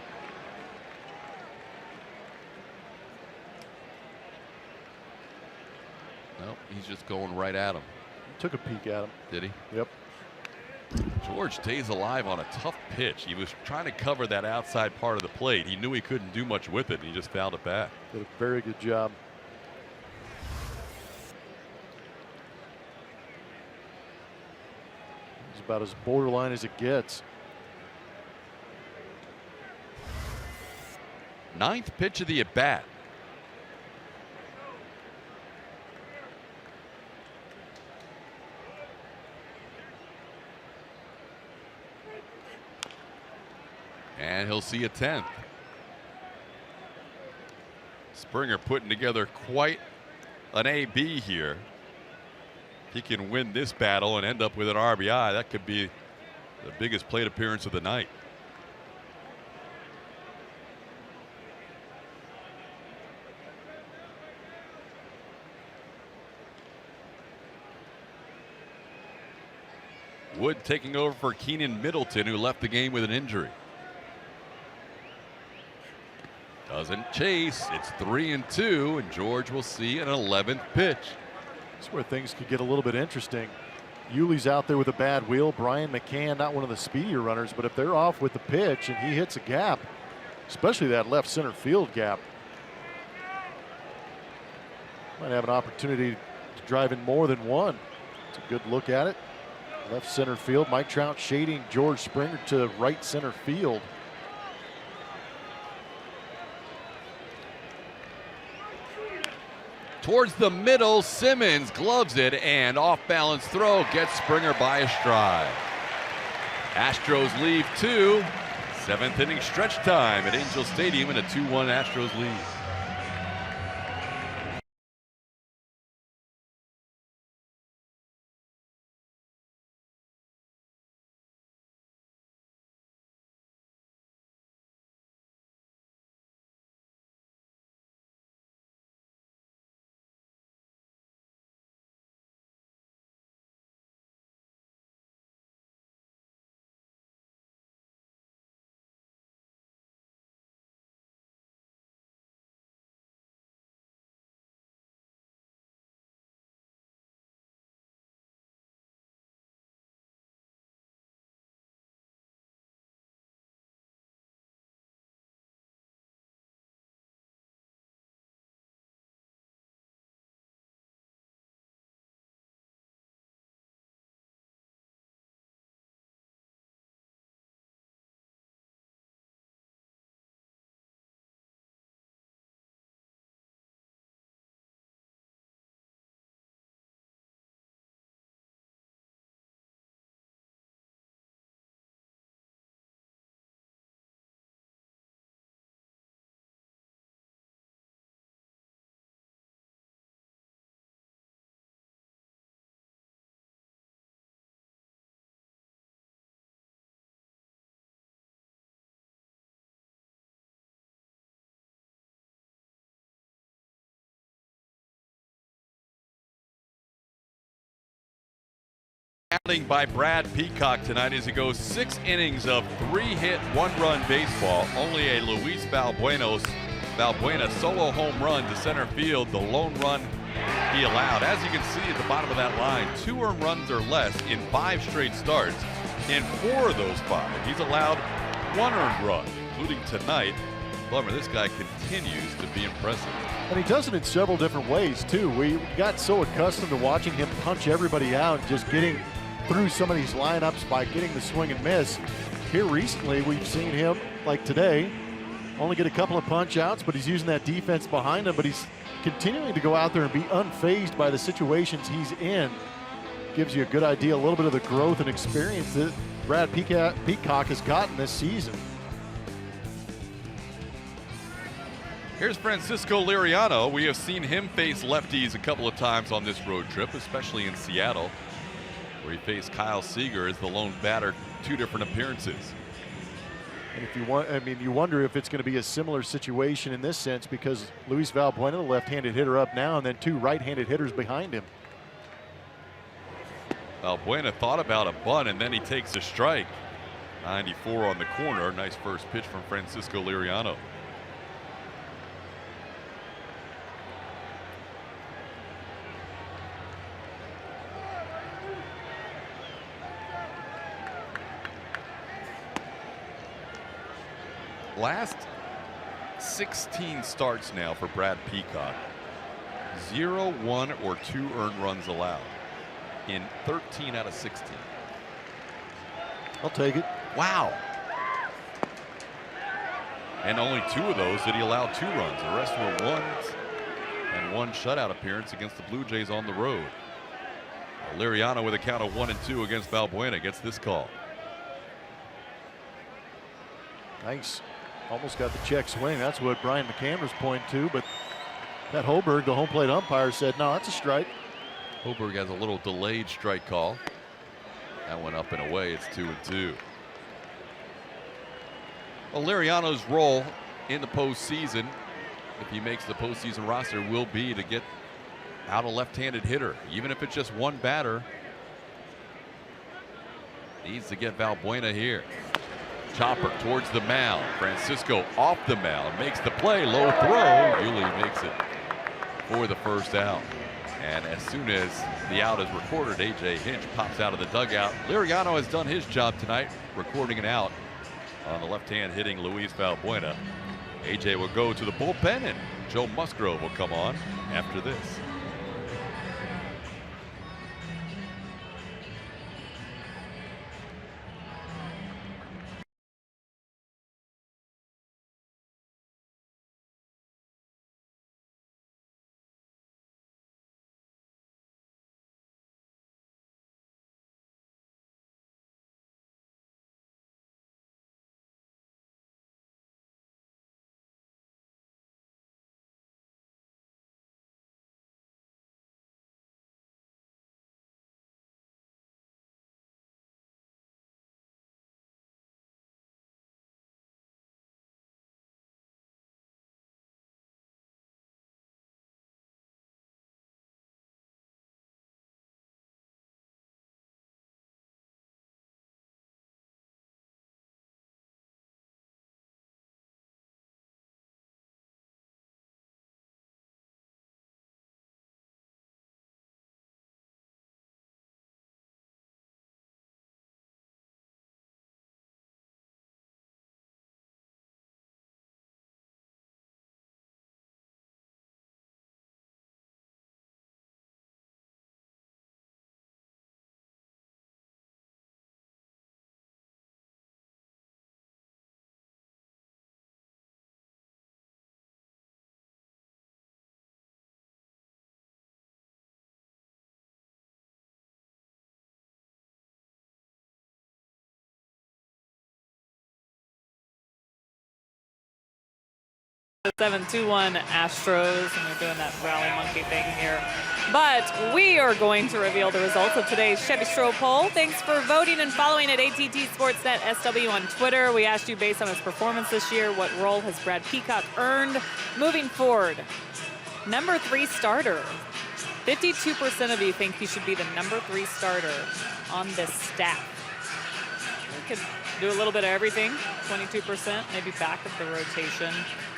Nope, he's just going right at him.
Took a peek at him.
Did he?
Yep.
George stays alive on a tough pitch. He was trying to cover that outside part of the plate. He knew he couldn't do much with it, and he just fouled it back.
Did a very good job. It's about as borderline as it gets.
9th pitch of the at-bat. And he'll see a 10th. Springer putting together quite an AB here. He can win this battle and end up with an RBI. That could be the biggest plate appearance of the night. Wood taking over for Keenan Middleton, who left the game with an injury. Doesn't chase. It's 3-2, and George will see an 11th pitch.
That's where things could get a little bit interesting. Yuli's out there with a bad wheel. Brian McCann, not one of the speedier runners, but if they're off with the pitch and he hits a gap, especially that left center field gap, might have an opportunity to drive in more than one. It's a good look at it. Left center field. Mike Trout shading George Springer to right center field.
Towards the middle, Simmons gloves it, and off-balance throw gets Springer by a stride. Astros leave 2. 7th inning stretch time at Angel Stadium, and a 2-1 Astros lead. Outing by Brad Peacock tonight as he goes 6 innings of 3-hit, 1-run baseball. Only a Luis Valbuena solo home run to center field, the lone run he allowed. As you can see at the bottom of that line, 2 earned runs or less in 5 straight starts. In 4 of those 5, he's allowed 1 earned run, including tonight. Bummer, this guy continues to be impressive.
And he does it in several different ways, too. We got so accustomed to watching him punch everybody out, just getting through some of these lineups by getting the swing and miss. Here recently, we've seen him, like today, only get a couple of punch outs, but he's using that defense behind him, but he's continuing to go out there and be unfazed by the situations he's in. Gives you a good idea, a little bit of the growth and experience that Brad Peacock has gotten this season.
Here's Francisco Liriano. We have seen him face lefties a couple of times on this road trip, especially in Seattle, where he faced Kyle Seager as the lone batter, 2 different appearances.
And if you want, I mean, you wonder if it's going to be a similar situation in this sense, because Luis Valbuena, the left-handed hitter, up now, and then 2 right-handed hitters behind him.
Valbuena thought about a bunt, and then he takes a strike. 94 on the corner. Nice first pitch from Francisco Liriano. Last 16 starts now for Brad Peacock. 0, 1, or 2 earned runs allowed in 13 out of 16.
I'll take it.
Wow. And only 2 of those did he allow 2 runs. The rest were ones and 1 shutout appearance against the Blue Jays on the road. Liriano with a count of 1-2 against Valbuena gets this call.
Nice. Almost got the check swing. That's what Brian McCann was pointing to, but that Hoberg, the home plate umpire, said, no, that's a strike.
Hoberg has a little delayed strike call. That went up and away. It's 2-2. Well, Liriano's role in the postseason, if he makes the postseason roster, will be to get out a left-handed hitter, even if it's just 1 batter. Needs to get Valbuena here. Chopper towards the mound. Francisco off the mound, makes the play, low throw. Yuli makes it for the first out. And as soon as the out is recorded, A.J. Hinch pops out of the dugout. Liriano has done his job tonight, recording an out on the left-hand hitting Luis Valbuena. A.J. will go to the bullpen, and Joe Musgrove will come on after this.
The 7-2-1 Astros, and they're doing that rally monkey thing here. But we are going to reveal the results of today's Chevy Stroh poll. Thanks for voting and following at ATT Sportsnet SW on Twitter. We asked you, based on his performance this year, what role has Brad Peacock earned moving forward? Number 3 starter. 52% of you think he should be the number 3 starter on this staff. We could do a little bit of everything. 22%, maybe back of the rotation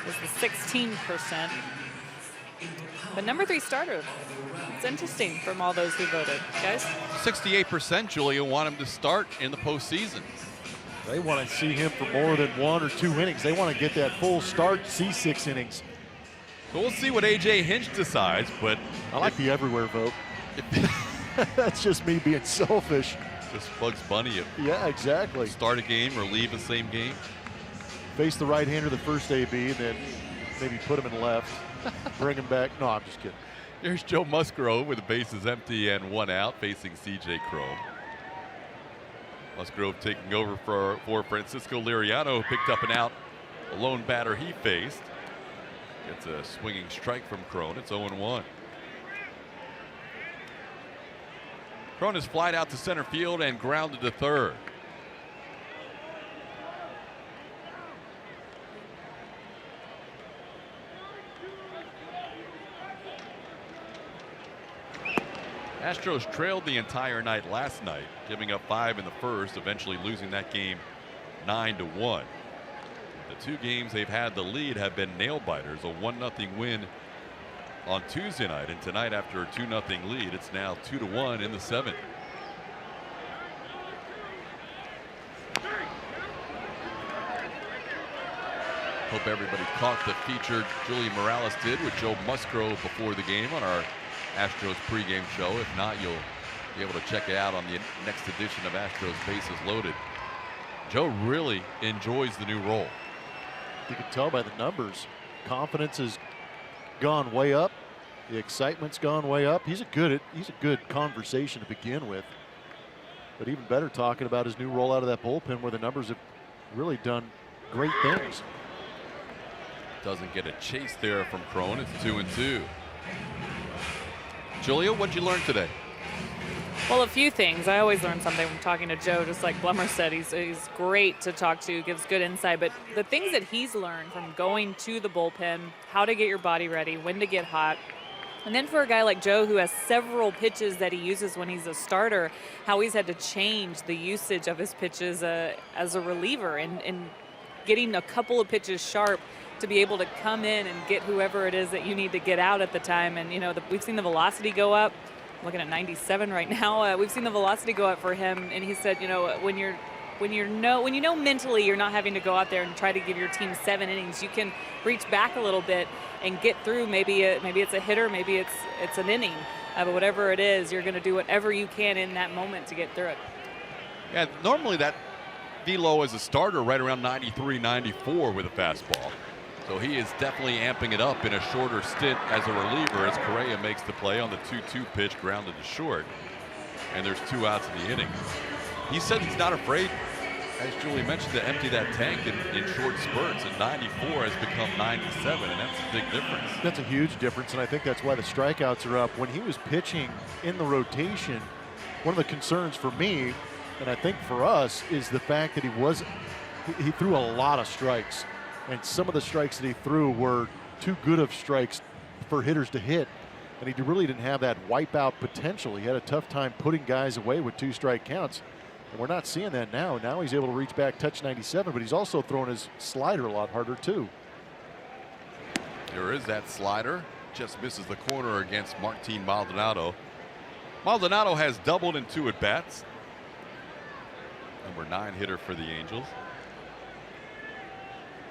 was the 16%. But number 3 starter, it's interesting from all those who voted. Guys?
68%, Julia, want him to start in the postseason.
They want to see him for more than 1 or 2 innings. They want to get that full start, see 6 innings.
So we'll see what A.J. Hinch decides, but
I like the everywhere vote. That's just me being selfish.
Just Bugs Bunny.
Yeah, exactly.
Start a game or leave the same game.
Face the right-hander the first AB, and then maybe put him in left. Bring him back. No, I'm just kidding.
Here's Joe Musgrove with the bases empty and 1 out, facing C.J. Cron. Musgrove taking over for Francisco Liriano, who picked up an out. A lone batter he faced. Gets a swinging strike from Cron. It's 0-1. Cron is flied out to center field and grounded to third. Astros trailed the entire night last night, giving up 5 in the first, eventually losing that game 9-1. The 2 games they've had the lead have been nail-biters, a 1-0 win on Tuesday night, and tonight after a 2-0 lead, it's now 2-1 in the 7th. Hope everybody caught the feature Julie Morales did with Joe Musgrove before the game on our Astros pregame show. If not, you'll be able to check it out on the next edition of Astros Bases Loaded. Joe really enjoys the new role.
You can tell by the numbers. Confidence has gone way up. The excitement's gone way up. He's a good conversation to begin with. But even better, talking about his new role out of that bullpen, where the numbers have really done great things.
Doesn't get a chase there from Cron. It's 2-2. Julia, what'd you learn today?
Well, a few things. I always learn something from talking to Joe, just like Blummer said. He's great to talk to, gives good insight. But the things that he's learned from going to the bullpen, how to get your body ready, when to get hot. And then for a guy like Joe, who has several pitches that he uses when he's a starter, how he's had to change the usage of his pitches as a reliever and getting a couple of pitches sharp to be able to come in and get whoever it is that you need to get out at the time. And, you know, we've seen the velocity go up. I'm looking at 97 right now. We've seen the velocity go up for him. And he said, you know, when you know mentally you're not having to go out there and try to give your team 7 innings, you can reach back a little bit and get through. Maybe it's a hitter, maybe it's an inning. But whatever it is, you're going to do whatever you can in that moment to get through it.
Yeah, normally that velo as a starter right around 93, 94 with a fastball. So he is definitely amping it up in a shorter stint as a reliever as Correa makes the play on the 2-2 pitch, grounded to short. And there's 2 outs in the inning. He said he's not afraid, as Julie mentioned, to empty that tank in short spurts. And 94 has become 97, and that's a big difference.
That's a huge difference, and I think that's why the strikeouts are up. When he was pitching in the rotation, one of the concerns for me, and I think for us, is the fact that he threw a lot of strikes. And some of the strikes that he threw were too good of strikes for hitters to hit. And he really didn't have that wipeout potential. He had a tough time putting guys away with 2 strike counts. And we're not seeing that now. Now he's able to reach back, touch 97, but he's also throwing his slider a lot harder too.
There is that slider. Just misses the corner against Martin Maldonado. Maldonado has doubled in 2 at-bats. Number 9 hitter for the Angels.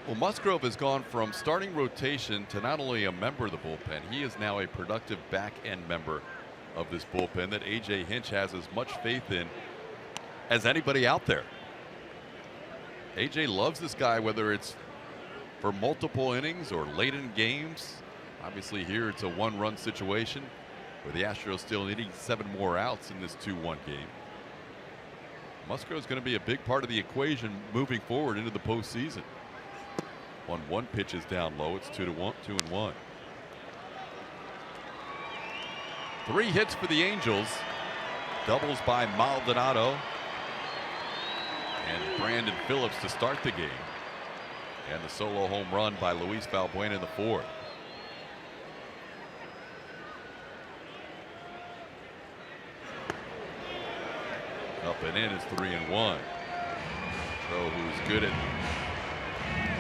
Well, Musgrove has gone from starting rotation to not only a member of the bullpen, he is now a productive back-end member of this bullpen that A.J. Hinch has as much faith in as anybody out there. A.J. loves this guy, whether it's for multiple innings or late in games. Obviously here it's a 1-run situation where the Astros still needing 7 more outs in this 2-1 game. Musgrove is going to be a big part of the equation moving forward into the postseason. 1-1 pitch is down low. It's 2-1, 2-1. 3 hits for the Angels. Doubles by Maldonado and Brandon Phillips to start the game. And the solo home run by Luis Valbuena in the 4th. Up and in is 3-1. So who's good at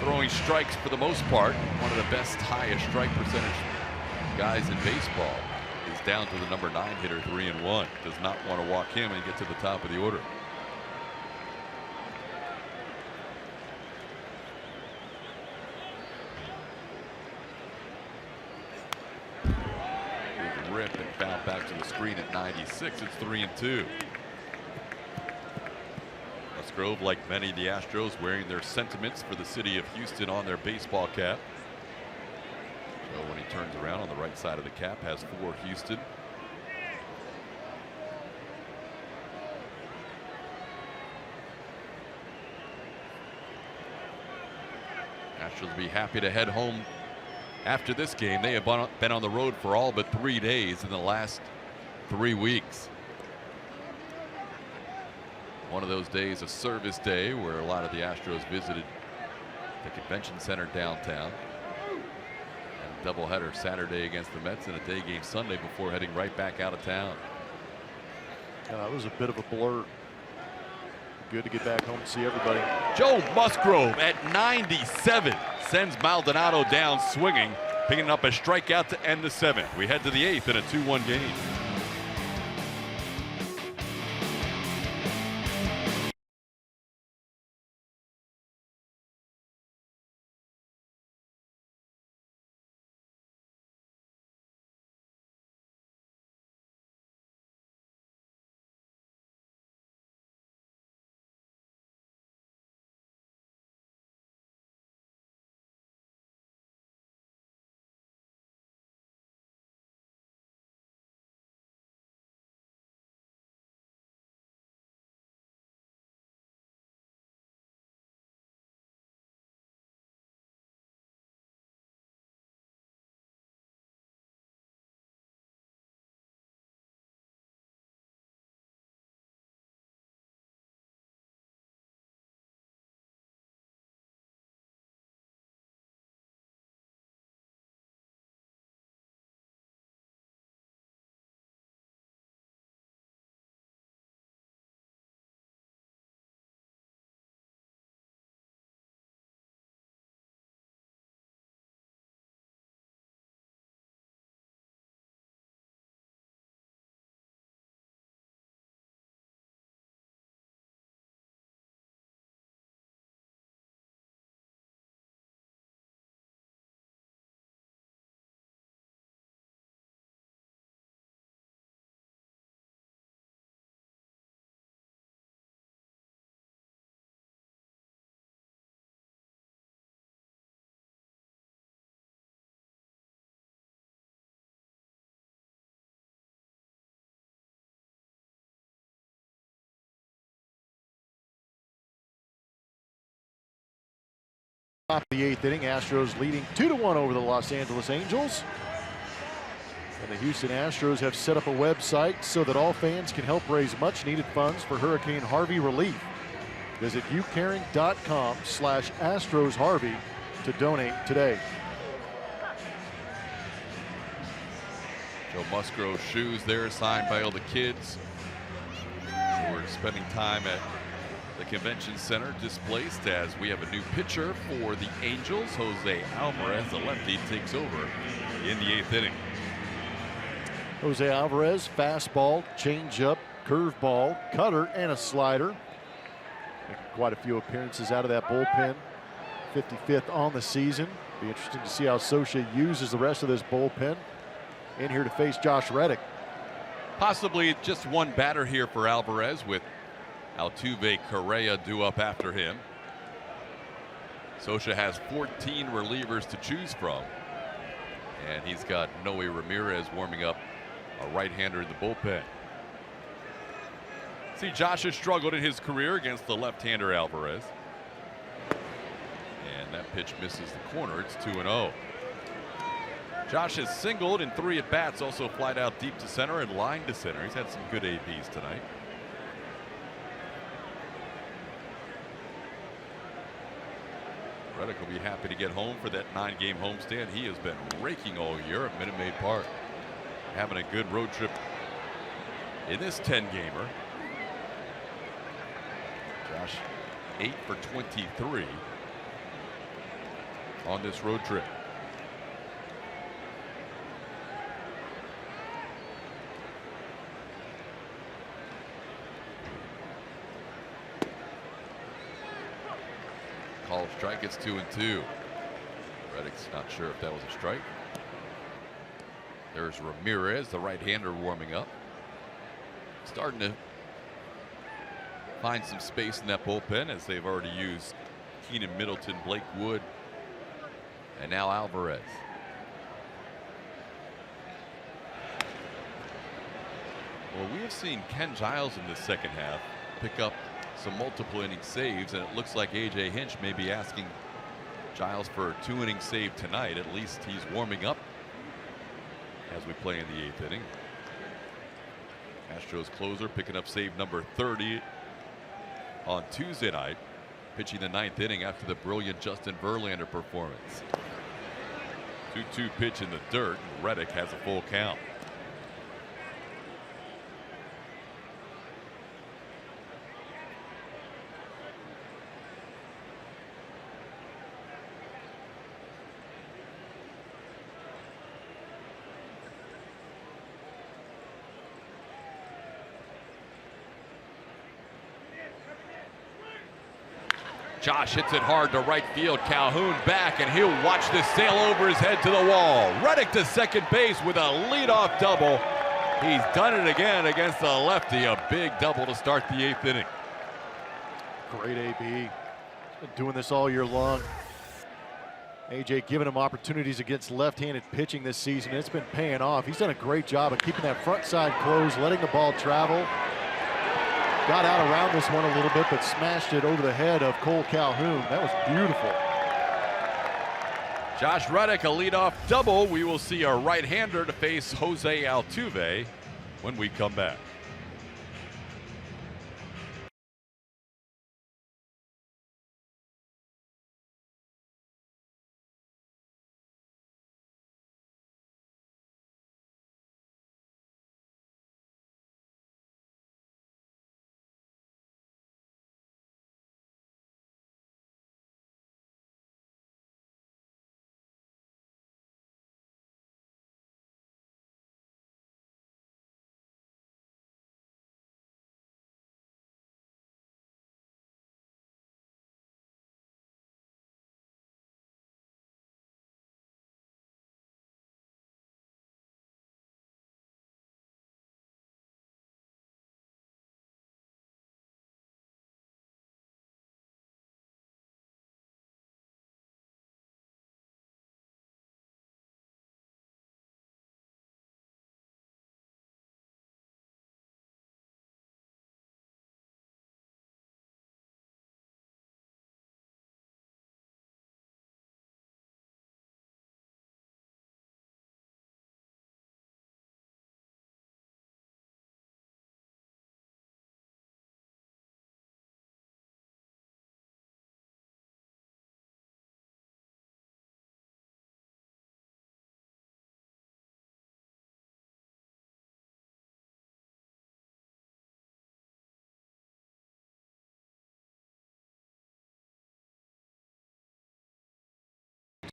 throwing strikes for the most part, one of the best highest strike percentage guys in baseball, is down to the number 9 hitter, 3-1. Does not want to walk him and get to the top of the order. Good rip and found back to the screen at 96. It's 3-2. Musgrove, like many of the Astros, wearing their sentiments for the city of Houston on their baseball cap. So when he turns around on the right side of the cap, has for Houston. Astros will be happy to head home after this game. They have been on the road for all but 3 days in the last 3 weeks. One of those days, a service day, where a lot of the Astros visited the convention center downtown. And doubleheader Saturday against the Mets and a day game Sunday before heading right back out of town.
Yeah, it was a bit of a blur. Good to get back home and see everybody.
Joe Musgrove at 97 sends Maldonado down swinging, picking up a strikeout to end the 7th. We head to the 8th in a 2-1 game.
Top of the 8th inning, Astros leading 2-1 over the Los Angeles Angels. And the Houston Astros have set up a website so that all fans can help raise much needed funds for Hurricane Harvey relief. Visit ucaring.com/AstrosHarvey to donate today.
Joe Musgrove shoes there signed by all the kids who are spending time at the convention center displaced, as we have a new pitcher for the Angels. Jose Alvarez, the lefty, takes over in the 8th inning.
Jose Alvarez, fastball, changeup, curveball, cutter, and a slider. Making quite a few appearances out of that bullpen. 55th on the season. Be interesting to see how Socha uses the rest of this bullpen. In here to face Josh Reddick.
Possibly just one batter here for Alvarez, with Altuve Correa due up after him. Socha has 14 relievers to choose from, and he's got Noe Ramirez warming up, a right-hander in the bullpen. See, Josh has struggled in his career against the left-hander Alvarez, and And that pitch misses the corner. It's 2-0. Josh has singled in 3 at-bats, also flied out deep to center and line to center. He's had some good ABs tonight. Reddick will be happy to get home for that 9-game homestand. He has been raking all year at Minute Maid Park. Having a good road trip in this 10-gamer. Josh 8 for 23 on this road trip. Called strike, gets 2-2. Reddick's not sure if that was a strike. There's Ramirez, the right-hander, warming up. Starting to find some space in that bullpen as they've already used Keenan Middleton, Blake Wood, and now Alvarez. Well, we have seen Ken Giles in the second half pick up some multiple inning saves, and it looks like A.J. Hinch may be asking Giles for a 2-inning save tonight. At least he's warming up as we play in the 8th inning. Astros closer picking up save number 30 on Tuesday night, pitching the 9th inning after the brilliant Justin Verlander performance. 2-2 pitch in the dirt, and Reddick has a full count. Josh hits it hard to right field. Calhoun back, and he'll watch this sail over his head to the wall. Reddick to second base with a leadoff double. He's done it again against the lefty. A big double to start the 8th inning.
Great AB. He's been doing this all year long. AJ giving him opportunities against left-handed pitching this season. It's been paying off. He's done a great job of keeping that front side closed, letting the ball travel. Got out around this one a little bit, but smashed it over the head of Cole Calhoun. That was beautiful.
Josh Reddick, a leadoff double. We will see a right-hander to face Jose Altuve when we come back.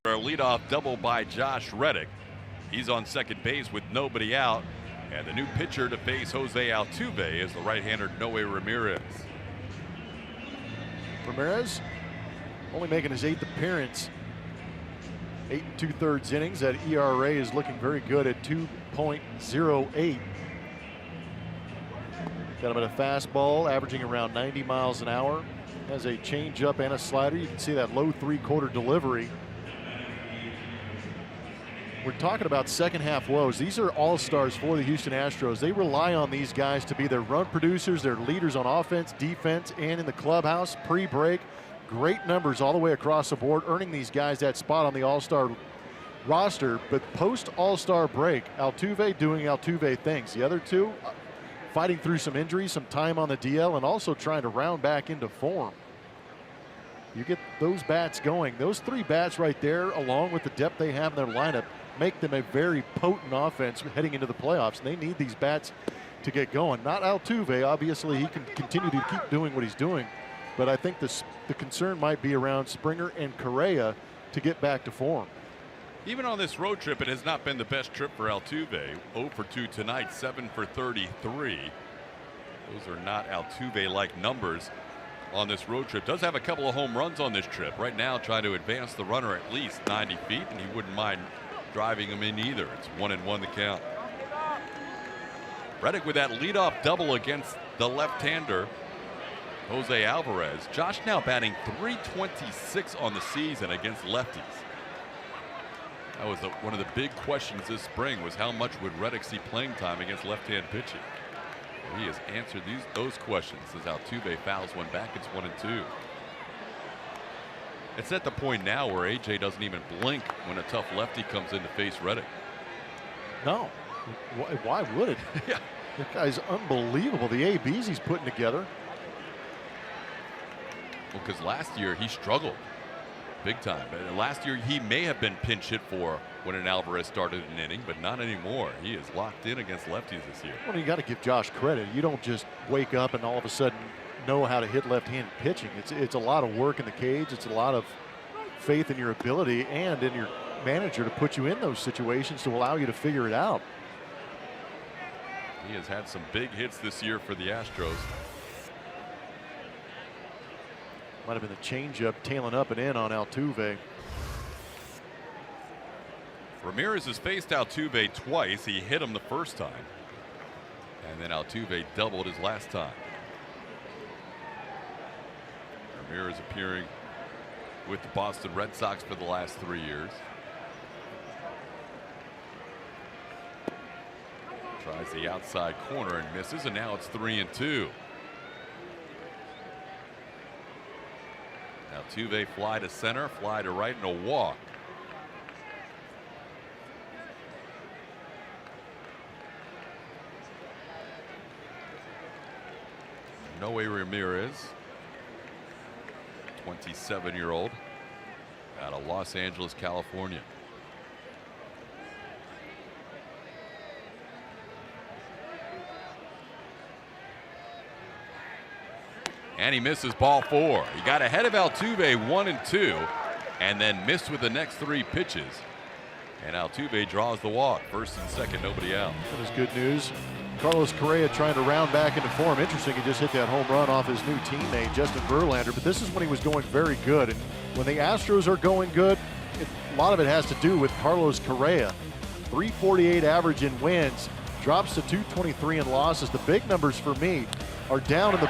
A leadoff double by Josh Reddick. He's on second base with nobody out. And the new pitcher to face Jose Altuve is the right-hander Noe Ramirez.
Ramirez only making his 8th appearance. 8 2/3 innings. That ERA is looking very good at 2.08. Got him at a fastball averaging around 90 miles an hour. Has a changeup and a slider. You can see that low 3/4 delivery. We're talking about second half woes. These are all-stars for the Houston Astros. They rely on these guys to be their run producers, their leaders on offense, defense, and in the clubhouse pre-break. great numbers all the way across the board, earning these guys that spot on the All-Star roster. But post All-Star break, Altuve doing Altuve things. The other two fighting through some injuries, some time on the DL, and also trying to round back into form. You get those bats going. Those 3 bats right there, along with the depth they have in their lineup, make them a very potent offense heading into the playoffs. And they need these bats to get going. Not Altuve. Obviously, he can continue to keep doing what he's doing. But I think the concern might be around Springer and Correa to get back to form.
Even on this road trip, it has not been the best trip for Altuve. 0 for 2 tonight, 7 for 33. Those are not Altuve-like numbers on this road trip. Does have a couple of home runs on this trip. Right now, trying to advance the runner at least 90 feet, and he wouldn't mind driving him in either. It's 1-1 the count. Reddick with that leadoff double against the left-hander, Jose Alvarez. Josh now batting .326 on the season against lefties. That was one of the big questions this spring, was how much would Reddick see playing time against left-hand pitching. He has answered those questions as Altuve fouls one back. It's 1-2. It's at the point now where AJ doesn't even blink when a tough lefty comes in to face Reddick.
No. Why would it?
Yeah.
That guy's unbelievable. The ABs he's putting together.
Well, because last year he struggled big time. But last year he may have been pinch hit for when an Alvarez started an inning, but not anymore. He is locked in against lefties this year.
Well, you got to give Josh credit. You don't just wake up and all of a sudden know how to hit left-handed pitching. It's a lot of work in the cage. It's a lot of faith in your ability and in your manager to put you in those situations to allow you to figure it out.
He has had some big hits this year for the Astros.
Might have been the changeup tailing up and in on Altuve.
Ramirez has faced Altuve twice. He hit him the first time, and then Altuve doubled his last time. Ramirez appearing with the Boston Red Sox for the last 3 years. Tries the outside corner and misses, and now it's 3-2. Altuve fly to center, fly to right, and a walk. Noe Ramirez, 27-year-old, out of Los Angeles, California. And he misses ball 4. He got ahead of Altuve 1-2 and then missed with the next 3 pitches. And Altuve draws the walk. First and second, nobody out.
That is good news. Carlos Correa trying to round back into form. Interesting, he just hit that home run off his new teammate, Justin Verlander. But this is when he was going very good. And when the Astros are going good, a lot of it has to do with Carlos Correa. .348 average in wins, drops to .223 in losses. The big numbers for me are down in the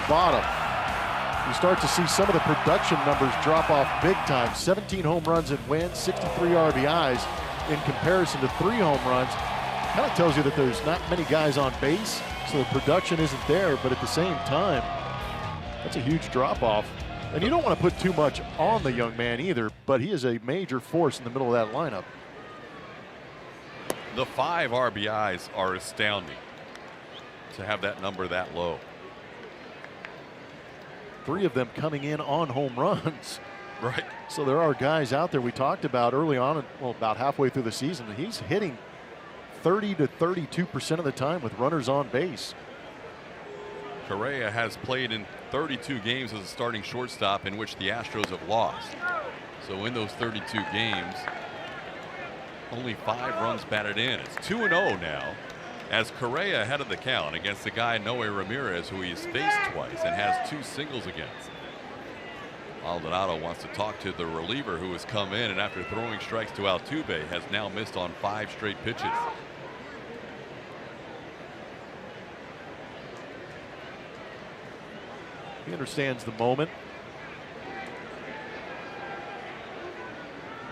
bottom. You start to see some of the production numbers drop off big time. 17 home runs in wins, 63 RBIs in comparison to 3 home runs. Kind of tells you that there's not many guys on base, so the production isn't there, but at the same time, that's a huge drop off. And you don't want to put too much on the young man either, but he is a major force in the middle of that lineup.
The 5 RBIs are astounding to have that number that low.
3 of them coming in on home runs.
Right.
So there are guys out there we talked about early on, well, about halfway through the season. He's hitting 30 to 32% of the time with runners on base.
Correa has played in 32 games as a starting shortstop in which the Astros have lost. So in those 32 games, only 5 runs batted in. It's 2-0 now, as Correa ahead of the count against the guy Noe Ramirez, who he's faced twice and has 2 singles against. Maldonado wants to talk to the reliever who has come in, and after throwing strikes to Altuve, has now missed on 5 straight pitches.
He understands the moment.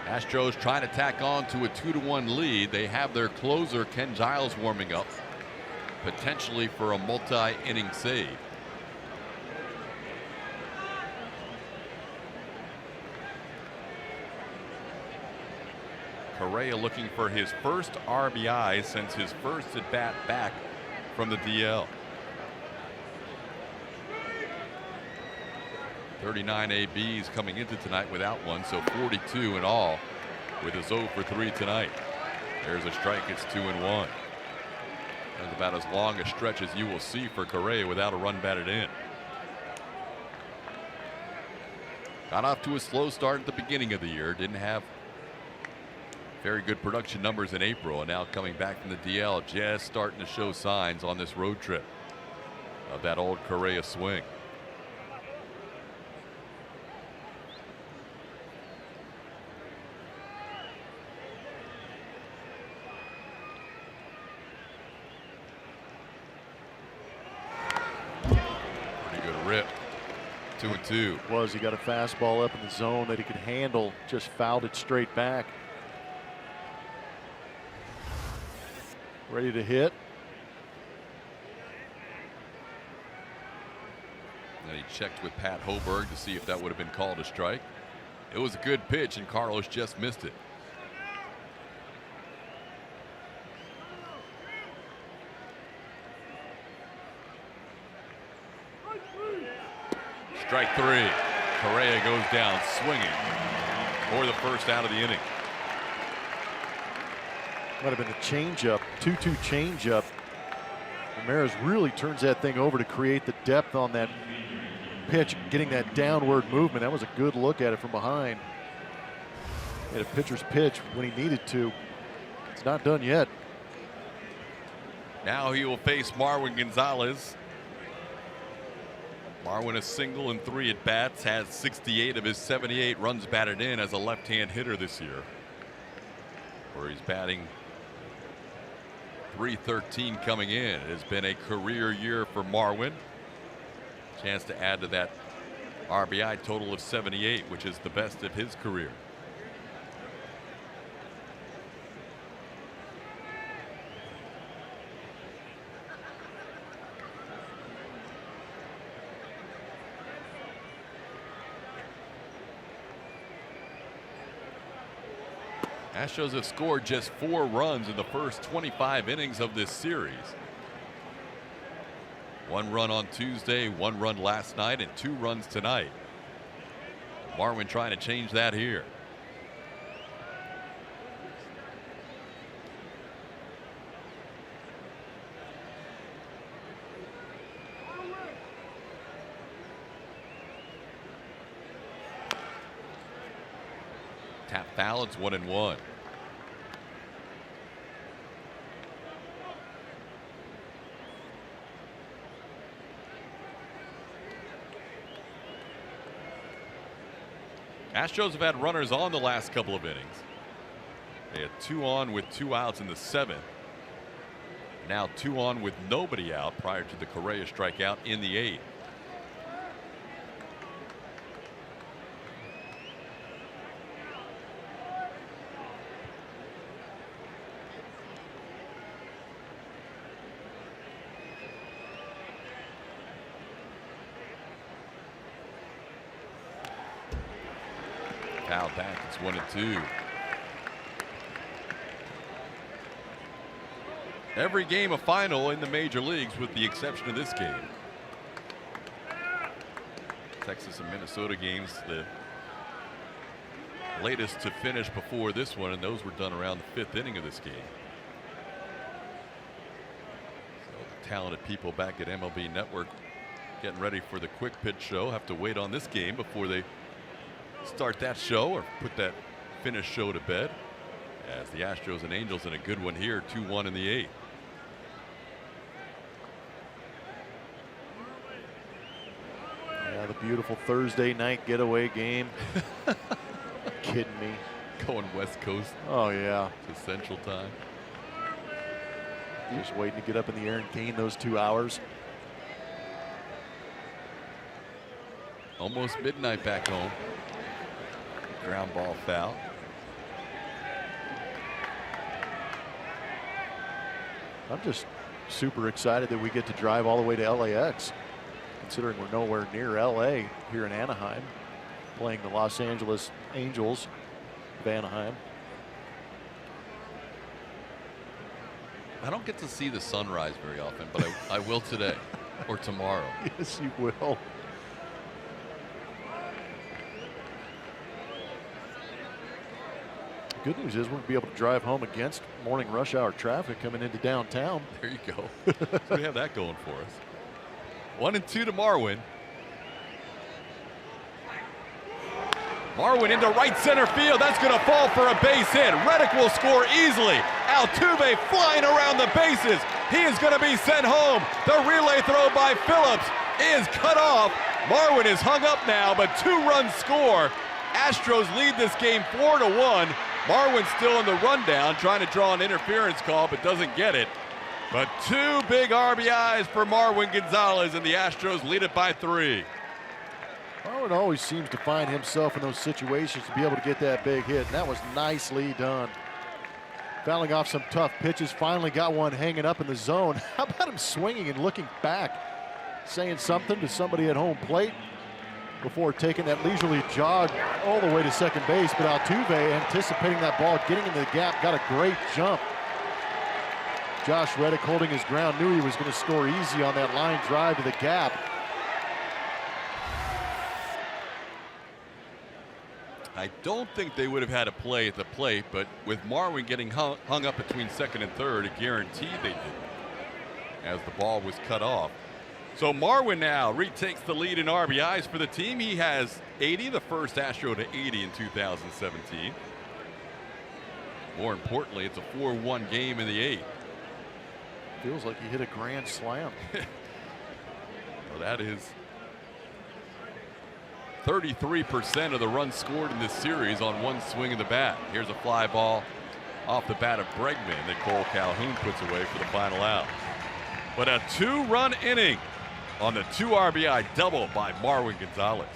Astros trying to tack on to a 2-1 lead. They have their closer Ken Giles warming up, potentially for a multi-inning save. Correa looking for his first RBI since his first at bat back from the DL. 39 ABs coming into tonight without one, so 42 in all with his 0 for 3 tonight. There's a strike. It's 2-1. That's about as long a stretch as you will see for Correa without a run batted in. Got off to a slow start at the beginning of the year. Didn't have very good production numbers in April, and now coming back from the DL, just starting to show signs on this road trip of that old Correa swing. Rip. 2-2.
He got a fastball up in the zone that he could handle, just fouled it straight back. Ready to hit.
And he checked with Pat Hoberg to see if that would have been called a strike. It was a good pitch, and Carlos just missed it. Strike 3. Correa goes down swinging for the first out of the inning.
Might have been a changeup, 2-2 changeup. Ramirez really turns that thing over to create the depth on that pitch, getting that downward movement. That was a good look at it from behind. He had a pitcher's pitch when he needed to. It's not done yet.
Now he will face Marwin Gonzalez. Marwin a single in 3 at bats, has 68 of his 78 runs batted in as a left-hand hitter this year, where he's batting .313 coming in. It has been a career year for Marwin. Chance to add to that RBI total of 78, which is the best of his career. Astros have scored just 4 runs in the first 25 innings of this series. 1 run on Tuesday, 1 run last night, and 2 runs tonight. Marwin trying to change that here. Tap foul, it's 1-1. Astros have had runners on the last couple of innings. They had 2 on with 2 outs in the 7th. Now 2 on with nobody out prior to the Correa strikeout in the 8th. Foul back, it's 1-2. Every game a final in the major leagues with the exception of this game. Texas and Minnesota games, the latest to finish before this one, and those were done around the 5th inning of this game. So the talented people back at MLB Network getting ready for the quick pitch show have to wait on this game before they start that show or put that finish show to bed, as the Astros and Angels in a good one here, 2-1 in the 8th.
Yeah, the beautiful Thursday night getaway game. Kidding me.
Going West Coast.
Oh yeah,
to Central Time.
Just waiting to get up in the air and gain those 2 hours.
Almost midnight back home. Ground ball foul.
I'm just super excited that we get to drive all the way to LAX, considering we're nowhere near LA here in Anaheim, playing the Los Angeles Angels of Anaheim.
I don't get to see the sunrise very often, but I will today or tomorrow.
Yes, you will. Good news is we'll be able to drive home against morning rush hour traffic coming into downtown.
There you go. So we have that going for us. 1-2 to Marwin. Marwin into right center field. That's going to fall for a base hit. Reddick will score easily. Altuve flying around the bases. He is going to be sent home. The relay throw by Phillips is cut off. Marwin is hung up now, but 2-run score. Astros lead this game 4-1. Marwin's still in the rundown, trying to draw an interference call, but doesn't get it. But 2 big RBIs for Marwin Gonzalez, and the Astros lead it by 3.
Marwin always seems to find himself in those situations to be able to get that big hit, and that was nicely done. Fouling off some tough pitches, finally got one hanging up in the zone. How about him swinging and looking back, saying something to somebody at home plate before taking that leisurely jog all the way to second base. But Altuve, anticipating that ball, getting into the gap, got a great jump. Josh Reddick holding his ground, knew he was going to score easy on that line drive to the gap.
I don't think they would have had a play at the plate, but with Marwin getting hung up between second and third, it guaranteed they did, as the ball was cut off. So Marwin now retakes the lead in RBIs for the team. He has 80, the first Astro to 80 in 2017. More importantly, it's a 4-1 game in the 8th.
Feels like he hit a grand slam.
Well, that is 33% of the runs scored in this series on one swing of the bat. Here's a fly ball off the bat of Bregman that Cole Calhoun puts away for the final out. But a 2-run inning on the 2 RBI double by Marwin Gonzalez.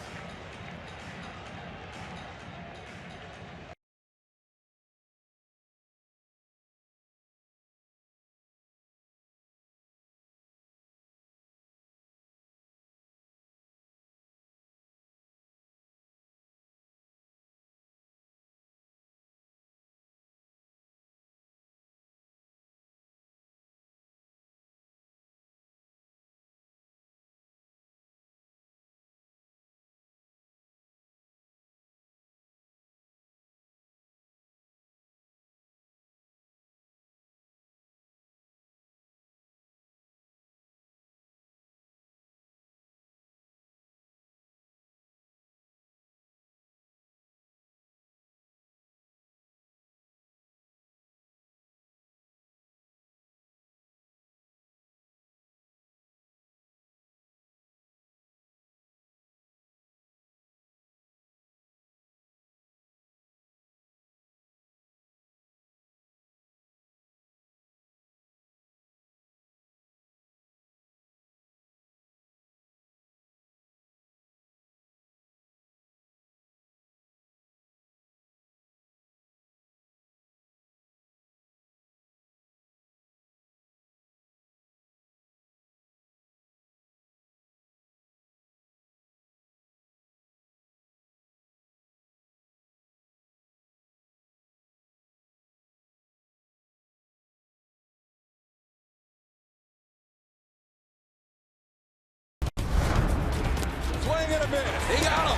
Swing and a miss. He got him.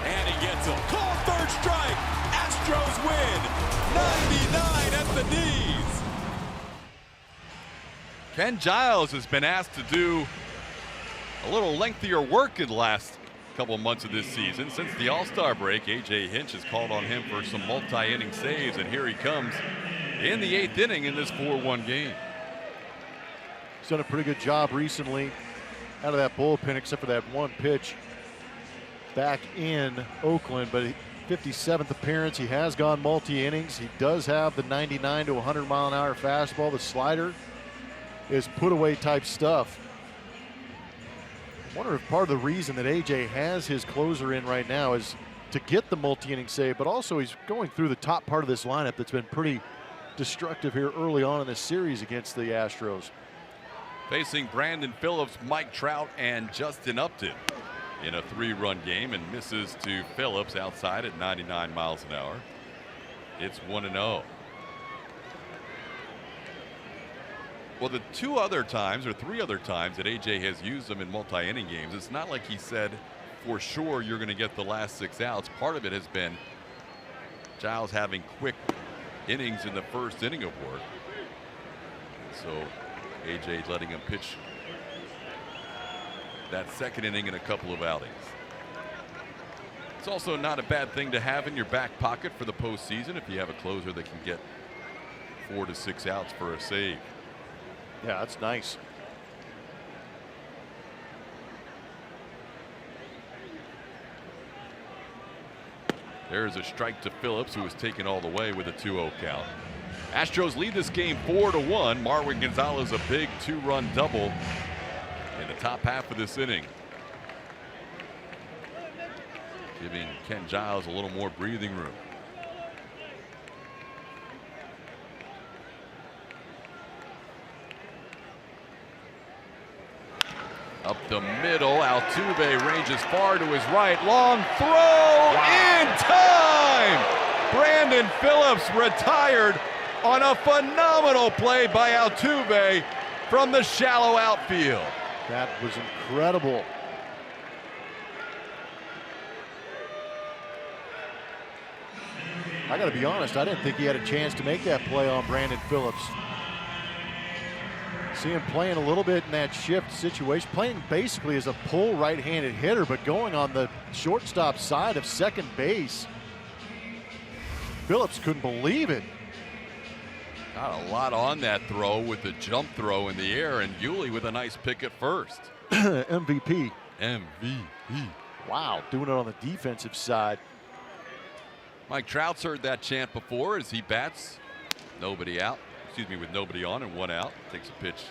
And he gets him. Call third strike. Astros win. 99 at the knees. Ken Giles has been asked to do a little lengthier work in the last couple of months of this season. Since the All-Star break, A.J. Hinch has called on him for some multi-inning saves, and here he comes in the 8th inning in this 4-1 game.
He's done a pretty good job recently out of that bullpen, except for that one pitch back in Oakland. But 57th appearance, he has gone multi-innings. He does have the 99 to 100 mile an hour fastball. The slider is put away type stuff. I wonder if part of the reason that AJ has his closer in right now is to get the multi-inning save, but also he's going through the top part of this lineup that's been pretty destructive here early on in this series against the Astros.
Facing Brandon Phillips, Mike Trout, and Justin Upton in a 3-run game, and misses to Phillips outside at 99 miles an hour. It's 1-0. Well, the 2 other times or 3 other times that AJ has used them in multi-inning games, it's not like he said for sure you're going to get the last 6 outs. Part of it has been Giles having quick innings in the first inning of work. So AJ letting him pitch that second inning in a couple of outings. It's also not a bad thing to have in your back pocket for the postseason if you have a closer that can get 4 to 6 outs for a save.
Yeah, that's nice.
There's a strike to Phillips, who was taken all the way with a 2-0 count. Astros lead this game 4-1. Marwin Gonzalez a big 2-run double in the top half of this inning, giving Ken Giles a little more breathing room. Up the middle, Altuve ranges far to his right. Long throw in time. Brandon Phillips retired on a phenomenal play by Altuve from the shallow outfield.
That was incredible. I got to be honest, I didn't think he had a chance to make that play on Brandon Phillips. See him playing a little bit in that shift situation, playing basically as a pull right-handed hitter, but going on the shortstop side of second base. Phillips couldn't believe it.
Got a lot on that throw with the jump throw in the air, and Yuli with a nice pick at first.
MVP.
MVP.
Wow, doing it on the defensive side.
Mike Trout's heard that chant before as he bats. Nobody out. Excuse me, with nobody on and 1 out. Takes a pitch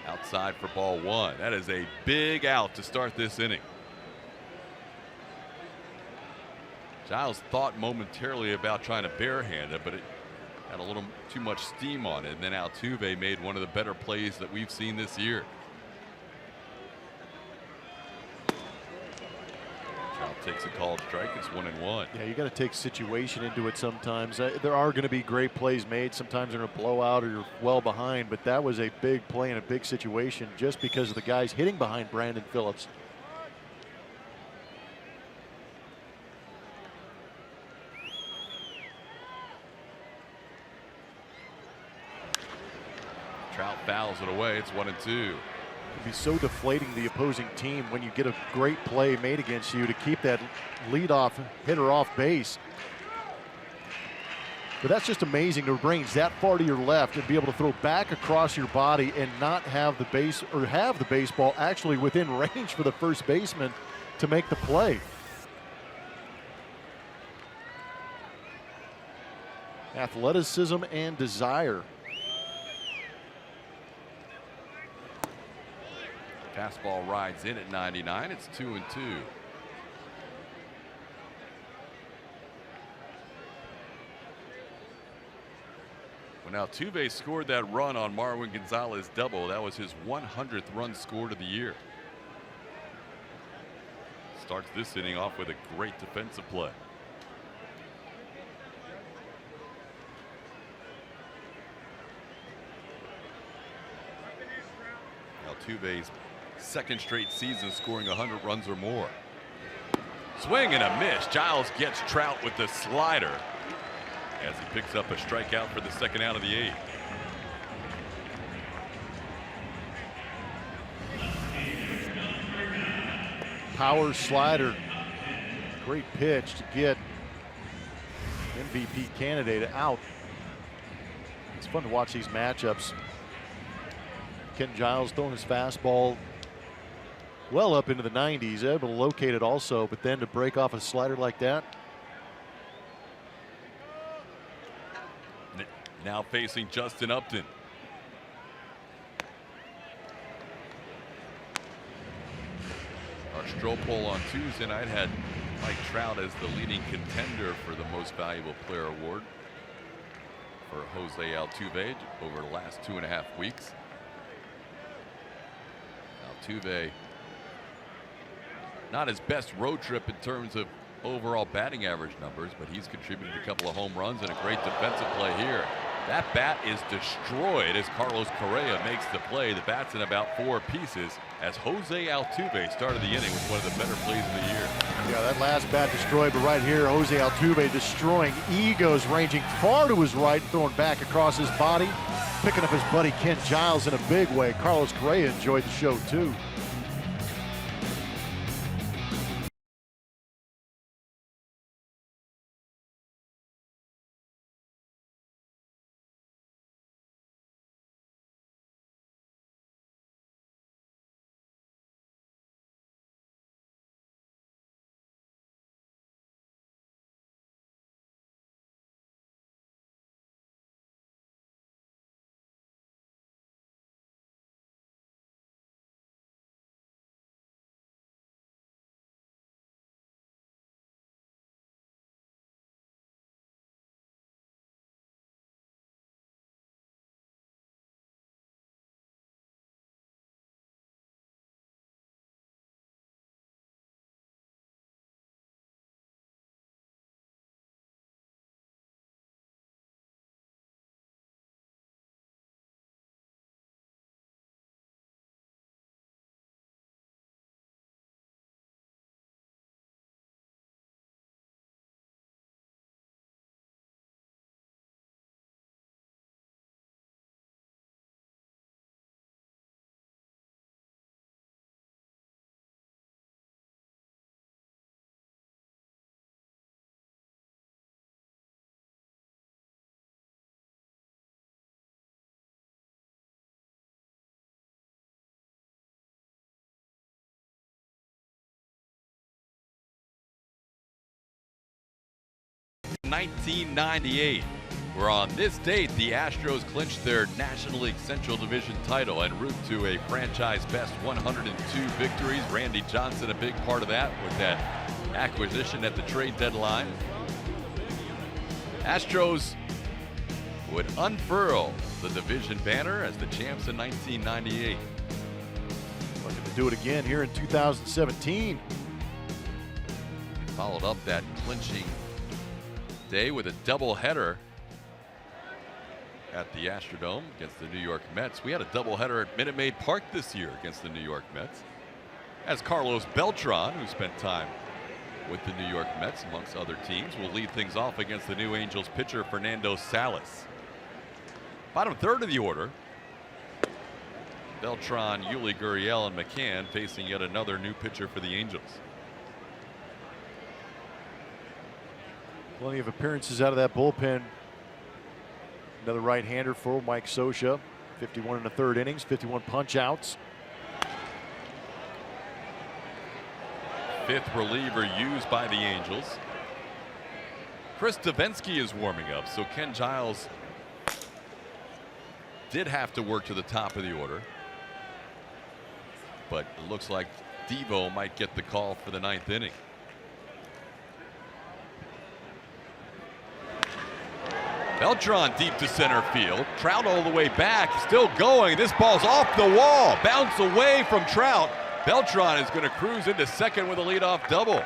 outside for ball 1. That is a big out to start this inning. Giles thought momentarily about trying to barehand it, but it had a little too much steam on it. And then Altuve made one of the better plays that we've seen this year. Trout takes a called strike. It's 1-1.
Yeah, you got to take situation into it sometimes. There are going to be great plays made. Sometimes they're going to blow out or you're well behind, but that was a big play in a big situation just because of the guys hitting behind Brandon Phillips.
Trout fouls it away. It's 1-2.
It'd be so deflating the opposing team when you get a great play made against you to keep that leadoff hitter off base. But that's just amazing to range that far to your left and be able to throw back across your body and not have the base or have the baseball actually within range for the first baseman to make the play. Athleticism and desire.
Fastball rides in at 99. It's 2-2. When Altuve scored that run on Marwin Gonzalez double, that was his 100th run scored of the year. Starts this inning off with a great defensive play. Altuve's second straight season scoring 100 runs or more. Swing and a miss. Giles gets Trout with the slider as he picks up a strikeout for the second out of the 8th.
Power slider. Great pitch to get MVP candidate out. It's fun to watch these matchups. Ken Giles throwing his fastball well up into the 90s, able to locate it also, but then to break off a slider like that.
Now facing Justin Upton. Our Stroh poll on Tuesday night had Mike Trout as the leading contender for the most valuable player award for Jose Altuve over the last 2.5 weeks. Altuve, not his best road trip in terms of overall batting average numbers, but he's contributed a couple of home runs and a great defensive play here. That bat is destroyed as Carlos Correa makes the play. The bat's in about 4 pieces as Jose Altuve started the inning with one of the better plays of the year.
Yeah, that last bat destroyed, but right here, Jose Altuve destroying egos, ranging far to his right, throwing back across his body, picking up his buddy Ken Giles in a big way. Carlos Correa enjoyed the show too.
In 1998, where on this date the Astros clinched their National League Central Division title en route to a franchise best 102 victories. Randy Johnson a big part of that with that acquisition at the trade deadline. Astros would unfurl the division banner as the champs in 1998.
Looking to do it again here in 2017.
Followed up that clinching day with a doubleheader at the Astrodome against the New York Mets. We had a doubleheader at Minute Maid Park this year against the New York Mets, as Carlos Beltran, who spent time with the New York Mets amongst other teams, will lead things off against the new Angels pitcher Fernando Salas. Bottom third of the order, Beltran, Yuli Gurriel, and McCann facing yet another new pitcher for the Angels.
Plenty of appearances out of that bullpen. Another right-hander for Mike Scioscia. 51 in the third innings, 51 punch-outs.
Fifth reliever used by the Angels. Chris Davinsky is warming up, so Ken Giles did have to work to the top of the order. But it looks like Devo might get the call for the ninth inning. Beltran deep to center field. Trout all the way back, still going. This ball's off the wall. Bounce away from Trout. Beltran is going to cruise into second with a leadoff double.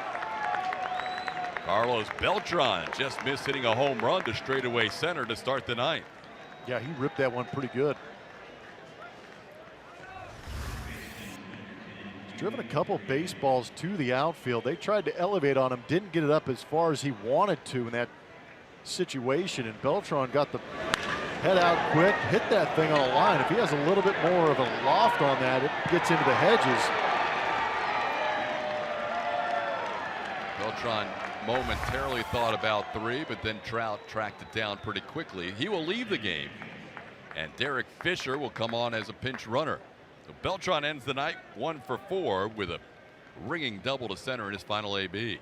Carlos Beltran just missed hitting a home run to straightaway center to start the ninth.
Yeah, he ripped that one pretty good. He's driven a couple baseballs to the outfield. They tried to elevate on him, didn't get it up as far as he wanted to in that situation, and Beltran got the head out quick, hit that thing on a line. If he has a little bit more of a loft on that, it gets into the hedges.
Beltran momentarily thought about three, but then Trout tracked it down pretty quickly. He will leave the game, and Derek Fisher will come on as a pinch runner. So Beltran ends the night 1 for 4 with a ringing double to center in his final AB.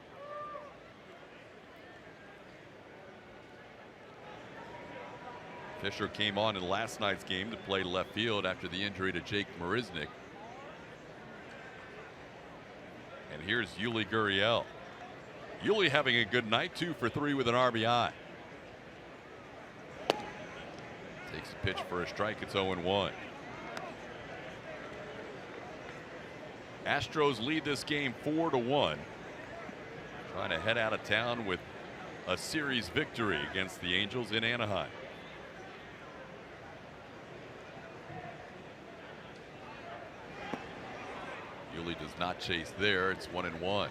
Fisher came on in last night's game to play left field after the injury to Jake Marisnick. And here's Yuli Gurriel. Yuli having a good night, 2 for 3 with an RBI. Takes a pitch for a strike. It's 0-1. Astros lead this game 4-1. Trying to head out of town with a series victory against the Angels in Anaheim. not chased there. It's 1-1.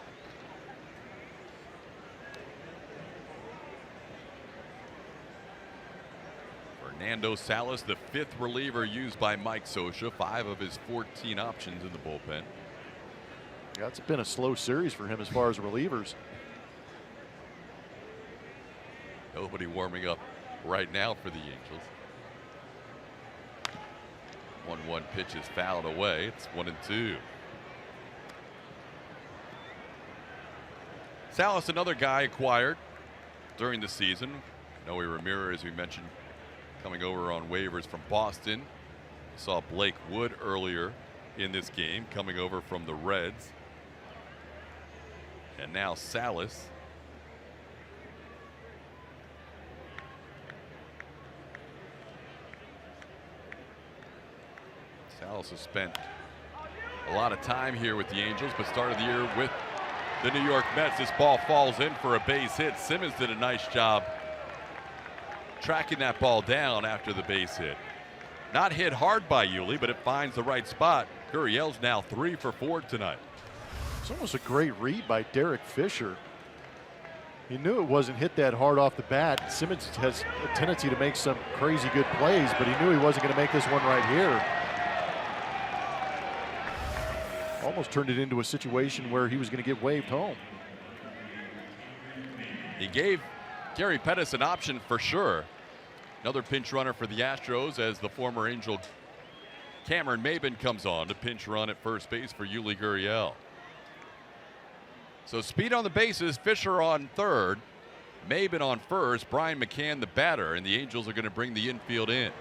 Fernando Salas, the 5th reliever used by Mike Scioscia, 5 of his 14 options in the bullpen.
Yeah, it's been a slow series for him as far as relievers.
Nobody warming up right now for the Angels. 1-1 pitch is fouled away. It's 1-2. Salas, another guy acquired during the season. Noe Ramirez, we mentioned, coming over on waivers from Boston. We saw Blake Wood earlier in this game coming over from the Reds. And now Salas. Salas has spent a lot of time here with the Angels, but started the year with the New York Mets. This ball falls in for a base hit. Simmons did a nice job tracking that ball down after the base hit. Not hit hard by Yuli, but it finds the right spot. Gurriel's now 3 for 4 tonight.
It's almost a great read by Derek Fisher. He knew it wasn't hit that hard off the bat. Simmons has a tendency to make some crazy good plays, but he knew he wasn't going to make this one right here. Almost turned it into a situation where he was going to get waved home.
He gave Gary Pettis an option for sure. Another pinch runner for the Astros as the former Angel Cameron Maybin comes on to pinch run at first base for Yuli Gurriel. So speed on the bases, Fisher on third, Maybin on first, Brian McCann the batter, and the Angels are going to bring the infield in.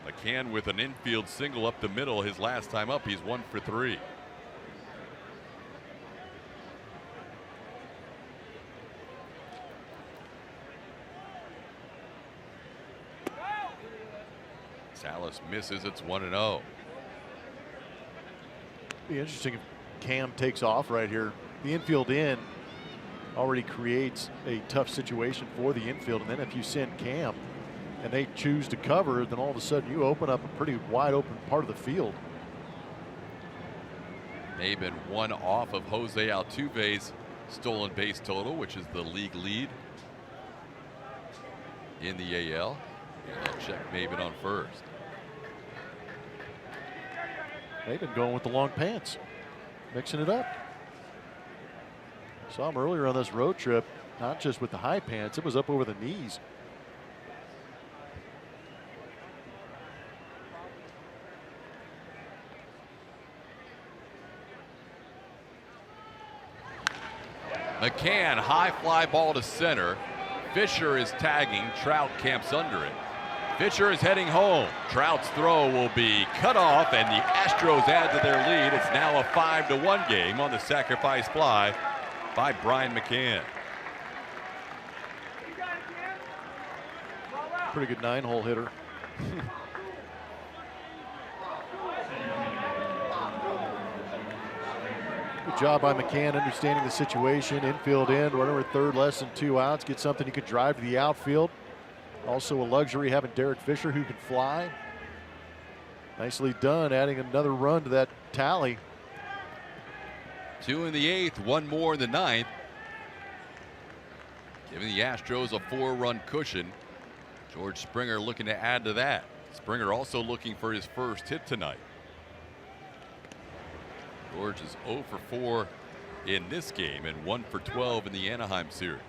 McCann with an infield single up the middle his last time up. He's 1 for 3. Salas misses. It's 1-0.
Be interesting if Cam takes off right here. The infield in already creates a tough situation for the infield, and then if you send Cam and they choose to cover, then all of a sudden you open up a pretty wide open part of the field.
Maybin 1 off of Jose Altuve's stolen base total, which is the league lead in the AL. And they'll check Maybin on first.
Maybin going with the long pants, mixing it up. Saw him earlier on this road trip, not just with the high pants, it was up over the knees.
McCann, high fly ball to center. Fisher is tagging. Trout camps under it. Fisher is heading home. Trout's throw will be cut off, and the Astros add to their lead. It's now a 5-1 game on the sacrifice fly by Brian McCann.
Pretty good 9-hole hitter. Good job by McCann understanding the situation. Infield in, runner at third, less than 2 outs. Get something you could drive to the outfield. Also a luxury having Derek Fisher who can fly. Nicely done, adding another run to that tally.
2 in the 8th, 1 more in the 9th. Giving the Astros a 4-run cushion. George Springer looking to add to that. Springer also looking for his first hit tonight. George is 0 for 4 in this game and 1 for 12 in the Anaheim series.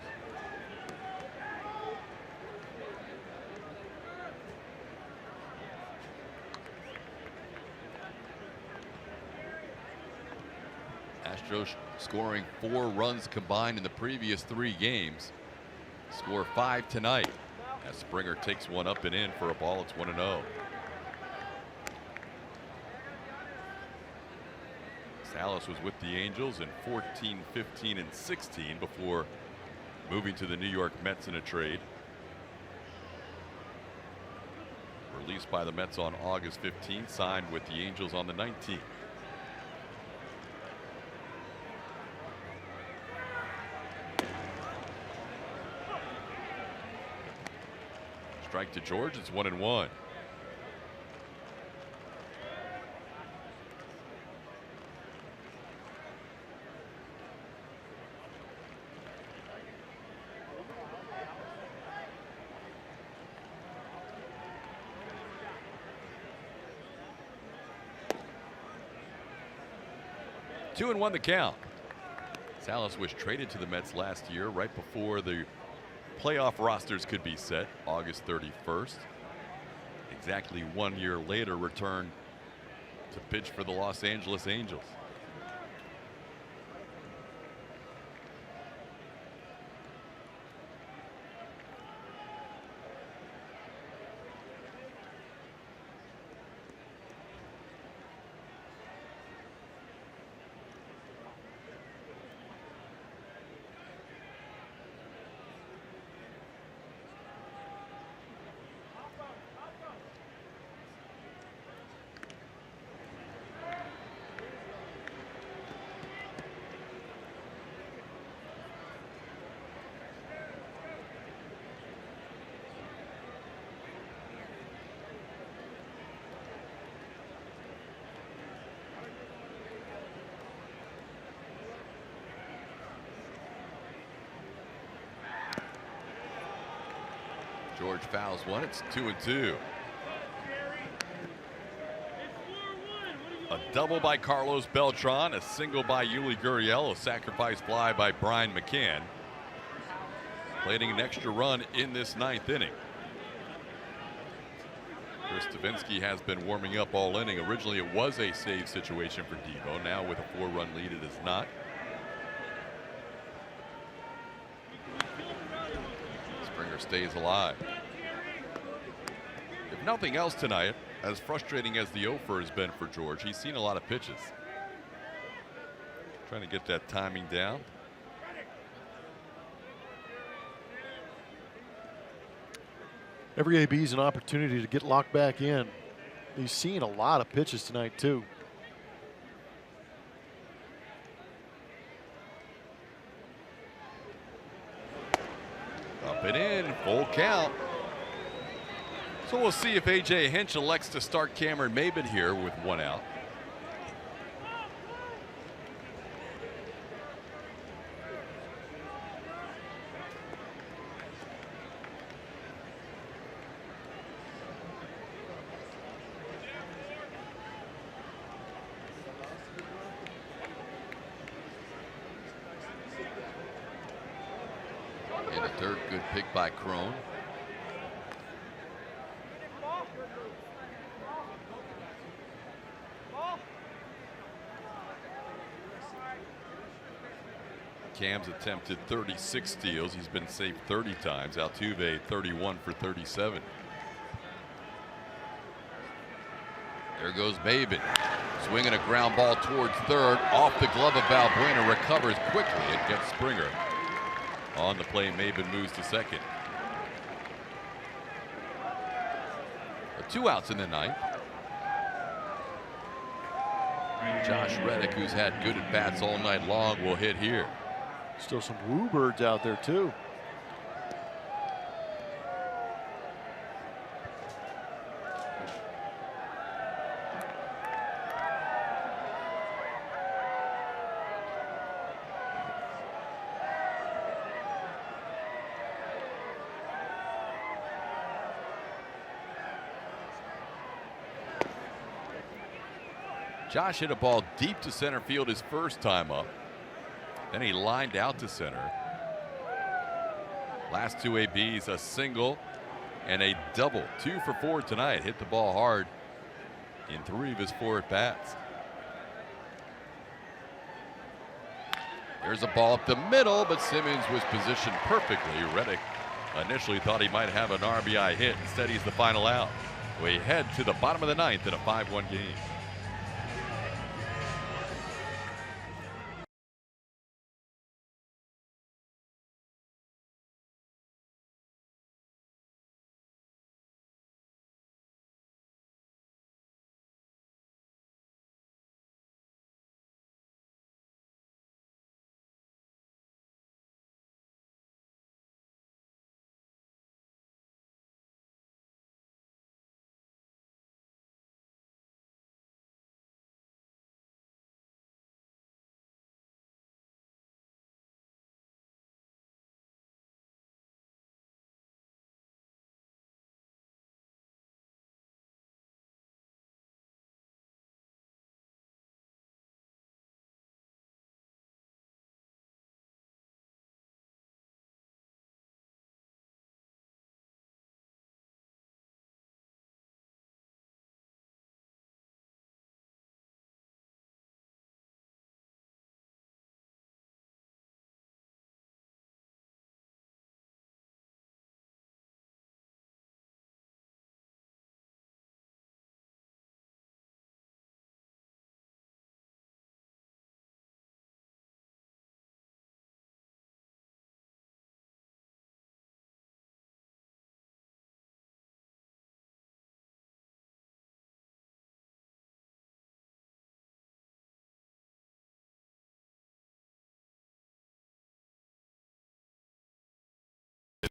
Astros scoring 4 runs combined in the previous 3 games. Score 5 tonight as Springer takes one up and in for a ball. It's 1-0. Salas was with the Angels in 14, 15, and 16 before moving to the New York Mets in a trade. Released by the Mets on August 15th, signed with the Angels on the 19th. Strike to George. It's 1-1. 2-1 the count. Salas was traded to the Mets last year right before the playoff rosters could be set, August 31st. Exactly 1 year later, returned to pitch for the Los Angeles Angels. George fouls one. It's 2-2. A double by Carlos Beltran, a single by Yuli Gurriel, a sacrifice fly by Brian McCann. Plating an extra run in this 9th inning. Chris Stavinsky has been warming up all inning. Originally it was a save situation for Devo. Now with a 4-run lead it is not. Springer stays alive. If nothing else tonight, as frustrating as the 0-for has been for George, he's seen a lot of pitches. Trying to get that timing down.
Every AB is an opportunity to get locked back in. He's seen a lot of pitches tonight too.
Up and in, full count. So we'll see if A.J. Hinch elects to start Cameron Maybin here with 1 out. In the third, good pick by Crone. Cam's attempted 36 steals. He's been saved 30 times. Altuve 31 for 37. There goes Maybin. Swinging a ground ball towards third. Off the glove of Valbuena. Recovers quickly. It gets Springer. On the play, Maybin moves to second. 2 outs in the 9th. Josh Reddick, who's had good at bats all night long, will hit here.
Still some woo birds out there too.
Josh hit a ball deep to center field his first time up. Then he lined out to center. Last 2 ABs, a single and a double. 2 for 4 tonight. Hit the ball hard in 3 of his 4 at bats. There's a ball up the middle, but Simmons was positioned perfectly. Reddick initially thought he might have an RBI hit. Instead, he's the final out. We head to the bottom of the 9th in a 5-1 game.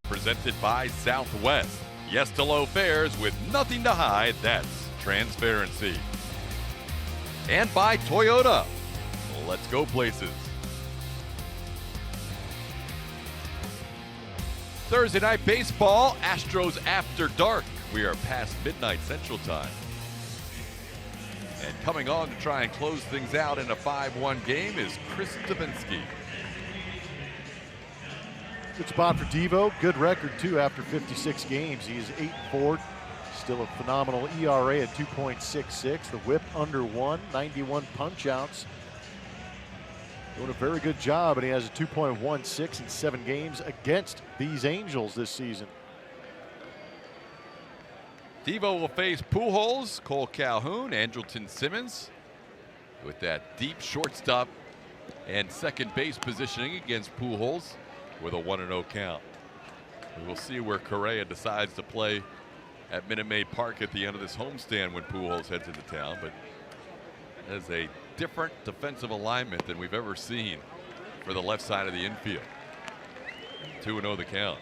presented by Southwest. Yes to low fares with nothing to hide, that's transparency. And by Toyota. Let's go places. Thursday night baseball, Astros after dark. We are past midnight Central Time. And coming on to try and close things out in a 5-1 game is Chris Davinsky.
Good spot for Devo. Good record, too, after 56 games. He is 8-4. Still a phenomenal ERA at 2.66. The whip under 1, 91 punch-outs. Doing a very good job, and he has a 2.16 in 7 games against these Angels this season.
Devo will face Pujols, Cole Calhoun, Andrelton Simmons with that deep shortstop and second base positioning against Pujols with a 1-0 count. We will see where Correa decides to play at Minute Maid Park at the end of this homestand when Pujols heads into town, but that is a different defensive alignment than we've ever seen for the left side of the infield. 2-0 the count.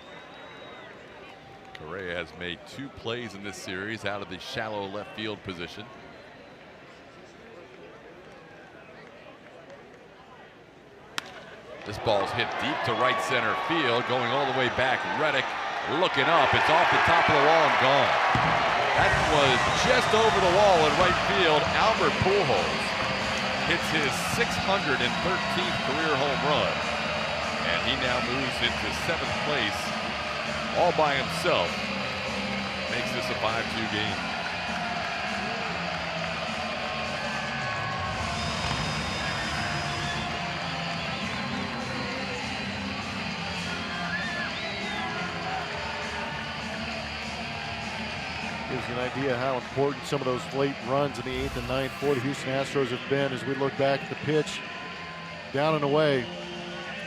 Correa has made 2 plays in this series out of the shallow left field position. This ball's hit deep to right center field, going all the way back. Reddick looking up. It's off the top of the wall and gone. That was just over the wall in right field. Albert Pujols hits his 613th career home run, and he now moves into 7th place all by himself. Makes this a 5-2 game.
Gives you an idea how important some of those late runs in the 8th and 9th for the Houston Astros have been as we look back at the pitch. Down and away.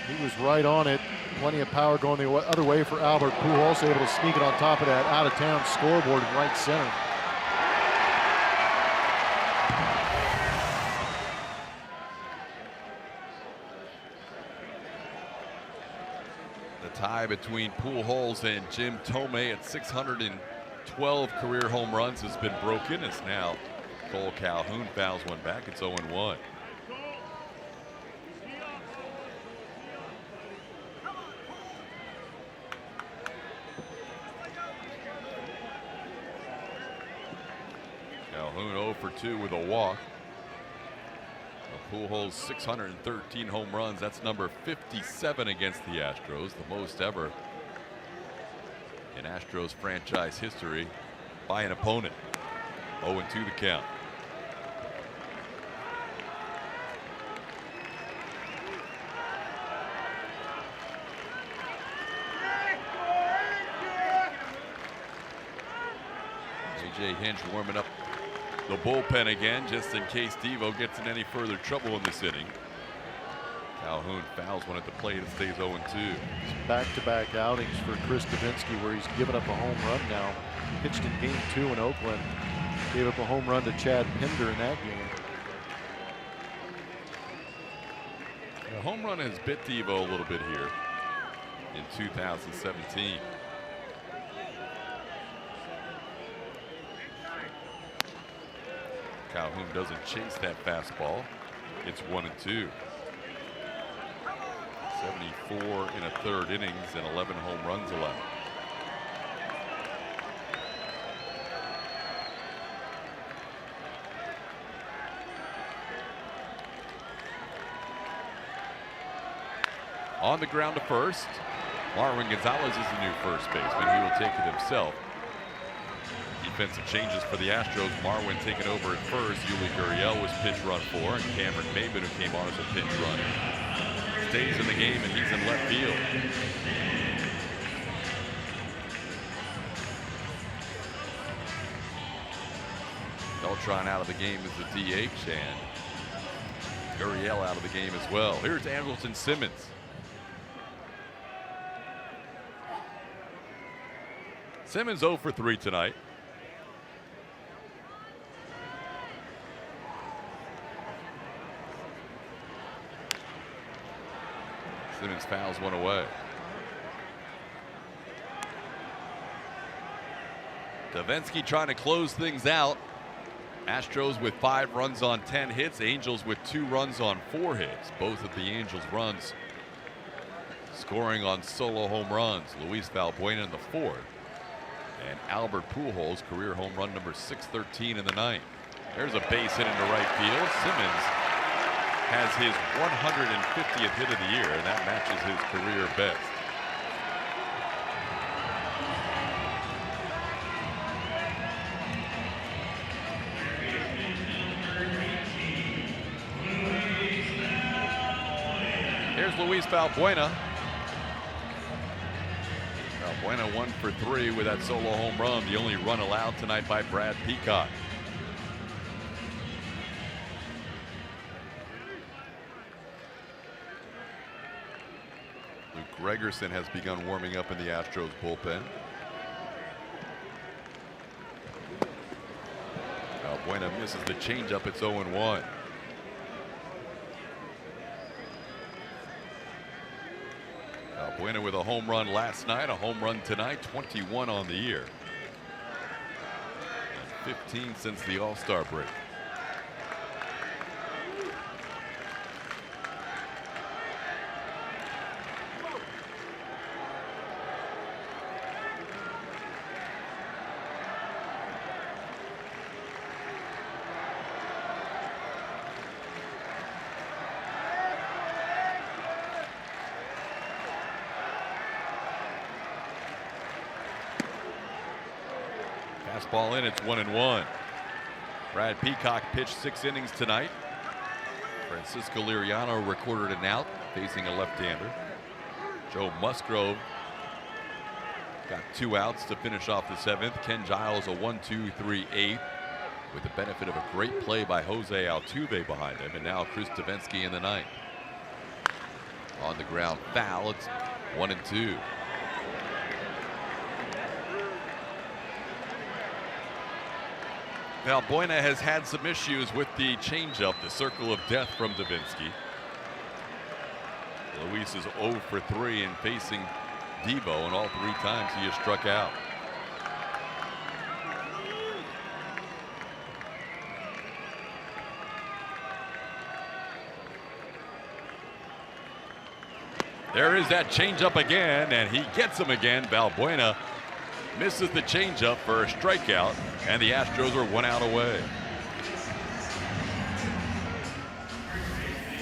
He was right on it. Plenty of power going the other way for Albert Pujols, able to sneak it on top of that out-of-town scoreboard in right center.
The tie between Pujols and Jim Thome at 612 career home runs has been broken. It's now Cole Calhoun fouls one back. It's 0-1. Calhoun 0 for 2 with a walk. Pujols 613 home runs. That's number 57 against the Astros, the most ever in Astros franchise history by an opponent. 0-2 the count. A.J. Hinch warming up the bullpen again, just in case Devo gets in any further trouble in this inning. Calhoun fouls one at the plate. It stays 0-2.
Back-to-back outings for Chris Davinsky, where he's given up a home run now. Pitched in Game 2 in Oakland. Gave up a home run to Chad Pinder in that game.
The home run has bit Devo a little bit here in 2017. Calhoun doesn't chase that fastball. It's 1-2. 74 in a third innings and 11 home runs allowed. On the ground to first. Marwin Gonzalez is the new first baseman. He will take it himself. Defensive changes for the Astros. Marwin taking over at first. Yuli Gurriel was pinch run 4, and Cameron Maben, who came on as a pinch runner, stays in the game, and he's in left field. Beltran out of the game as the DH, and Gurriel out of the game as well. Here's Andrelton Simmons. Simmons 0 for 3 tonight. Simmons fouls one away. Davinsky trying to close things out. Astros with 5 runs on 10 hits. Angels with 2 runs on 4 hits. Both of the Angels' runs scoring on solo home runs. Luis Valbuena in the 4th. And Albert Pujols, career home run number 613 in the 9th. There's a base hit into right field. Simmons has his 150th hit of the year, and that matches his career best. Here's Luis Valbuena. Valbuena 1 for 3 with that solo home run, the only run allowed tonight by Brad Peacock. Luke Gregerson has begun warming up in the Astros bullpen. Valbuena misses the changeup. It's 0-1. Valbuena with a home run last night, a home run tonight, 21 on the year. And 15 since the All-Star break. Fastball in, it's 1-1. Brad Peacock pitched 6 innings tonight. Francisco Liriano recorded an out, facing a left-hander. Joe Musgrove got 2 outs to finish off the 7th. Ken Giles a 1-2-3-8 with the benefit of a great play by Jose Altuve behind him, and now Chris Davinsky in the 9th. On the ground foul, it's 1-2. Valbuena has had some issues with the changeup, the circle of death from Davinsky. Luis is 0 for 3 in facing Devo, and all 3 times he has struck out. There is that changeup again, and he gets him again. Valbuena misses the changeup for a strikeout, and the Astros are 1 out away.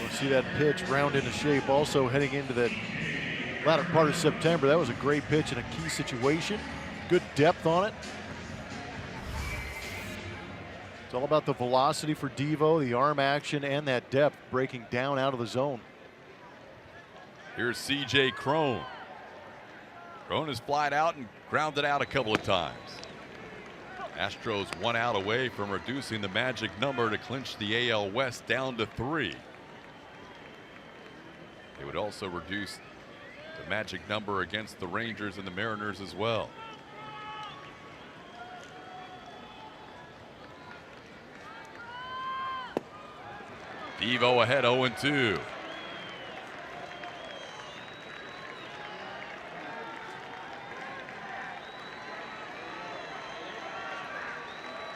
We'll see that pitch round into shape also heading into the latter part of September. That was a great pitch in a key situation. Good depth on it. It's all about the velocity for Devo, the arm action, and that depth breaking down out of the zone.
Here's C.J. Cron. Cron has flied out and grounded out a couple of times. Astros 1 out away from reducing the magic number to clinch the AL West down to 3. They would also reduce the magic number against the Rangers and the Mariners as well. Devo ahead 0-2.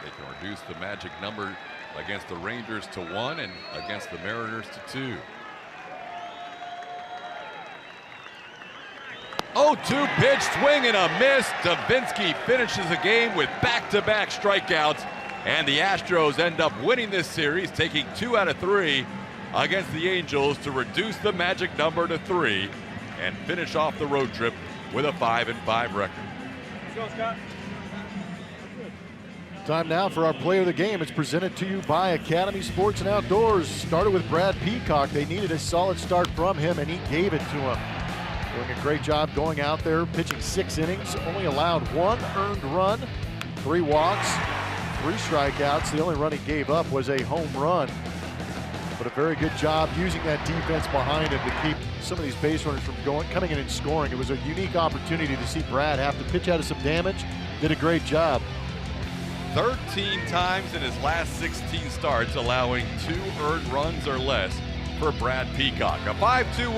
They can reduce the magic number against the Rangers to 1 and against the Mariners to 2. 0-2 pitch, swing and a miss. Davinsky finishes the game with back-to-back strikeouts, and the Astros end up winning this series, taking 2 out of 3 against the Angels to reduce the magic number to 3 and finish off the road trip with a 5-5 record.
Let's go, Scott.
Time now for our play of the game. It's presented to you by Academy Sports and Outdoors. Started with Brad Peacock. They needed a solid start from him, and he gave it to him. Doing a great job going out there, pitching 6 innings, only allowed 1 earned run, 3 walks, 3 strikeouts. The only run he gave up was a home run. But a very good job using that defense behind him to keep some of these base runners from coming in and scoring. It was a unique opportunity to see Brad have to pitch out of some damage. Did a great job.
13 times in his last 16 starts, allowing 2 earned runs or less for Brad Peacock. A 5-2